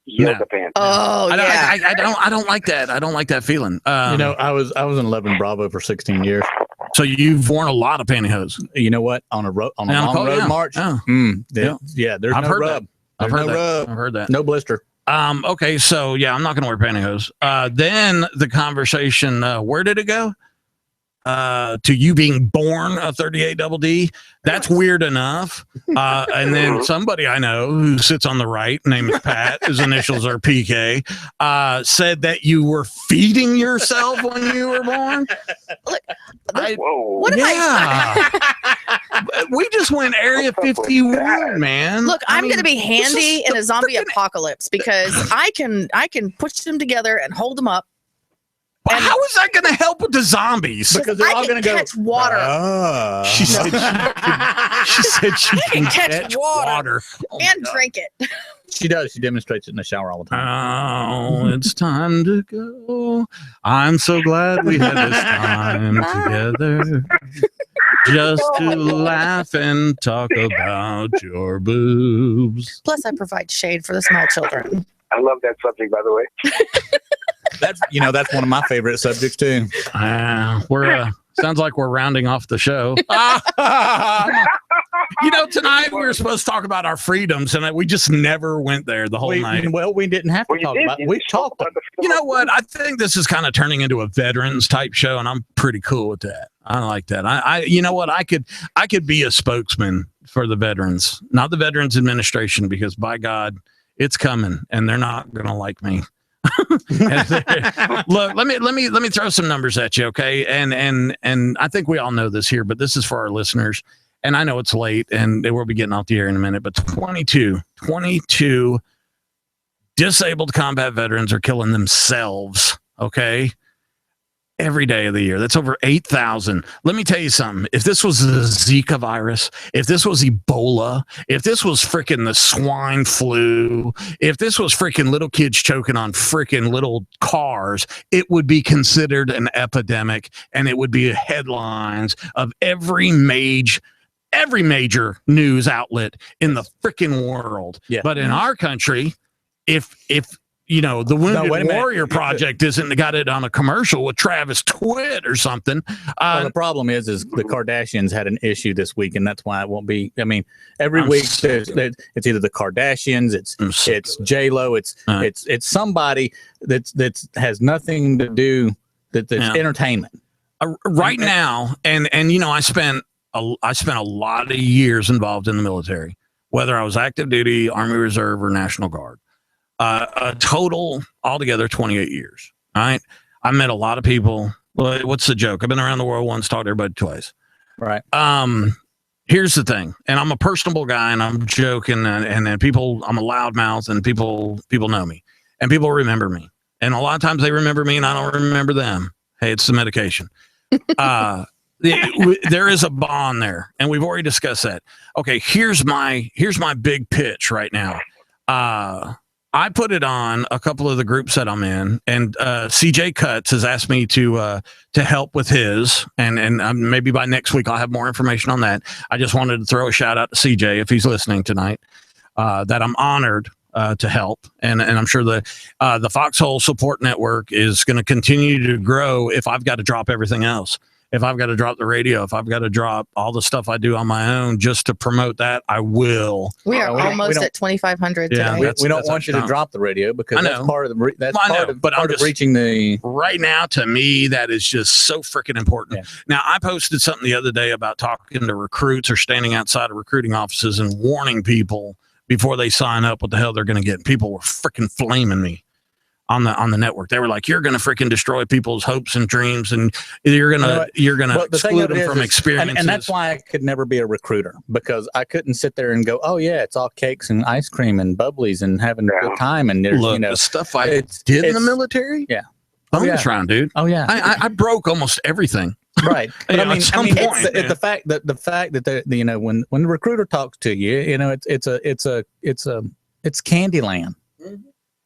Yoga pants.
Oh, yeah.
I don't like that. I don't like that feeling.
I was in 11 Bravo for 16 years.
So you've worn a lot of pantyhose.
You know what? On a long road march.
Oh.
There's
I've
no
heard
rub.
that. I've
There's
heard
no
that.
rub.
I've heard that.
No blister.
Okay, so yeah, I'm not going to wear pantyhose. Then the conversation, where did it go? To you being born a 38 double D. That's weird enough. And then somebody I know who sits on the right, name is Pat, his initials are PK, said that you were feeding yourself when you were born.
Whoa.
What am
We just went Area 51, man.
Look, I'm going to be
this
handy
is
in
the
a zombie
frickin-
apocalypse because I can push them together and hold them up.
Well, how is that going to help with the zombies?
Because they're
I
all
can
going to go.
catch water.
She said she can
catch water.
Oh,
And
God.
drink it.
She does. She demonstrates it in the shower all the time.
Oh, it's time to go. I'm so glad we had this time together. Just to laugh and talk about your boobs.
Plus, I provide shade for the small children.
I love that subject, by the way.
That's one of my favorite subjects too.
We're sounds like we're rounding off the show. Tonight we were supposed to talk about our freedoms, and we just never went there the whole night.
Well, we didn't have to
Well, you
talk
did.
about.
You
We
just
talked.
about the
You know what? I think this is kind of turning into a veterans type show, and I'm pretty cool with that. I like that. You know what? I could be a spokesman for the veterans, not the Veterans Administration, because by God, it's coming, and they're not gonna like me. Look, let me throw some numbers at you, okay? And I think we all know this here, but this is for our listeners. And I know it's late, and we'll be getting off the air in a minute. But 22 disabled combat veterans are killing themselves, okay? Every day of the year. That's over 8,000. Let me tell you something. If this was the Zika virus, if this was Ebola, if this was freaking the swine flu, if this was freaking little kids choking on freaking little cars, it would be considered an epidemic, and it would be headlines of every major news outlet in the freaking world.
Yeah.
But in our country, if the Wounded
wait a minute.
Warrior Project isn't got it on a commercial with Travis Twitt or something.
Well, the problem is the Kardashians had an issue this week, and that's why it won't be. I mean, every
I'm
week
sick
it's either the Kardashians,
I'm sick
it's J-Lo, it's somebody that's has nothing to do that's
Yeah.
entertainment.
Right now, and I spent a lot of years involved in the military, whether I was active duty, Army Reserve, or National Guard. A total altogether 28 years. All right. I met a lot of people. Well, what's the joke? I've been around the world once, talked to everybody twice.
Right.
Here's the thing, and I'm a personable guy, and I'm joking, and people, I'm a loudmouth, and people know me, and people remember me, and a lot of times they remember me, and I don't remember them. Hey, it's the medication. There is a bond there, and we've already discussed that. Okay, here's my big pitch right now. I put it on a couple of the groups that I'm in, and CJ Cutts has asked me to help with his, and maybe by next week I'll have more information on that. I just wanted to throw a shout out to CJ if he's listening tonight. That I'm honored to help, and I'm sure the Foxhole Support Network is going to continue to grow if I've got to drop everything else. If I've got to drop the radio, if I've got to drop all the stuff I do on my own just to promote that, I will.
We are
we don't-
almost at 2,500
Yeah,
today.
We don't
that's
want you to
actually-
drop the radio because
I
that's
know.
part of the that's
Well, I
part
know,
of,
but I'm
part of
just-
reaching the.
Right now, to me, that is just so freaking important.
Yeah.
Now, I posted something the other day about talking to recruits or standing outside of recruiting offices and warning people before they sign up what the hell they're going to get. People were freaking flaming me on the network. They were like, "You're going to freaking destroy people's hopes and dreams, and you're going to
Well, the thing
exclude
of it
them from
is-
experiences."
And that's why I could never be a recruiter, because I couldn't sit there and go, "Oh yeah, it's all cakes and ice cream and bubblies and having a
Yeah.
good time." And there's
Look, the stuff I
it's-
did in the
it's-
military.
Yeah.
I'm
Oh, yeah.
just trying, dude.
oh yeah,
I broke almost everything.
right. But
Yeah,
I mean,
at some
it's
point,
the
yeah.
fact that when the recruiter talks to you, it's Candyland.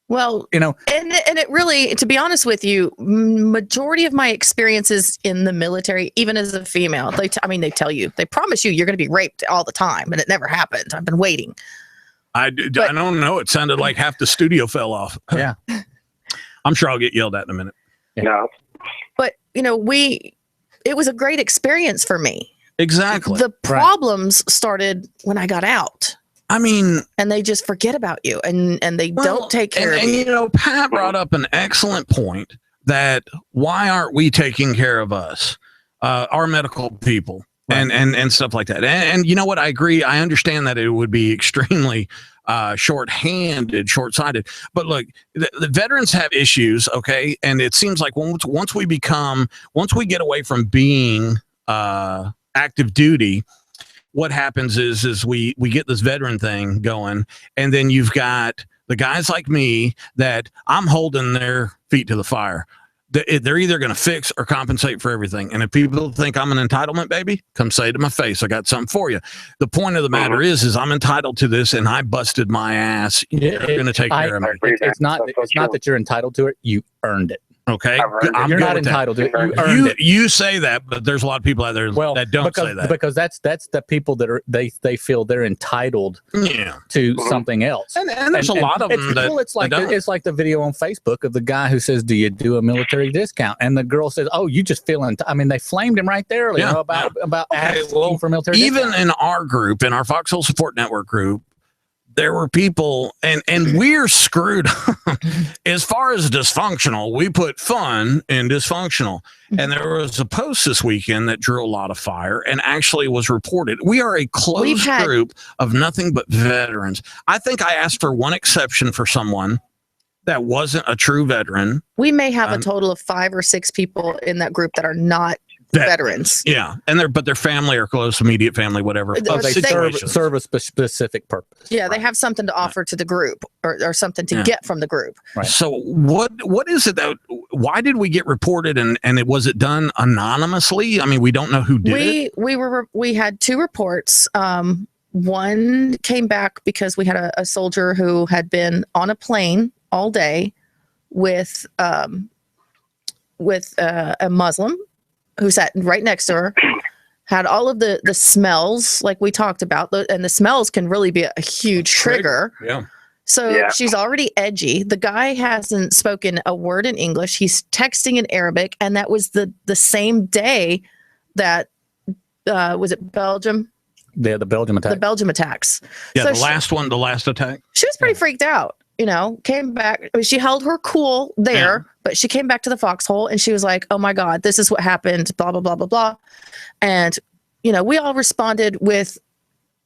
Well, and it really, to be honest with you, majority of my experiences in the military, even as a female, they tell you, they promise you you're going to be raped all the time, and it never happened. I've been waiting.
I don't know. It sounded like half the studio fell off.
Yeah.
I'm sure I'll get yelled at in a minute.
No.
But it was a great experience for me.
Exactly.
The problems started when I got out,
I mean,
and they just forget about you, and they don't take care of
and,
you.
Pat brought up an excellent point that why aren't we taking care of us, our medical people, and stuff like that. And you know what? I agree. I understand that it would be extremely short-sighted. But look, the veterans have issues, okay? And it seems like once we get away from being active duty, what happens is we get this veteran thing going, and then you've got the guys like me that I'm holding their feet to the fire. They're either going to fix or compensate for everything. And if people think I'm an entitlement baby, come say it to my face. I got something for you. The point of the matter is I'm entitled to this, and I busted my ass. You're going to take care of me.
It's not that you're entitled to it; you earned it.
Okay,
I've earned it.
I'm
You're
good
not
with that.
entitled to it. You
You-
earned it.
You say that, but there's a lot of people out there
Well,
that don't say that.
because that's the people that are they feel they're entitled
Yeah,
to
Mhm.
something else.
and there's a lot of
it's,
them that
well, it's like
that don't.
it's like the video on Facebook of the guy who says, "Do you do a military discount?" And the girl says, "Oh, you just feeling." I mean, they flamed him right there.
Yeah,
About
Okay,
asking
well,
for military.
even
discount.
in our group, in our Foxhole Support Network group, there were people, and we're screwed as far as dysfunctional. We put fun in dysfunctional, and there was a post this weekend that drew a lot of fire and actually was reported. We are a
We've
closed
had-
group of nothing but veterans. I think I asked for one exception for someone that wasn't a true veteran.
We may have a
Um,
total of 5 or 6 people in that group that are not veterans.
Yeah, and their family or close immediate family, whatever.
Or
of
they
situations.
serve a specific purpose.
Yeah, they have something to offer to the group or something to
Yeah.
get from the group.
Right.
So what is it that why did we get reported and was it done anonymously? I mean, we don't know who did it.
We had 2 reports. One came back because we had a soldier who had been on a plane all day with a Muslim who sat right next to her, had all of the smells like we talked about, and the smells can really be a huge trigger.
Yeah.
So
Yeah.
she's already edgy. The guy hasn't spoken a word in English. He's texting in Arabic, and that was the same day that was it Belgium?
The Belgium attack.
The Belgium attacks.
Yeah,
So
the last attack.
She was pretty freaked out. Came back. I mean, she held her cool there, but she came back to the foxhole and she was like, "Oh my God, this is what happened." Blah blah blah blah blah. And we all responded with,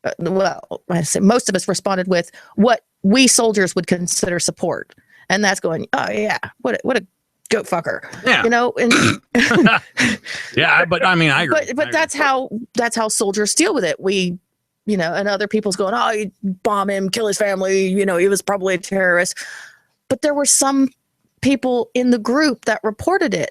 I say most of us responded with what we soldiers would consider support, and that's going, "Oh yeah, what a goat fucker,"
Yeah.
And
Yeah, but I mean, I agree.
but that's how soldiers deal with it. We, and other people's going, "Oh, you bomb him, kill his family. He was probably a terrorist." But there were some people in the group that reported it.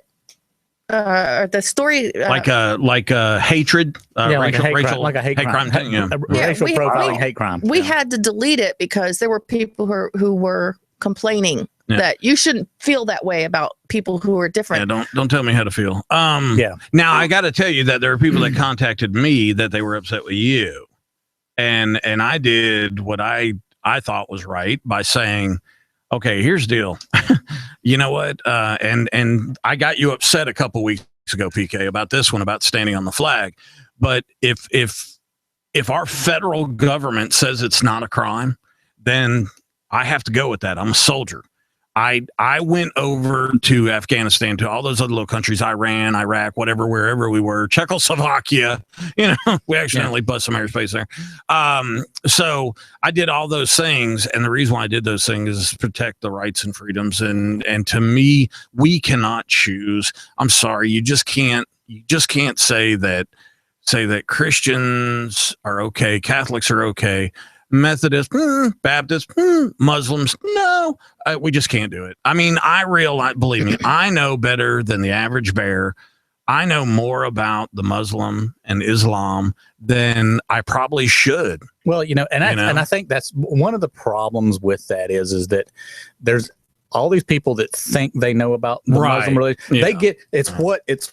The story,
like a hatred,
like a hate
racial,
crime, like a hate crime.
thing. Yeah.
Yeah,
Racial
we-
profiling,
we-
hate crime.
we
Yeah.
had to delete it because there were people who were complaining
Yeah.
that you shouldn't feel that way about people who are
Yeah,
different.
don't tell me how to feel.
Yeah.
Now I got to tell you that there are people that contacted me that they were upset with you, and I did what I thought was right by saying, okay, here's the deal. You know what? And I got you upset a couple weeks ago, PK, about this one about standing on the flag. But if our federal government says it's not a crime, then I have to go with that. I'm a soldier. I went over to Afghanistan, to all those other little countries, Iran, Iraq, whatever, wherever we were, Czechoslovakia, we accidentally bust some airspace there. So I did all those things. And the reason why I did those things is to protect the rights and freedoms. And to me, we cannot choose. I'm sorry. You just can't say that Christians are okay, Catholics are okay, Methodist, Baptist, Muslims, no, we just can't do it. I mean, believe me, I know better than the average bear. I know more about the Muslim and Islam than I probably should.
Well, and I think that's one of the problems with that is that there's all these people that think they know about the
Right.
Muslim religion.
Yeah.
They get it's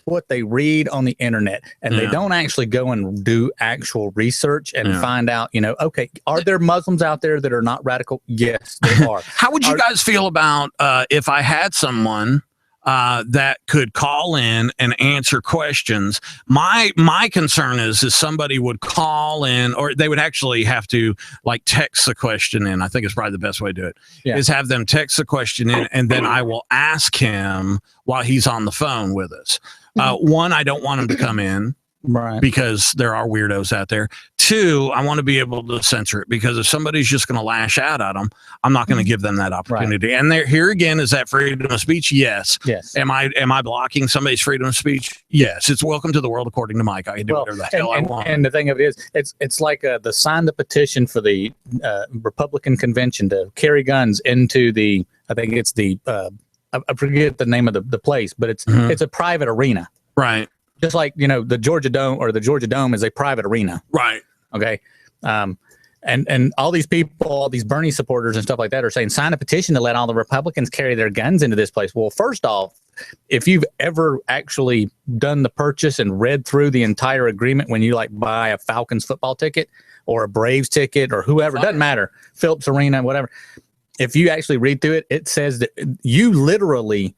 what they read on the internet, and they
Yeah.
don't actually go and do actual research and
Yeah.
find out. Okay, are there Muslims out there that are not radical? Yes, there are.
How would you
Are-
guys feel about if I had someone that could call in and answer questions? My concern is somebody would call in, or they would actually have to like text the question in. I think it's probably the best way to do it.
Yeah.
Is have them text the question in, and then I will ask him while he's on the phone with us. One, I don't want him to come in
Right.
because there are weirdos out there. Two, I want to be able to censor it, because if somebody's just going to lash out at them, I'm not going to give them that opportunity. And here again, is that freedom of speech? Yes.
Yes.
Am I blocking somebody's freedom of speech? Yes. It's welcome to the world according to Mike. I can do whatever the hell I want.
And the thing of it is, it's like the sign the petition for the Republican convention to carry guns into the. I think it's the. I forget the name of the place, but it's
Mhm.
it's a private arena.
Right.
Just like the Georgia Dome is a private arena.
Right.
Okay. And all these people, all these Bernie supporters and stuff like that are saying sign a petition to let all the Republicans carry their guns into this place. Well, first off, if you've ever actually done the purchase and read through the entire agreement when you like buy a Falcons football ticket or a Braves ticket or whoever, doesn't matter, Phillips Arena, whatever. If you actually read through it, it says that you literally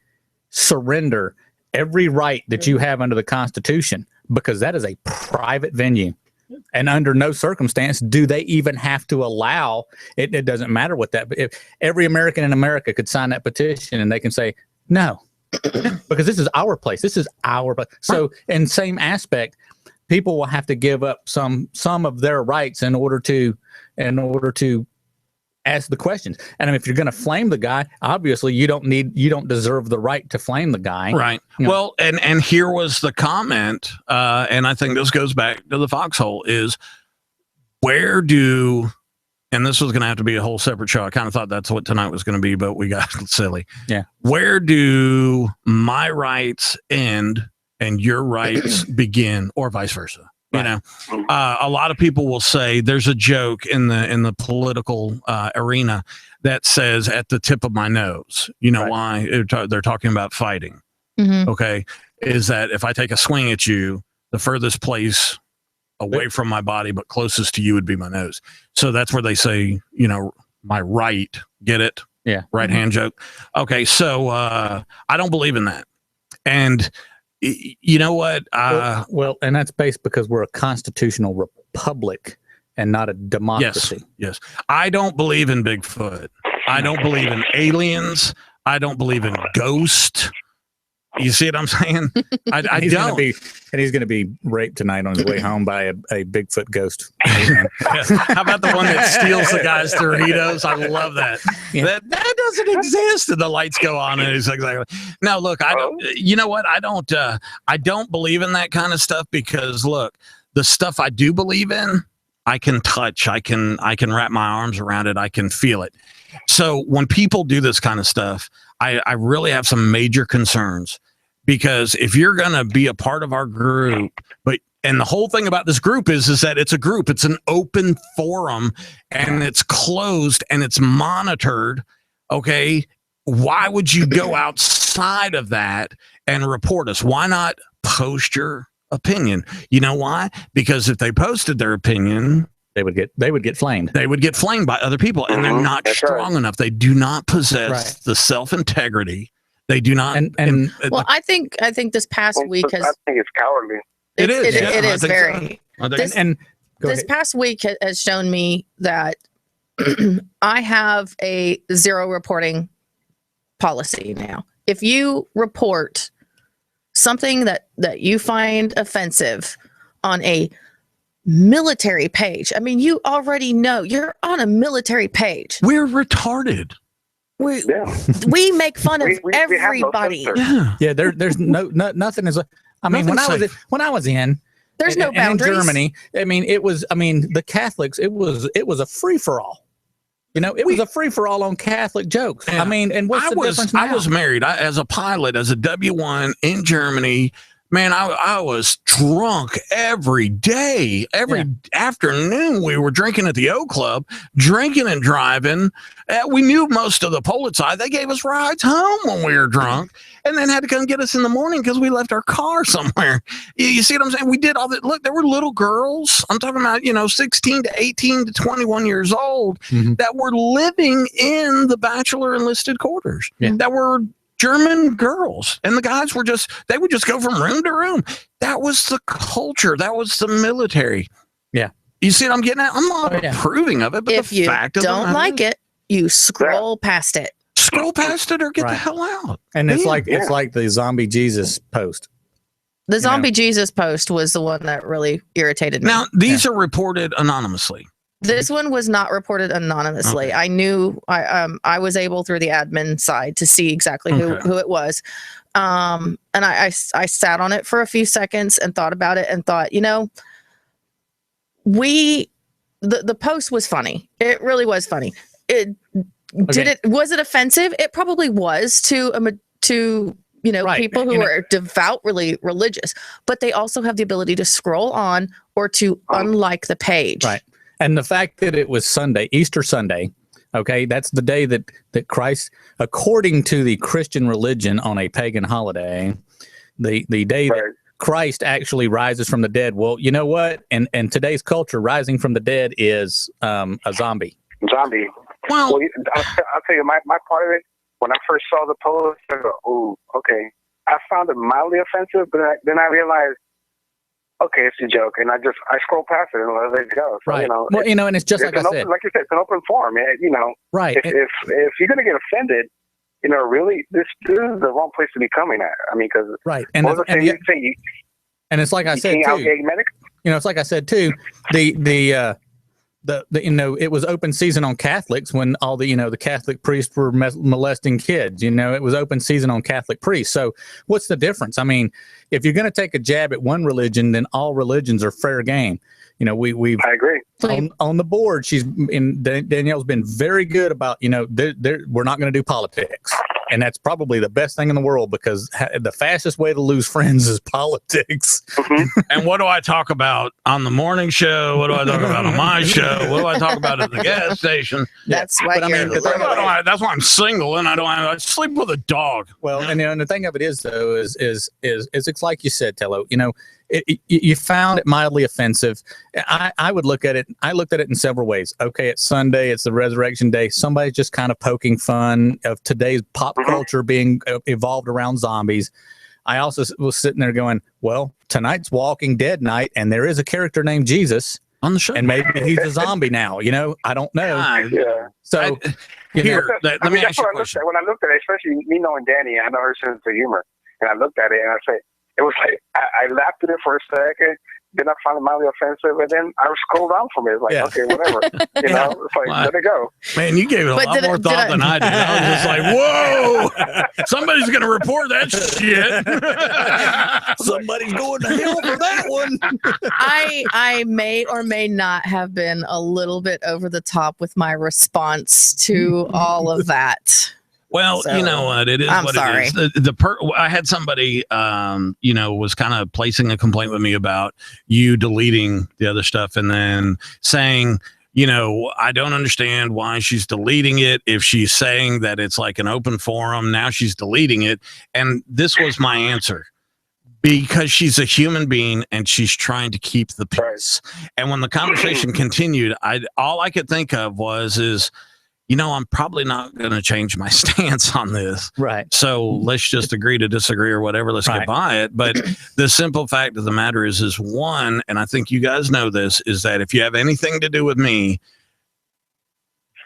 surrender every right that you have under the Constitution, because that is a private venue. And under no circumstance do they even have to allow it. It doesn't matter what that, but if every American in America could sign that petition and they can say, no, because this is our place. This is our place. So in same aspect, people will have to give up some of their rights in order to ask the questions. And I mean, if you're going to flame the guy, obviously you don't deserve the right to flame the guy.
Right.
You know.
Well, and here was the comment, and I think this goes back to the foxhole, is where do, and this was going to have to be a whole separate show. I kind of thought that's what tonight was going to be, but we got silly.
Yeah.
Where do my rights end and your rights begin, or vice versa? You know, a lot of people will say there's a joke in the political arena that says at the tip of my nose. You know why? They're talking about fighting.
Mhm.
Okay. Is that if I take a swing at you, the furthest place away from my body but closest to you would be my nose. So that's where they say, you know, my right. Get it?
Yeah.
Right hand joke. Okay. So I don't believe in that. And you know what?
Well, and that's based because we're a constitutional republic and not a democracy.
Yes. I don't believe in Bigfoot. I don't believe in aliens. I don't believe in ghosts. You see what I'm saying? I
He's
don't.
He's going to be raped tonight on his way home by a Bigfoot ghost.
How about the one that steals the guy's Doritos? I love that.
Yeah.
That doesn't exist. And the lights go on, and it's exactly. Now, look, I don't. You know what? I don't believe in that kind of stuff because, look, the stuff I do believe in, I can touch. I can wrap my arms around it. I can feel it. So when people do this kind of stuff, I really have some major concerns, because if you're going to be a part of our group, and the whole thing about this group is that it's a group, it's an open forum, and it's closed and it's monitored. Okay. Why would you go outside of that and report us? Why not post your opinion? You know why? Because if they posted their opinion,
they would get flamed.
They would get flamed by other people, and they're not strong enough. They do not possess the self-integrity. They do not.
And well, I think this past week has.
I think it's cowardly.
It is.
It is very.
So.
This past week has shown me that I have a zero reporting policy now. If you report something that you find offensive on a military page, I mean, you already know you're on a military page.
We're retarded.
We make fun of everybody.
There's nothing is. I mean, when I was in,
there's no boundaries.
In Germany, I mean, the Catholics. It was a free for all. You know, it was a free for all on Catholic jokes. Yeah. I mean, and what's the difference now?
I was married as a pilot, as a W-1 in Germany. Man, I was drunk every day. Every afternoon, we were drinking at the O Club, drinking and driving. We knew most of the Polizei. They gave us rides home when we were drunk, and then had to come get us in the morning because we left our car somewhere. You see what I'm saying? We did all that. Look, there were little girls. I'm talking about, 16 to 18 to 21 years old that were living in the bachelor enlisted quarters. Yeah. That were German girls, and the guys would just go from room to room. That was the culture. That was the military.
Yeah.
You see what I'm getting at? I'm not approving of it, but
if you don't like it, you scroll past it.
Scroll past it or get the hell out.
And it's like the zombie Jesus post.
The zombie Jesus post was the one that really irritated me.
Now, these are reported anonymously.
This one was not reported anonymously. Okay. I knew I was able through the admin side to see exactly who it was. And I sat on it for a few seconds and thought about it and thought, the post was funny. It really was funny. Was it offensive? It probably was to people who are devoutly religious, but they also have the ability to scroll on or to unlike the page.
Right. And the fact that it was Sunday, Easter Sunday, Okay, that's the day that Christ, according to the Christian religion, on a pagan holiday, the day that
Right.
Christ actually rises from the dead. Well, you know what? And today's culture, rising from the dead is a zombie.
Zombie.
Well,
Well, I'll tell you, my part of it, when I first saw the post, I go, oh, okay. I found it mildly offensive, but then I realized, okay, it's a joke, and I scroll past it and let it go. So,
Right.
you know,
Well, you know, and it's just
it's
like I
an
said.
open, like you said, it's an open forum. You know,
Right.
if you're gonna get offended, you know, really, this is the wrong place to be coming at. I mean, because
Right. And
what was the thing you say?
and it's like I
You
said
can't
too.
out-gay medic?
You know, it's like I said too. The you know, it was open season on Catholics when all the, you know, the Catholic priests were molesting kids. You know, it was open season on Catholic priests. So what's the difference? I mean, if you're going to take a jab at one religion, then all religions are fair game. You know, we've
I agree.
on the board. Danielle's been very good about, you know, we're not going to do politics. And that's probably the best thing in the world, because the fastest way to lose friends is politics.
and what do I talk about on the morning show? What do I talk about on my show? What do I talk about at the gas station?
That's why
But I mean,
you're
the thing about it-
That's why I'm single, and I sleep with a dog.
Well, and, you know, and the thing of it is, though, is it's like you said, Tello. You know, you found it mildly offensive. I would look at it. I looked at it in several ways. Okay, it's Sunday. It's the Resurrection Day. Somebody's just kind of poking fun of today's pop culture being evolved around zombies. I also was sitting there going, well, tonight's Walking Dead night, and there is a character named Jesus
On the show.
and maybe he's a zombie now. You know, I don't know.
Yeah.
So you
Here,
know,
let me
that's
ask you
what
a
I looked
question.
at. When I looked at it, especially me knowing Danny, I know her sense of humor. And I looked at it and I said, it was like, I laughed at it for a second. Then I found it mildly offensive. And then I scrolled down from it. It's like,
Yeah.
okay, whatever. You know, it's like,
Well,
let it go.
Man, you gave it a
But
lot
did
more
it-
thought
did I-
than I did. I was just like, whoa, somebody's going to report that shit.
somebody's going to hell for that one.
I may or may not have been a little bit over the top with my response to all of that.
Well,
So,
you know what? It is
I'm
what
sorry.
it is. I had somebody, you know, was kind of placing a complaint with me about you deleting the other stuff and then saying, you know, I don't understand why she's deleting it. If she's saying that it's like an open forum, now she's deleting it. And this was my answer. Because she's a human being and she's trying to keep the peace. And when the conversation continued, all I could think of is, you know, I'm probably not going to change my stance on this.
Right.
So let's just agree to disagree or whatever. Let's
Right.
get by it. But the simple fact of the matter is one, and I think you guys know this, is that if you have anything to do with me,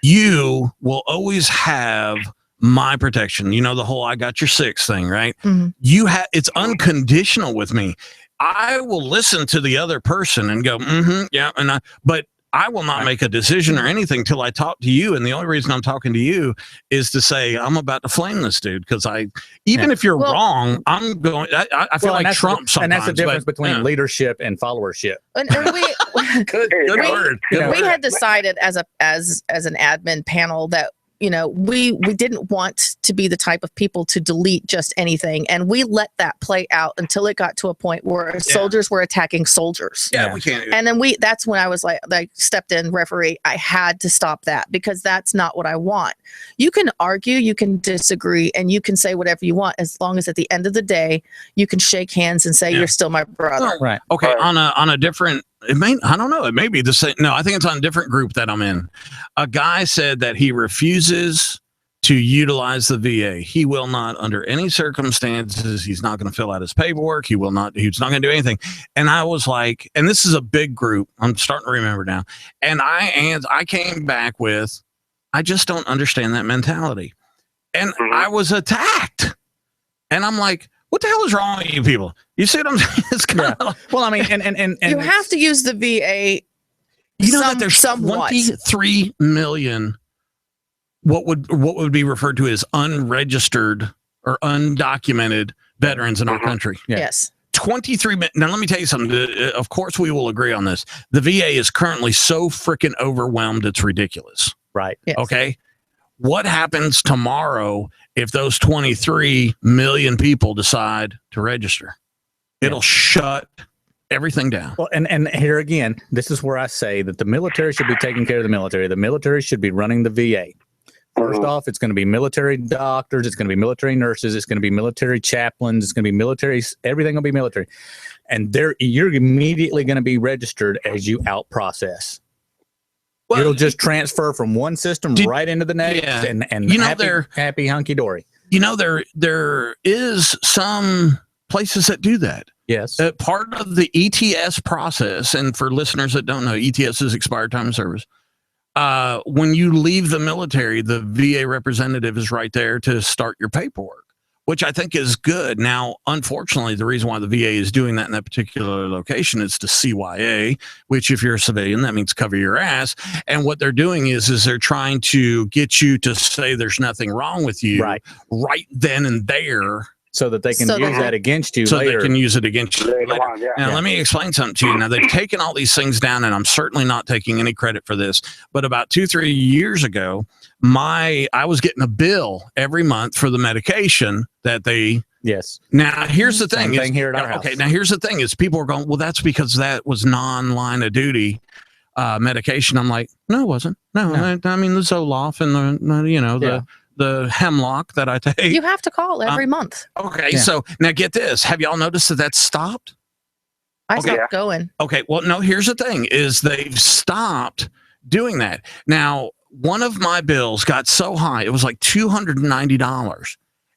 you will always have my protection. You know, the whole I got your six thing, right?
Mhm.
It's unconditional with me. I will listen to the other person and go, yeah, but I will not make a decision or anything till I talk to you. And the only reason I'm talking to you is to say I'm about to flame this dude, because even if you're
Well-
wrong, I'm going. I feel
Well, and
like
that's
Trump
and
sometimes.
that's the difference
but,
between
yeah.
leadership and followership.
And we
Good
We-
word.
you know,
Good
we
word.
had decided as an admin panel that, you know, we didn't want to be the type of people to delete just anything, and we let that play out until it got to a point where soldiers were attacking soldiers.
Yeah, we can't.
And then that's when I was like stepped in, referee. I had to stop that, because that's not what I want. You can argue, you can disagree, and you can say whatever you want, as long as at the end of the day you can shake hands and say
Yeah.
you're still my brother.
Right.
Okay,
Right.
on a different, I don't know, it may be the same. No, I think it's on a different group that I'm in. A guy said that he refuses to utilize the VA. He will not, under any circumstances, he's not going to fill out his paperwork. He's not going to do anything. And I was like, and this is a big group, I'm starting to remember now. And I came back with, I just don't understand that mentality. And I was attacked. And I'm like, what the hell is wrong with you people? You see what I'm saying? It's kind of
Well, I mean, and
You have to use the VA.
you know that there's
somewhat.
23 million what would be referred to as unregistered or undocumented veterans in our country.
Yeah.
Yes.
23 minutes. Now, let me tell you something. Of course, we will agree on this. The VA is currently so freaking overwhelmed, it's ridiculous.
right.
Yes.
Okay. What happens tomorrow if those 23 million people decide to register? It'll shut everything down.
Well, and here again, this is where I say that the military should be taking care of the military. The military should be running the VA. First off, it's going to be military doctors, it's going to be military nurses, it's going to be military chaplains, it's going to be military, everything will be military. And you're immediately going to be registered as you out process.
Well,
it'll just transfer from one system right into the next,
yeah.
and
You know,
happy hunky dory.
You know, there is some places that do that.
Yes.
Part of the ETS process, and for listeners that don't know, ETS is expired time of service. When you leave the military, the VA representative is right there to start your paperwork, which I think is good. Now, unfortunately, the reason why the VA is doing that in that particular location is to CYA, which if you're a civilian, that means cover your ass. And what they're doing is they're trying to get you to say there's nothing wrong with you right then and there.
So that they can use that against you later.
They can use it against you later. Now, let me explain something to you. Now, they've taken all these things down, and I'm certainly not taking any credit for this. But about 2-3 years ago, I was getting a bill every month for the medication that they.
Yes.
Now, here's the thing.
Same thing here at our house.
Okay. Now, here's the thing: is people are going, well, that's because that was non-line of duty medication. I'm like, no, it wasn't. No. I mean the Zoloft and the Hemlock that I take.
You have to call every month.
Okay, so now get this. Have y'all noticed that that's stopped?
I stopped going.
Okay, well, no, here's the thing, is they've stopped doing that. Now, one of my bills got so high, it was like $290.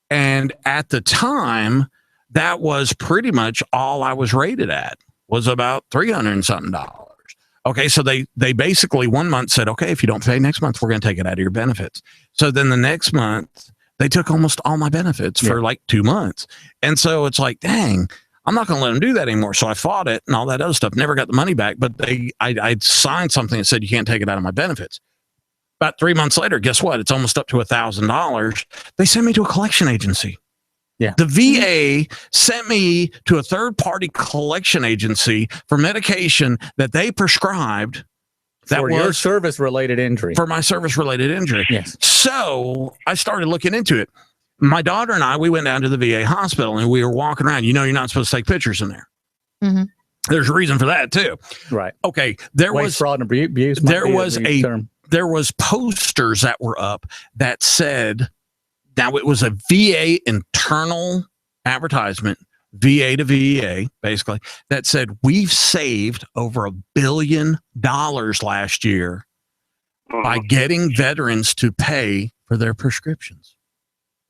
And at the time, that was pretty much all I was rated at, was about $300 and something. Okay, so they basically 1 month said, okay, if you don't pay next month, we're going to take it out of your benefits. So then the next month, they took almost all my benefits for like 2 months. And so it's like, dang, I'm not going to let them do that anymore. So I fought it and all that other stuff, never got the money back. But I signed something that said you can't take it out of my benefits. About 3 months later, guess what? It's almost up to $1,000. They sent me to a collection agency.
Yeah.
The VA sent me to a third-party collection agency for medication that they prescribed
for your service-related injury.
For my service-related injury.
Yes.
So I started looking into it. My daughter and I, we went down to the VA hospital and we were walking around. You know, you're not supposed to take pictures in there.
Mm-hmm.
There's a reason for that too.
Right.
Okay. There
Waste,
was
fraud, and abuse.
There was posters that were up that said. Now, it was a VA internal advertisement, VA to VA, basically, that said, we've saved over $1 billion last year by getting veterans to pay for their prescriptions.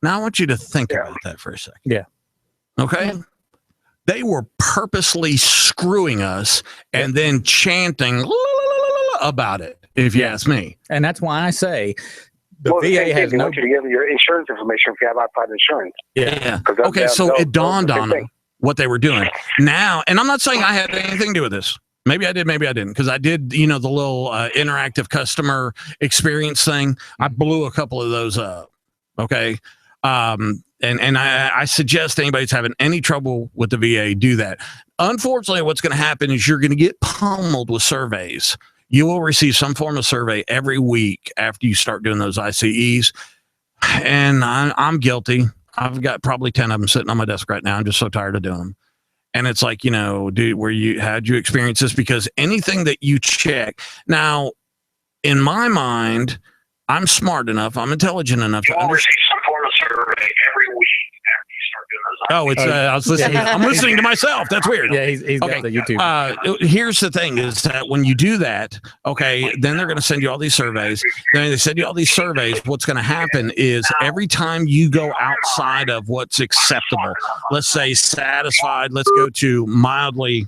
Now, I want you to think about that for a second.
Yeah.
Okay? Yeah. They were purposely screwing us and then chanting about it, if you ask me.
And that's why I say... The VA has
want you to give them your insurance information if you have outside insurance.
Yeah. Okay, so it dawned on them what they were doing. Now, and I'm not saying I had anything to do with this. Maybe I did, maybe I didn't, because I did, the little interactive customer experience thing. I blew a couple of those up. Okay. And I suggest anybody's having any trouble with the VA, do that. Unfortunately, what's going to happen is you're going to get pummeled with surveys. You will receive some form of survey every week after you start doing those ICEs. And I'm guilty. I've got probably 10 of them sitting on my desk right now. I'm just so tired of doing them. And it's like, dude, how'd you experience this? Because anything that you check now, in my mind, I'm smart enough, I'm intelligent enough to understand some form of survey every week after you start doing those. Oh, it's I was listening. I'm listening to myself. That's weird.
Yeah, he's got the YouTube.
Here's the thing: is that when you do that, okay, then they're going to send you all these surveys. Then they send you all these surveys. What's going to happen is every time you go outside of what's acceptable, let's say satisfied, let's go to mildly.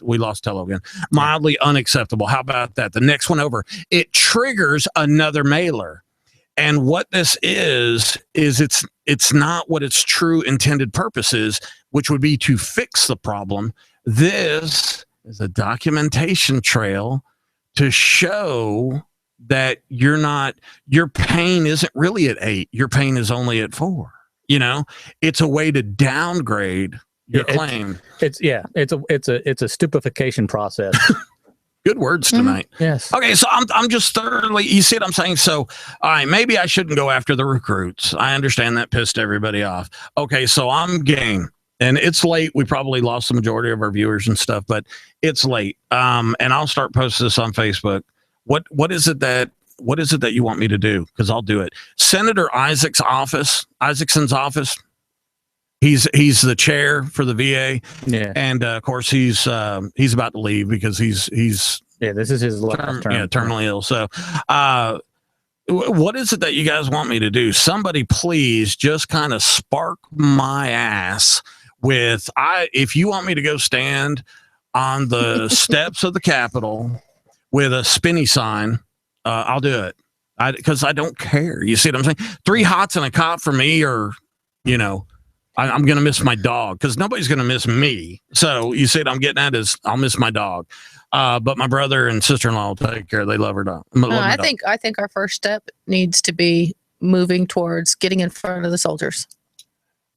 We lost Tello again. Mildly unacceptable. How about that? The next one over, it triggers another mailer. And what this is it's not what its true intended purpose is, which would be to fix the problem. This is a documentation trail to show that your pain isn't really at 8. Your pain is only at 4. It's a way to downgrade your claim.
It's a stupefaction process.
Good words tonight.
Mm-hmm. Yes.
Okay, so I'm just thoroughly, you see what I'm saying? So, all right, maybe I shouldn't go after the recruits. I understand that pissed everybody off. Okay, so I'm game. and it's late. We probably lost the majority of our viewers and stuff, but it's late. And I'll start posting this on Facebook. What is it that you want me to do? Because I'll do it. Senator Isaac's office, Isaacson's office. He's the chair for the VA.
Yeah.
And of course he's about to leave because he's
this is his last term.
Yeah, terminally ill. So what is it that you guys want me to do? Somebody please just kind of spark my ass with if you want me to go stand on the steps of the Capitol with a spinny sign, I'll do it. Because I don't care. You see what I'm saying? 3 hots and a cop for me, or I'm going to miss my dog, because nobody's going to miss me. So you see what I'm getting at is I'll miss my dog. But my brother and sister-in-law will take care. They love her dog.
I think our first step needs to be moving towards getting in front of the soldiers.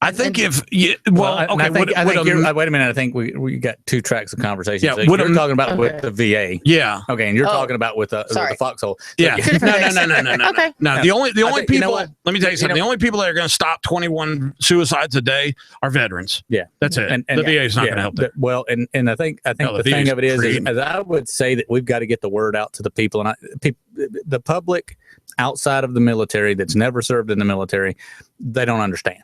I think wait
a minute. I think we got 2 tracks of conversation.
Yeah,
so you're talking about with the VA.
Yeah.
Okay, and you're talking about with the foxhole. So
yeah. No.
Okay.
No, the only people.
You know what?
Let me tell you something. The only people that are going to stop 21 suicides a day are veterans.
Yeah,
that's it. And the VA is not going to help that.
Well, and I think the thing of it is I would say that we've got to get the word out to the people, and the public outside of the military that's never served in the military, they don't understand.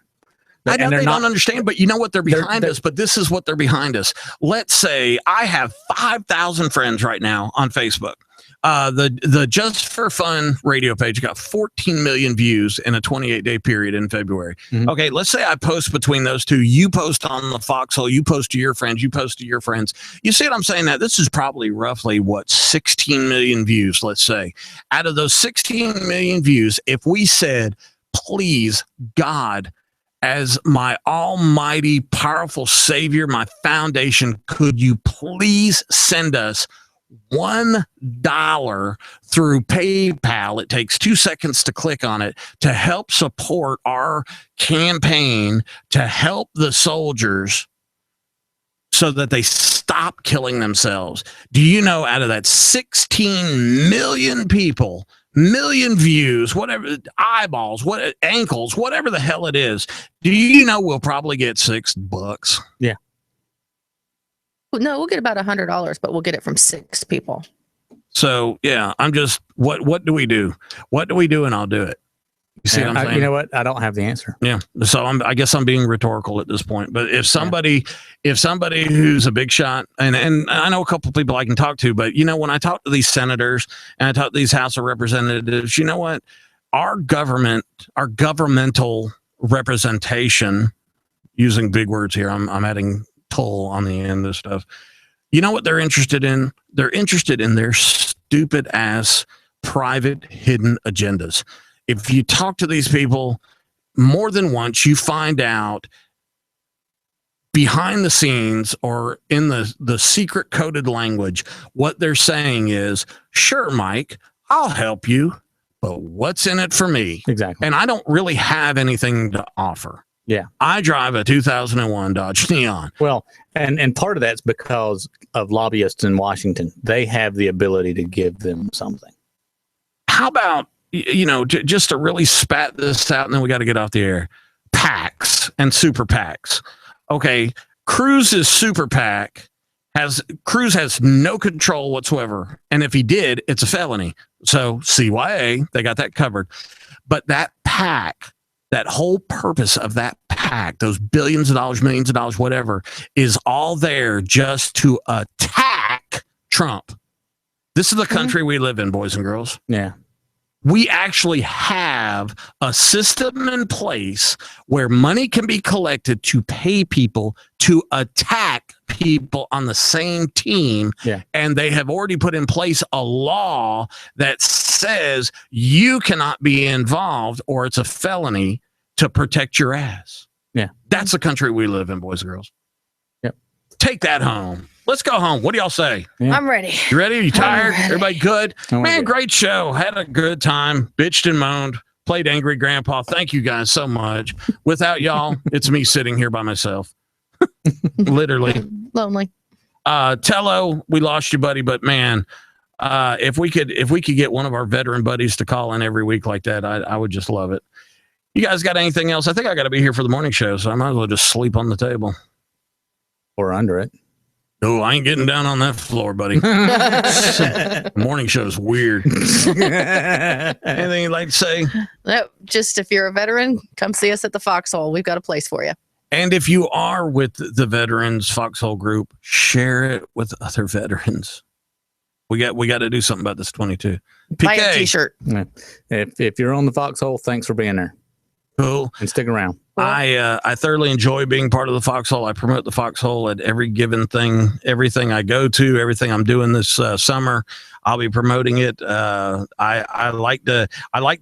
I know they don't understand, but you know what? They're behind us, but this is what they're behind us. Let's say I have 5,000 friends right now on Facebook. The Just for Fun radio page got 14 million views in a 28-day period in February. Mm-hmm. Okay, let's say I post between those two. You post on the Foxhole, you post to your friends, you post to your friends. You see what I'm saying? That this is probably roughly 16 million views, let's say. Out of those 16 million views, if we said, please, God, as my almighty, powerful Savior, my foundation, could you please send us $1 through PayPal? It takes 2 seconds to click on it to help support our campaign to help the soldiers so that they stop killing themselves. Do you know, out of that 16 million people, million views, whatever, eyeballs, ankles, whatever the hell it is, do you know we'll probably get $6?
Yeah.
No, we'll get about $100, but we'll get it from 6 people.
So yeah, I'm just what do we do? What do we do? And I'll do it. You see what I'm saying?
You know what? I don't have the answer.
Yeah. So I guess I'm being rhetorical at this point. But if somebody who's a big shot, and I know a couple of people I can talk to, but when I talk to these senators and I talk to these House of Representatives, you know what? Our governmental representation, using big words here, I'm adding toll on the end of stuff. You know what they're interested in? They're interested in their stupid ass private hidden agendas. If you talk to these people more than once, you find out behind the scenes or in the secret coded language, what they're saying is, sure, Mike, I'll help you, but what's in it for me?
Exactly.
And I don't really have anything to offer.
Yeah.
I drive a 2001 Dodge Neon.
Well, and part of that's because of lobbyists in Washington. They have the ability to give them something.
How about, just to really spat this out, and then we got to get off the air. PACs and super PACs. Okay, Cruz's super PAC Cruz has no control whatsoever, and if he did, it's a felony. So CYA, they got that covered. But that PAC, that whole purpose of that PAC, those billions of dollars, millions of dollars, whatever, is all there just to attack Trump. This is the country we live in, boys and girls.
Yeah.
We actually have a system in place where money can be collected to pay people to attack people on the same team.
Yeah.
And they have already put in place a law that says you cannot be involved or it's a felony to protect your ass.
Yeah.
That's the country we live in, boys and girls.
Yep.
Take that home. Let's go home. What do y'all say?
Yeah.
I'm ready.
You ready? Are you tired? Everybody good? Man,
good.
Great show. Had a good time. Bitched and moaned. Played Angry Grandpa. Thank you guys so much. Without y'all, it's me sitting here by myself. Literally.
Lonely.
Tello, we lost you, buddy, but man, if we could get one of our veteran buddies to call in every week like that, I would just love it. You guys got anything else? I think I got to be here for the morning show, so I might as well just sleep on the table.
or under it.
Oh, I ain't getting down on that floor, buddy. Morning show is weird. Anything you'd like to say?
Nope, just if you're a veteran, come see us at the Foxhole. We've got a place for you.
And if you are with the Veterans Foxhole group, share it with other veterans. We got to do something about this 22.
Buy a
PK,
t-shirt.
If you're on the Foxhole, thanks for being there
cool.
and stick around.
I thoroughly enjoy being part of the Foxhole. I promote the Foxhole at every given thing, everything I go to, everything I'm doing this summer. I'll be promoting it. I like the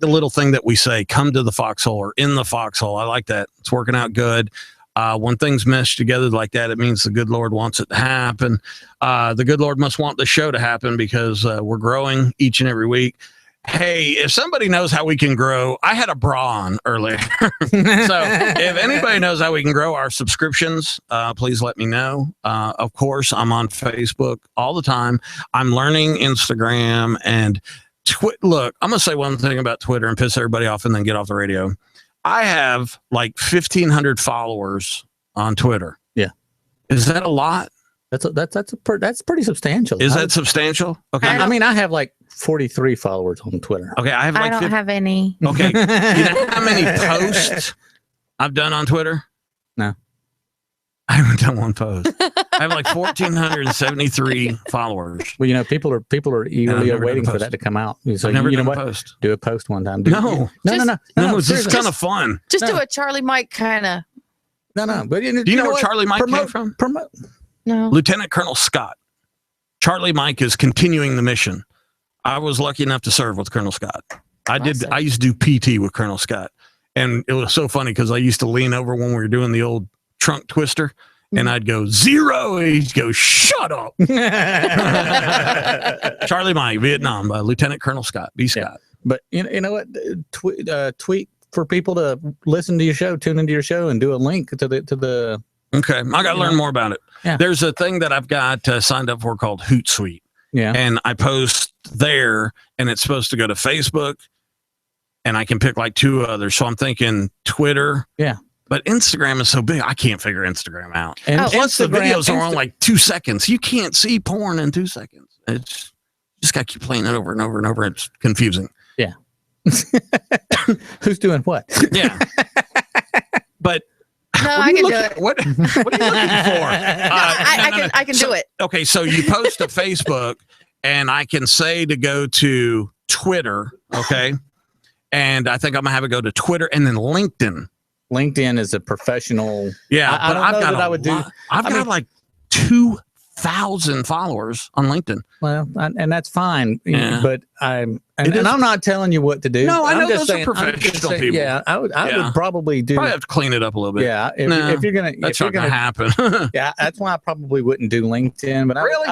little thing that we say, come to the Foxhole or in the Foxhole. I like that. It's working out good. When things mesh together like that, it means the good Lord wants it to happen. The good Lord must want the show to happen because we're growing each and every week. Hey, if somebody knows how we can grow, I had a bra on earlier. So if anybody knows how we can grow our subscriptions, please let me know. Of course, I'm on Facebook all the time. I'm learning Instagram and look, I'm going to say one thing about Twitter and piss everybody off and then get off the radio. I have like 1,500 followers on Twitter.
Yeah.
Is that a lot?
That's pretty substantial.
Is that substantial? Okay.
I mean, I have like 43 followers on Twitter.
Okay. I have like
I don't
50.
have any.
Okay. You know how many posts I've done on Twitter?
No.
I haven't done one post. I have like 1,473 followers.
Well, you know, people are eagerly
never
waiting
done a
for
post.
that to come out. So
I've never
you know
done a
what?
post.
Do a post one time.
No.
No.
It's
seriously.
kind of fun.
Just
No.
do a Charlie Mike kind of.
No. But
Do you know where
what?
Charlie Mike came from?
Promote.
No.
Lieutenant Colonel Scott. Charlie Mike is continuing the mission. I was lucky enough to serve with Colonel Scott. I used to do PT with Colonel Scott. And it was so funny because I used to lean over when we were doing the old trunk twister and I'd go 0. And he'd go, shut up. Charlie Mike, Vietnam, Lieutenant Colonel Scott, B. Scott.
But you know what? Tweet for people to listen to your show, tune into your show, and do a link to the.
Okay, I got to learn more about it.
Yeah.
There's a thing that I've got signed up for called Hootsuite.
Yeah.
And I post there, and it's supposed to go to Facebook, and I can pick like 2 others. So I'm thinking Twitter.
Yeah.
But Instagram is so big, I can't figure Instagram out.
And
Plus, the
Instagram-
videos are on like 2 seconds. You can't see porn in 2 seconds. It's just got to keep playing it over and over and over. It's confusing.
Who's doing what?
Yeah. But
No,
what are
I
you
can do
looking-
it.
What are you looking for?
I can
So-
do it.
Okay, so you post to Facebook, and I can say to go to Twitter, okay? And I think I'm gonna have it go to Twitter and then LinkedIn.
LinkedIn is a professional.
Yeah,
I
but
don't
I've
know
got
that I would do-
I've got like 2,000 followers on LinkedIn.
Well, and that's fine.
Yeah.
But and I'm not telling you what to do.
No, I
I'm
know
just
those are
saying- I'm just
professional
saying,
people.
Yeah, I would
Yeah.
probably do.
Probably have to clean it up a little bit.
Yeah, if,
No,
if you're gonna,
That's
if you're
not gonna happen.
yeah, that's why I probably wouldn't do LinkedIn, but
Really?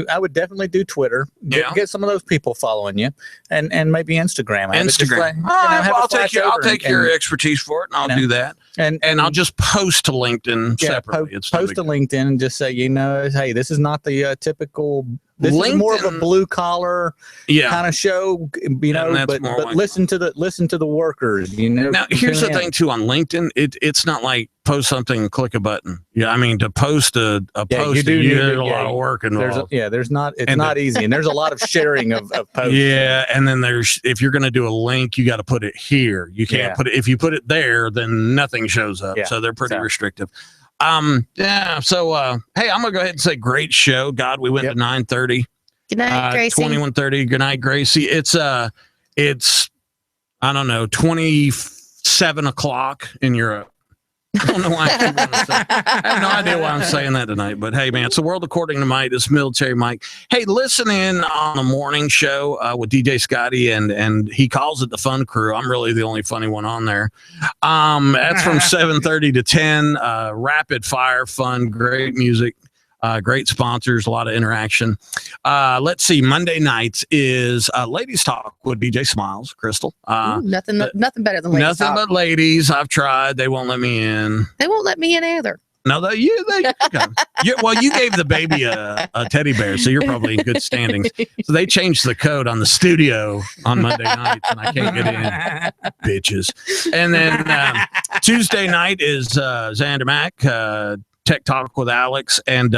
I would definitely do Twitter.
Yeah.
Get some of those people following you, and maybe Instagram. Have it just
Instagram.
like,
All right,
have
well,
a
I'll take
flash over
your
and-
expertise for it, and I'll
you know,
do that.
and
And I'll just post to LinkedIn
yeah,
separately. It's no
post
big
to
deal.
LinkedIn and just say, hey, this is not the typical. This is more of a
LinkedIn-
blue collar
Yeah.
kind of show,
And that's
but
more like-
listen to the workers,
Now, here's the
tune in.
thing too on LinkedIn. It's not like post something and click a button. Yeah, I mean to post a
Yeah,
post,
you do
you
need
need
to-
a
yeah,
lot of work
It's
involved.
not easy, and there's a lot of sharing of posts.
Yeah, and then if you're going to do a link, you got to put it here. You can't
Yeah.
put it if you put it there, then nothing shows up.
Yeah,
So they're pretty
so-
restrictive. Yeah. So hey, I'm gonna go ahead and say great show. God, we went
Yep.
to 9:30.
Good night, Gracie.
21:30. Good night, Gracie. It's I don't know, 27 o'clock in Europe. I don't know why I keep wanting to say. I have no idea why I'm saying that tonight, but hey, man, it's the world according to Mike. It's Military Mike. Hey, listen in on the morning show with DJ Scotty, and he calls it the Fun Crew. I'm really the only funny one on there. That's from 7:30 to 10. Rapid fire fun, great music. Great sponsors, a lot of interaction. Let's see. Monday nights is Ladies Talk with BJ Smiles, Crystal.
Ooh, nothing better than ladies
Nothing
talk.
but ladies. I've tried. They won't let me in.
They won't let me in either.
No, okay. Well, you gave the baby a teddy bear, so you're probably in good standings. So they changed the code on the studio on Monday nights, and I can't get in, bitches. And then Tuesday night is Xander Mack. Tech Talk with Alex. And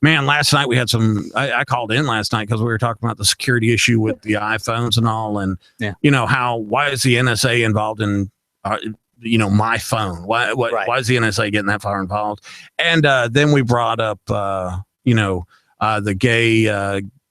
man, last night we had I called in last night because we were talking about the security issue with the iPhones and all. And, why is the NSA involved in, my phone? Why is the NSA getting that far involved? And then we brought up, the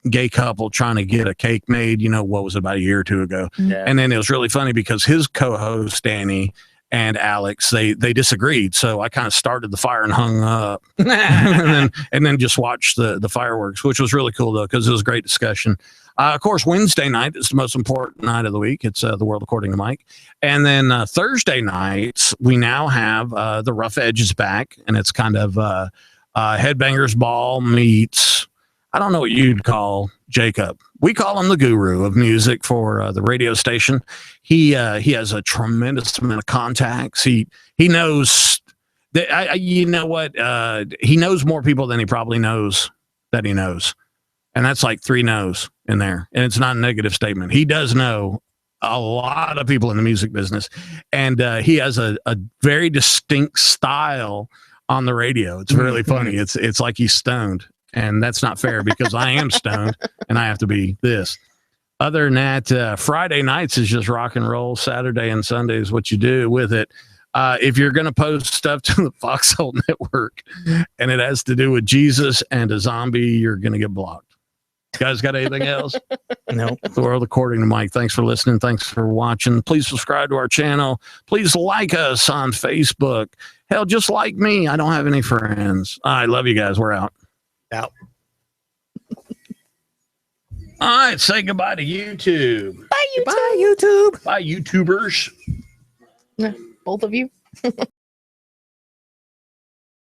gay couple trying to get a cake made, what was it, about a year or two ago.
Yeah.
And then it was really funny because his co-host Danny and Alex, they disagreed. So I kind of started the fire and hung up and then just watched the fireworks, which was really cool though, because it was a great discussion. Of course, Wednesday night is the most important night of the week. It's The World According to Mike. And then Thursday nights, we now have the Rough Edges back, and it's kind of Headbangers Ball meets, I don't know what you'd call Jacob. We call him the guru of music for the radio station. He has a tremendous amount of contacts. He knows that he knows more people than he probably knows that he knows, and that's like 3 knows in there. And it's not a negative statement. He does know a lot of people in the music business, and he has a very distinct style on the radio. It's really funny. It's like he's stoned. And that's not fair because I am stoned and I have to be this. Other than that, Friday nights is just rock and roll. Saturday and Sunday is what you do with it. If you're going to post stuff to the Foxhole Network and it has to do with Jesus and a zombie, you're going to get blocked. You guys got anything else?
No.
The World According to Mike. Thanks for listening. Thanks for watching. Please subscribe to our channel. Please like us on Facebook. Hell, just like me, I don't have any friends. I love you guys. We're out.
Out.
All right, say goodbye to YouTube.
Bye, YouTube.
Bye, YouTube.
Bye, YouTubers.
Both of you.